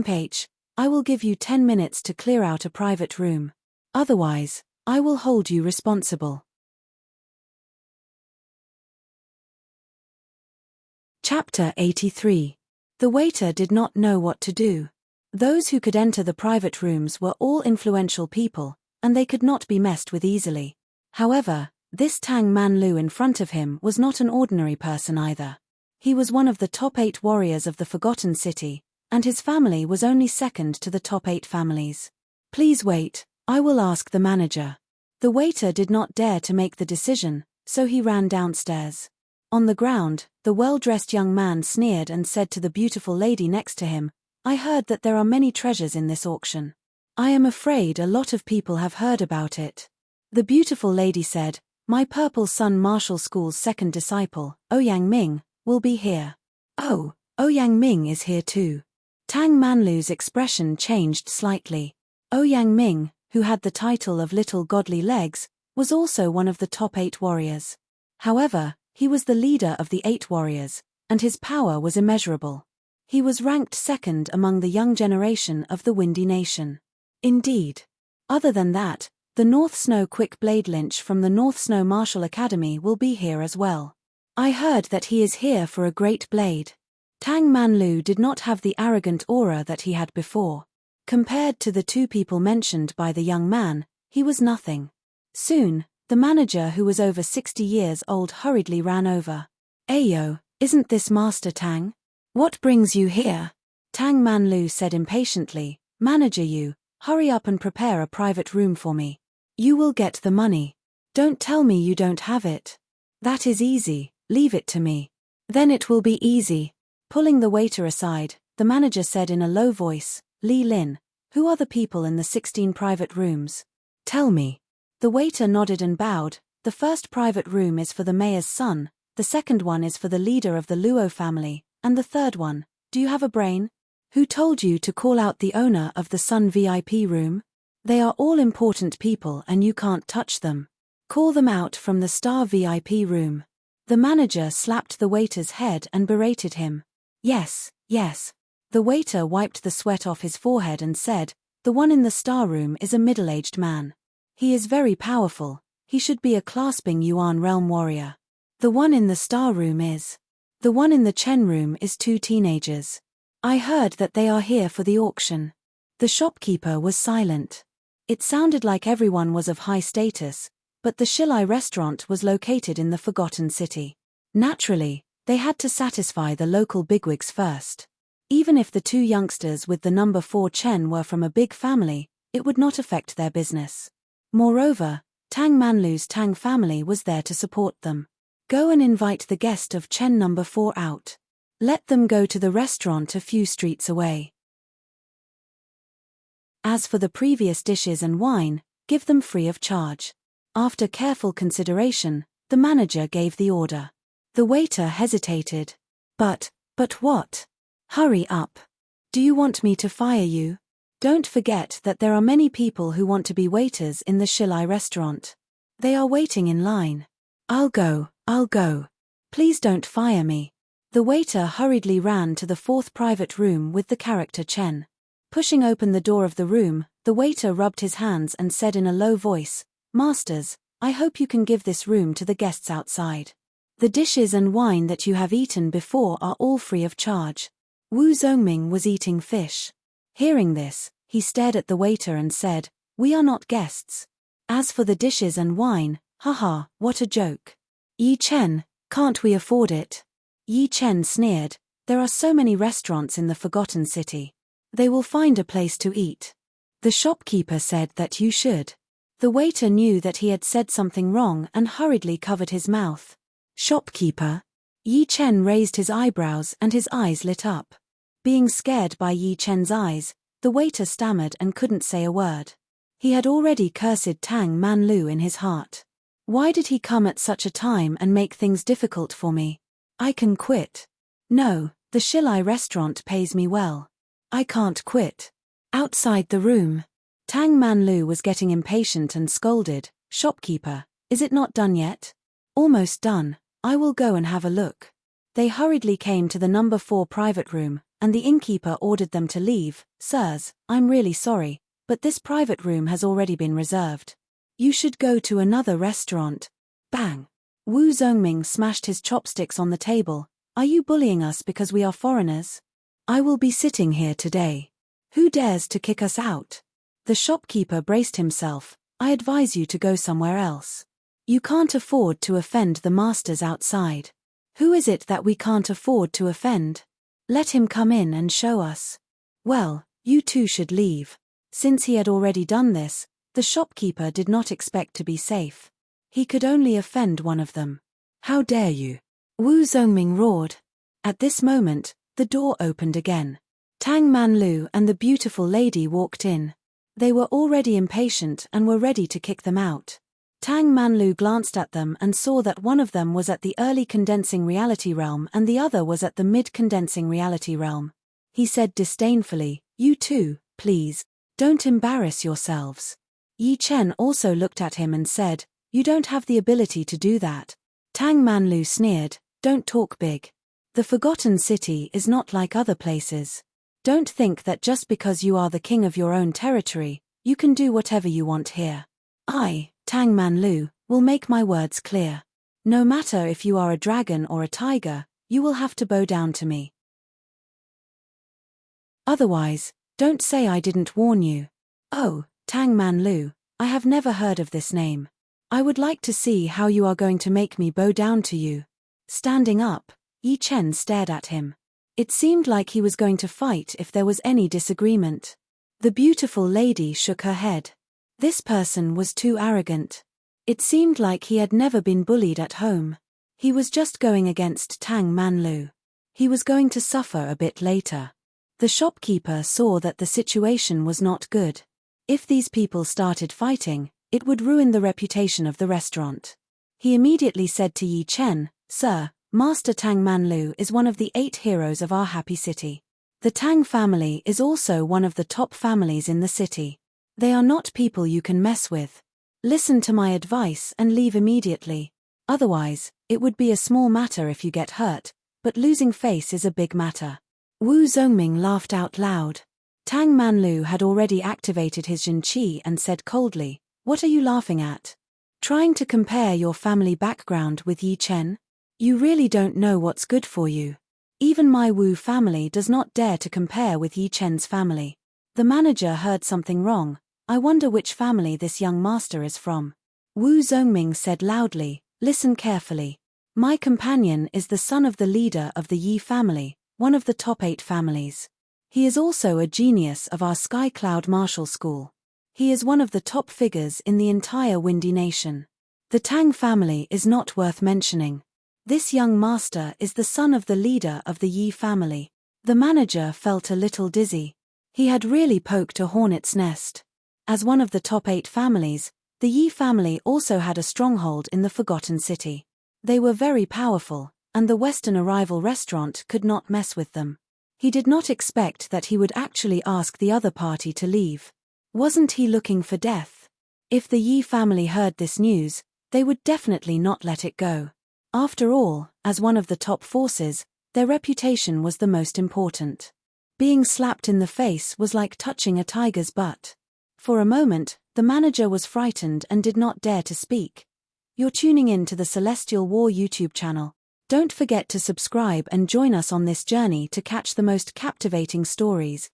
Page, I will give you 10 minutes to clear out a private room. Otherwise, I will hold you responsible. Chapter 83. The waiter did not know what to do. Those who could enter the private rooms were all influential people, and they could not be messed with easily. However, this Tang Manlu in front of him was not an ordinary person either. He was one of the top 8 warriors of the Forgotten City, and his family was only second to the top 8 families. Please wait, I will ask the manager. The waiter did not dare to make the decision, so he ran downstairs. On the ground, the well-dressed young man sneered and said to the beautiful lady next to him, I heard that there are many treasures in this auction. I am afraid a lot of people have heard about it. The beautiful lady said, My Purple Sun Martial School's second disciple, Ouyang Ming, will be here. Oh, Ouyang Ming is here too. Tang Manlu's expression changed slightly. Ouyang Ming, who had the title of Little Godly Legs, was also one of the top 8 warriors. However, he was the leader of the 8 warriors, and his power was immeasurable. He was ranked second among the young generation of the Windy Nation. Indeed. Other than that, the North Snow Quick Blade Lynch from the North Snow Martial Academy will be here as well. I heard that he is here for a great blade. Tang Manlu did not have the arrogant aura that he had before. Compared to the 2 people mentioned by the young man, he was nothing. Soon, the manager who was over 60 years old hurriedly ran over. Ayo, isn't this Master Tang? What brings you here? Tang Manlu said impatiently, Manager you, hurry up and prepare a private room for me. You will get the money. Don't tell me you don't have it. That is easy, leave it to me. Then it will be easy. Pulling the waiter aside, the manager said in a low voice, Li Lin, who are the people in the 16 private rooms? Tell me. The waiter nodded and bowed. The first private room is for the mayor's son, the second one is for the leader of the Luo family, and the third one, do you have a brain? Who told you to call out the owner of the Sun VIP room? They are all important people and you can't touch them. Call them out from the Star VIP room. The manager slapped the waiter's head and berated him. Yes, yes. The waiter wiped the sweat off his forehead and said, The one in the Star room is a middle-aged man. He is very powerful, he should be a clasping Yuan realm warrior. The one in the Star room is. The one in the Chen room is 2 teenagers. I heard that they are here for the auction. The shopkeeper was silent. It sounded like everyone was of high status, but the Shilai restaurant was located in the Forgotten City. Naturally, they had to satisfy the local bigwigs first. Even if the 2 youngsters with the number 4 Chen were from a big family, it would not affect their business. Moreover, Tang Manlu's Tang family was there to support them. Go and invite the guest of Chen number 4 out. Let them go to the restaurant a few streets away. As for the previous dishes and wine, give them free of charge. After careful consideration, the manager gave the order. The waiter hesitated. But what? Hurry up. Do you want me to fire you? Don't forget that there are many people who want to be waiters in the Shilai restaurant. They are waiting in line. I'll go. Please don't fire me. The waiter hurriedly ran to the 4th private room with the character Chen. Pushing open the door of the room, the waiter rubbed his hands and said in a low voice, Masters, I hope you can give this room to the guests outside. The dishes and wine that you have eaten before are all free of charge. Wu Zongming was eating fish. Hearing this, he stared at the waiter and said, We are not guests. As for the dishes and wine, haha, what a joke. Yi Chen, can't we afford it? Yi Chen sneered, "There are so many restaurants in the Forgotten City. They will find a place to eat." The shopkeeper said that you should. The waiter knew that he had said something wrong and hurriedly covered his mouth. "Shopkeeper?" Yi Chen raised his eyebrows and his eyes lit up. Being scared by Yi Chen's eyes, the waiter stammered and couldn't say a word. He had already cursed Tang Manlu in his heart. Why did he come at such a time and make things difficult for me? I can quit. No, the Shilai restaurant pays me well. I can't quit. Outside the room, Tang Manlu was getting impatient and scolded, "Shopkeeper, is it not done yet?" "Almost done, I will go and have a look." They hurriedly came to the number 4 private room, and the innkeeper ordered them to leave. "Sirs, I'm really sorry, but this private room has already been reserved. You should go to another restaurant." Bang! Wu Zhongming smashed his chopsticks on the table. "Are you bullying us because we are foreigners? I will be sitting here today. Who dares to kick us out?" The shopkeeper braced himself. "I advise you to go somewhere else. You can't afford to offend the masters outside." "Who is it that we can't afford to offend? Let him come in and show us." "Well, you two should leave." Since he had already done this, the shopkeeper did not expect to be safe. He could only offend one of them. "How dare you?" Wu Zhongming roared. At this moment, the door opened again. Tang Manlu and the beautiful lady walked in. They were already impatient and were ready to kick them out. Tang Manlu glanced at them and saw that one of them was at the early condensing reality realm and the other was at the mid-condensing reality realm. He said disdainfully, "You two, please, don't embarrass yourselves." Yi Chen also looked at him and said, "You don't have the ability to do that." Tang Manlu sneered, "Don't talk big. The Forgotten City is not like other places. Don't think that just because you are the king of your own territory, you can do whatever you want here. I, Tang Manlu, will make my words clear. No matter if you are a dragon or a tiger, you will have to bow down to me. Otherwise, don't say I didn't warn you." "Oh, Tang Manlu, I have never heard of this name. I would like to see how you are going to make me bow down to you." Standing up, Yi Chen stared at him. It seemed like he was going to fight if there was any disagreement. The beautiful lady shook her head. This person was too arrogant. It seemed like he had never been bullied at home. He was just going against Tang Manlu. He was going to suffer a bit later. The shopkeeper saw that the situation was not good. If these people started fighting, it would ruin the reputation of the restaurant. He immediately said to Yi Chen, "Sir, Master Tang Manlu is one of the 8 heroes of our happy city. The Tang family is also one of the top families in the city. They are not people you can mess with. Listen to my advice and leave immediately. Otherwise, it would be a small matter if you get hurt, but losing face is a big matter." Wu Zhongming laughed out loud. Tang Manlu had already activated his Jin Qi and said coldly, "What are you laughing at? Trying to compare your family background with Yi Chen? You really don't know what's good for you. Even my Wu family does not dare to compare with Yi Chen's family." The manager heard something wrong. "I wonder which family this young master is from." Wu Zhongming said loudly, "Listen carefully. My companion is the son of the leader of the Yi family, one of the top 8 families. He is also a genius of our Sky Cloud Martial School. He is one of the top figures in the entire Windy Nation. The Tang family is not worth mentioning. This young master is the son of the leader of the Yi family." The manager felt a little dizzy. He had really poked a hornet's nest. As one of the top 8 families, the Yi family also had a stronghold in the Forgotten City. They were very powerful, and the Western Arrival restaurant could not mess with them. He did not expect that he would actually ask the other party to leave. Wasn't he looking for death? If the Yi family heard this news, they would definitely not let it go. After all, as one of the top forces, their reputation was the most important. Being slapped in the face was like touching a tiger's butt. For a moment, the manager was frightened and did not dare to speak. You're tuning in to the Celestial War YouTube channel. Don't forget to subscribe and join us on this journey to catch the most captivating stories.